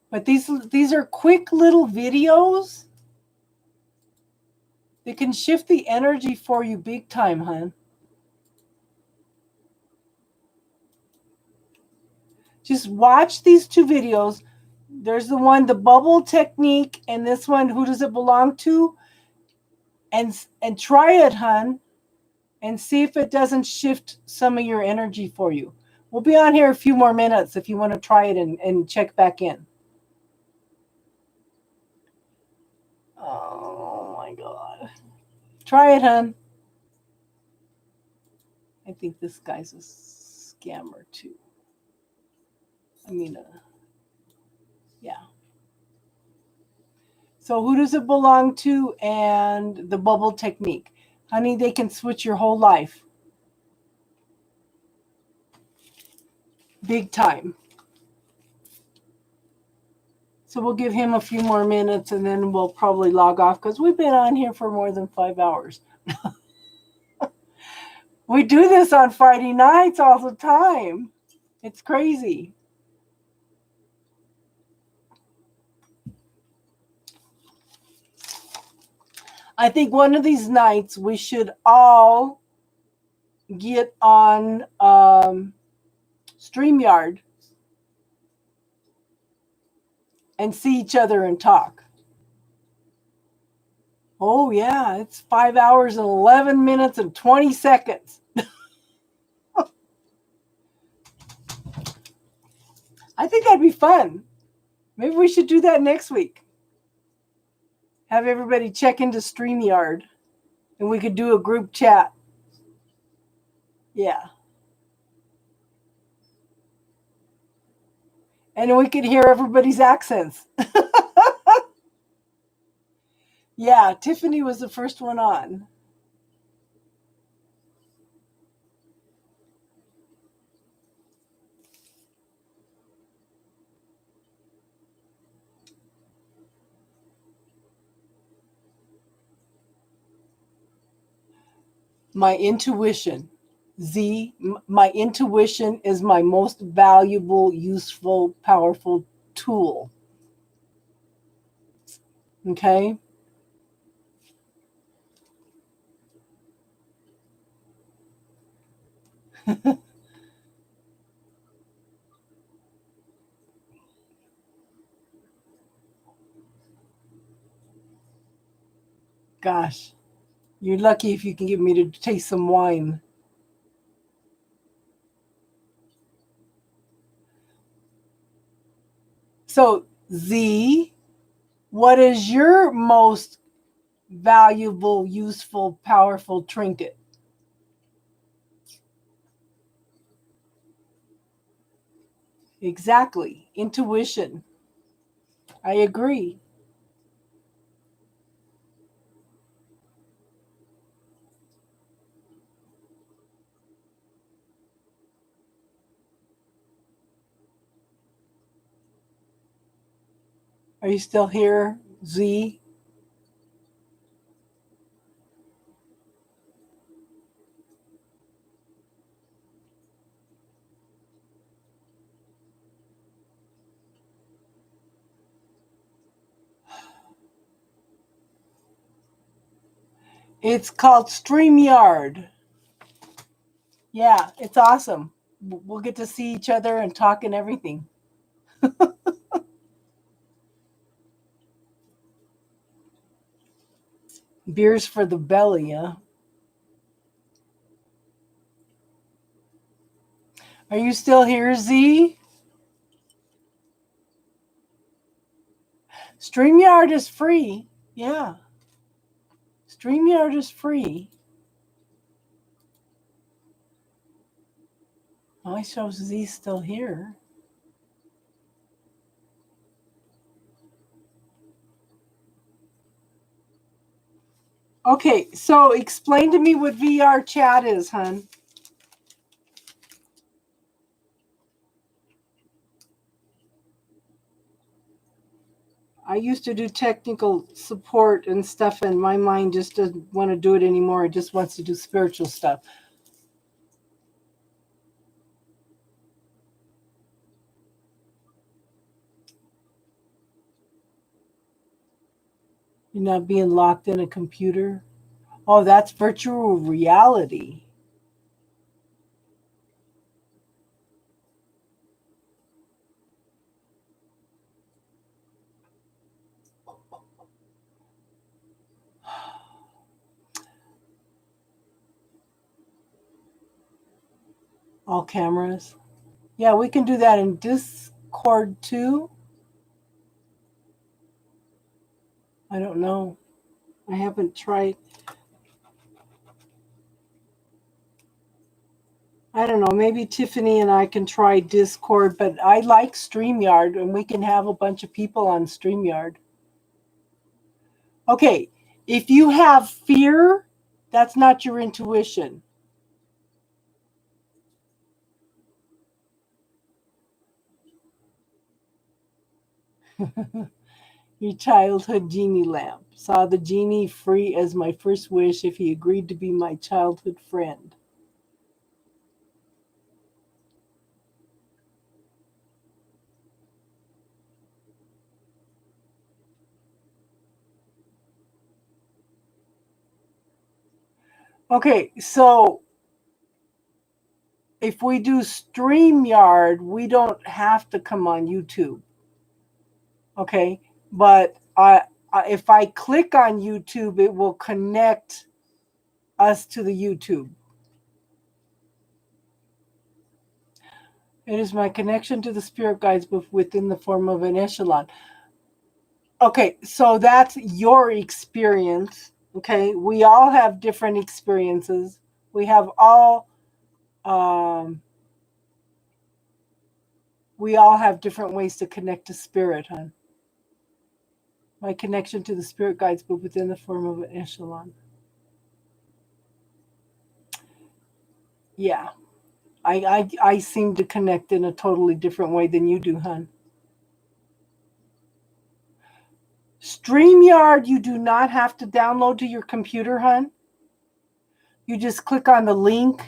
A: But these are quick little videos that can shift the energy for you big time, hon. Just watch these two videos. There's the one, the bubble technique, and this one, who does it belong to? And try it, hon, and see if it doesn't shift some of your energy for you. We'll be on here a few more minutes if you want to try it and check back in. Oh my God. Try it, hon. I think this guy's a scammer too. I mean, yeah. So who does it belong to and the bubble technique? Honey, they can switch your whole life. Big time. So we'll give him a few more minutes and then we'll probably log off because we've been on here for more than 5 hours. We do this on Friday nights all the time. It's crazy. I think one of these nights we should all get on StreamYard and see each other and talk. Oh, yeah, it's 5 hours and 11 minutes and 20 seconds. I think that'd be fun. Maybe we should do that next week. Have everybody check into StreamYard and we could do a group chat. Yeah. And we could hear everybody's accents. Yeah, Tiffany was the first one on. My intuition. My intuition is my most valuable, useful, powerful tool. Okay? Gosh, you're lucky if you can get me to taste some wine. So, Z, what is your most valuable, useful, powerful trinket? Exactly. Intuition. I agree. Are you still here, Z? It's called StreamYard. Yeah, it's awesome. We'll get to see each other and talk and everything. Beers for the belly, huh? Are you still here, Z? StreamYard is free. Yeah. StreamYard is free. Oh, I show Z still here. Okay, so explain to me what VR chat is, hon. I used to do technical support and stuff, and my mind just doesn't want to do it anymore. It just wants to do spiritual stuff. You're not being locked in a computer. Oh, that's virtual reality. All cameras. Yeah, we can do that in Discord too. I don't know. I haven't tried. I don't know. Maybe Tiffany and I can try Discord, but I like StreamYard, and we can have a bunch of people on StreamYard. Okay, if you have fear, that's not your intuition. Your childhood genie lamp. Saw the genie free as my first wish if he agreed to be my childhood friend. Okay, so if we do StreamYard, we don't have to come on YouTube. Okay, but if I click on YouTube, it will connect us to the YouTube. It is my connection to the spirit guides within the form of an echelon. Okay, so that's your experience. Okay, we all have different experiences. We have all we all have different ways to connect to spirit, huh? My connection to the spirit guides, but within the form of an echelon. Yeah, I seem to connect in a totally different way than you do, hon. StreamYard, you do not have to download to your computer, hon. You just click on the link,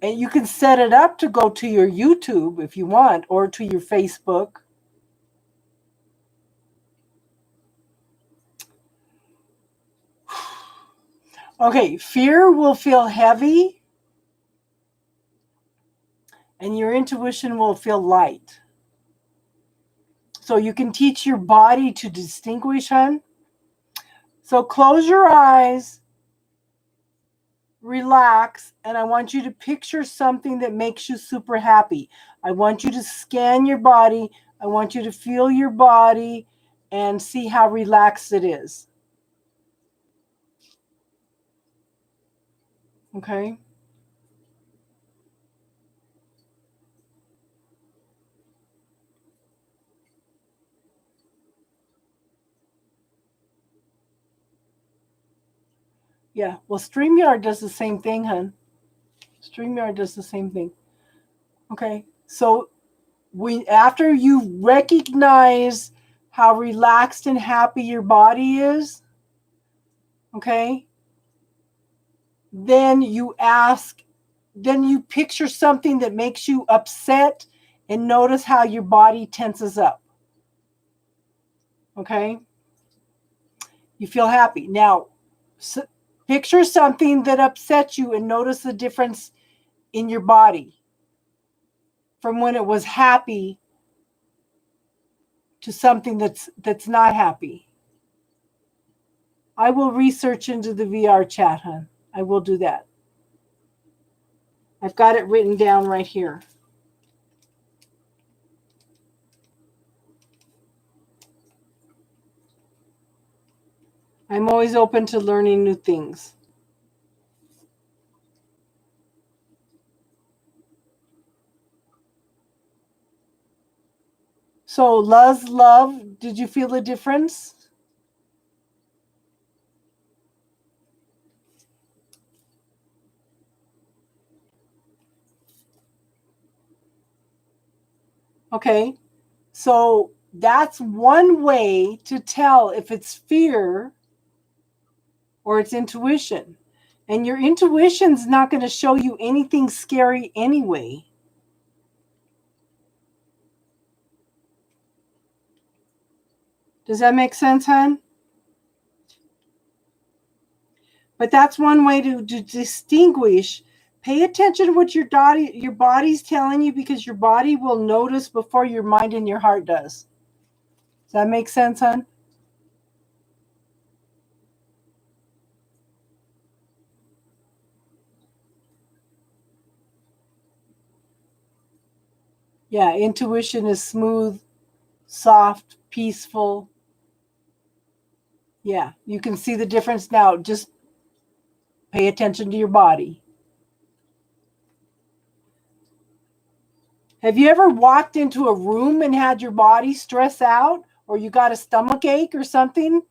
A: and you can set it up to go to your YouTube if you want, or to your Facebook. Okay, fear will feel heavy, and your intuition will feel light. So you can teach your body to distinguish, hon. So close your eyes relax, and I want you to picture something that makes you super happy. I want you to scan your body. I want you to feel your body and see how relaxed it is. Okay? Yeah. Well, StreamYard does the same thing, hun. StreamYard does the same thing. Okay. So after you recognize how relaxed and happy your body is, okay, then you picture something that makes you upset and notice how your body tenses up. Okay? You feel happy. Now, picture something that upsets you and notice the difference in your body from when it was happy to something that's not happy. I will research into the VR chat, hun. I will do that. I've got it written down right here. I'm always open to learning new things. So, love, did you feel a difference? Okay, so that's one way to tell if it's fear or it's intuition. And your intuition's not going to show you anything scary anyway. Does that make sense, hon? But that's one way to distinguish. Pay attention to what your body's telling you, because your body will notice before your mind and your heart does. Does that make sense, hon? Yeah, intuition is smooth, soft, peaceful. Yeah, you can see the difference now. Just pay attention to your body. Have you ever walked into a room and had your body stress out, or you got a stomach ache or something?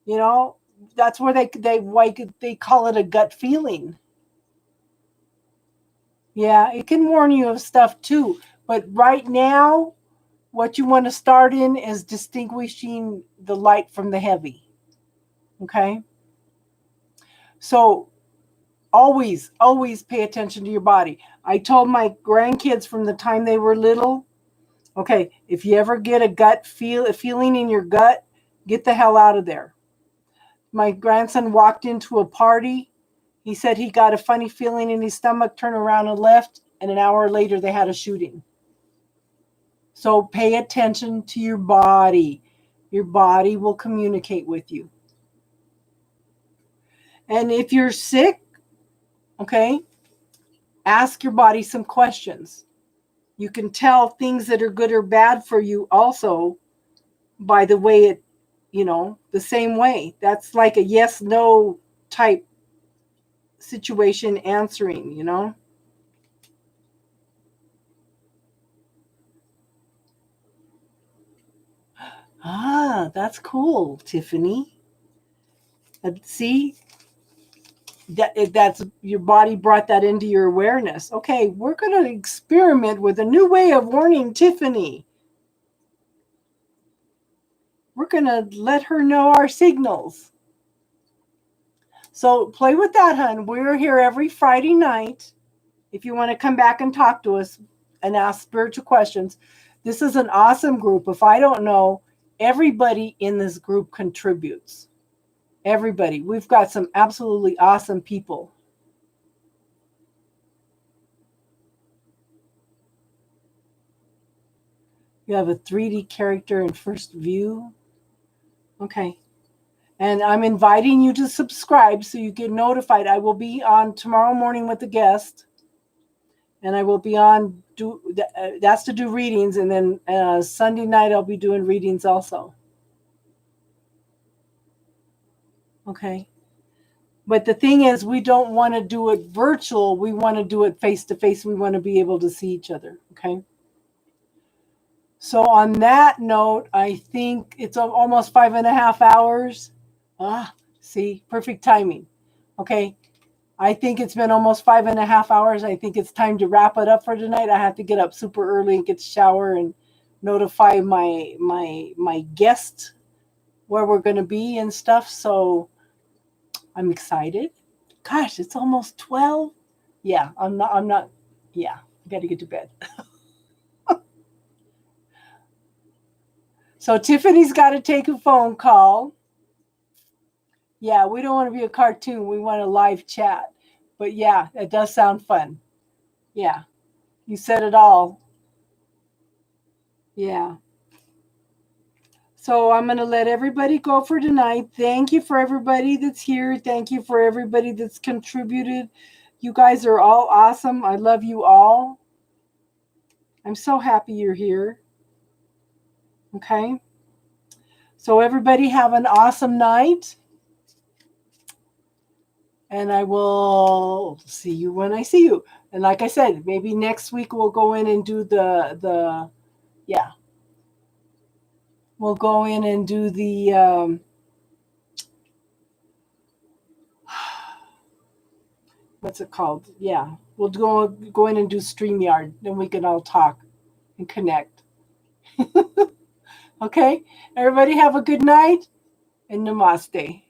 A: You know, that's where they call it a gut feeling. Yeah, it can warn you of stuff too. But right now, what you want to start in is distinguishing the light from the heavy. Okay? So always pay attention to your body. I told my grandkids from the time they were little, okay, if you ever get a feeling in your gut, get the hell out of there. My grandson walked into a party. He said he got a funny feeling in his stomach, turned around and left, and an hour later they had a shooting. So pay attention to your body. Your body will communicate with you. And if you're sick, okay, ask your body some questions. You can tell things that are good or bad for you also by the way it, the same way. That's like a yes, no type situation answering. Ah, that's cool, Tiffany. See, that's your body brought that into your awareness. Okay, we're going to experiment with a new way of warning Tiffany. We're going to let her know our signals. So play with that, hun. We're here every Friday night. If you want to come back and talk to us and ask spiritual questions, this is an awesome group. If I don't know, everybody in this group contributes. Everybody. We've got some absolutely awesome people. You have a 3D character in first view. Okay. And I'm inviting you to subscribe so you get notified. I will be on tomorrow morning with a guest. And I will be on, that's to do readings. And then Sunday night, I'll be doing readings also. Okay. But the thing is, we don't want to do it virtual. We want to do it face to face. We want to be able to see each other. Okay. So on that note, I think it's almost 5.5 hours. See, perfect timing. Okay. I think it's been almost 5.5 hours. I think it's time to wrap it up for tonight. I have to get up super early and get a shower and notify my guest where we're going to be and stuff. So I'm excited. Gosh, it's almost 12. Yeah, I'm not. Yeah, I got to get to bed. So Tiffany's got to take a phone call. Yeah, we don't want to be a cartoon. We want a live chat. But yeah, it does sound fun. Yeah, you said it all. Yeah. So I'm going to let everybody go for tonight. Thank you for everybody that's here. Thank you for everybody that's contributed. You guys are all awesome. I love you all. I'm so happy you're here. Okay. So everybody have an awesome night. And I will see you when I see you. And like I said, maybe next week we'll go in and do yeah. We'll go in and do the, what's it called? Yeah. We'll go in and do StreamYard. Then we can all talk and connect. Okay. Everybody have a good night and namaste.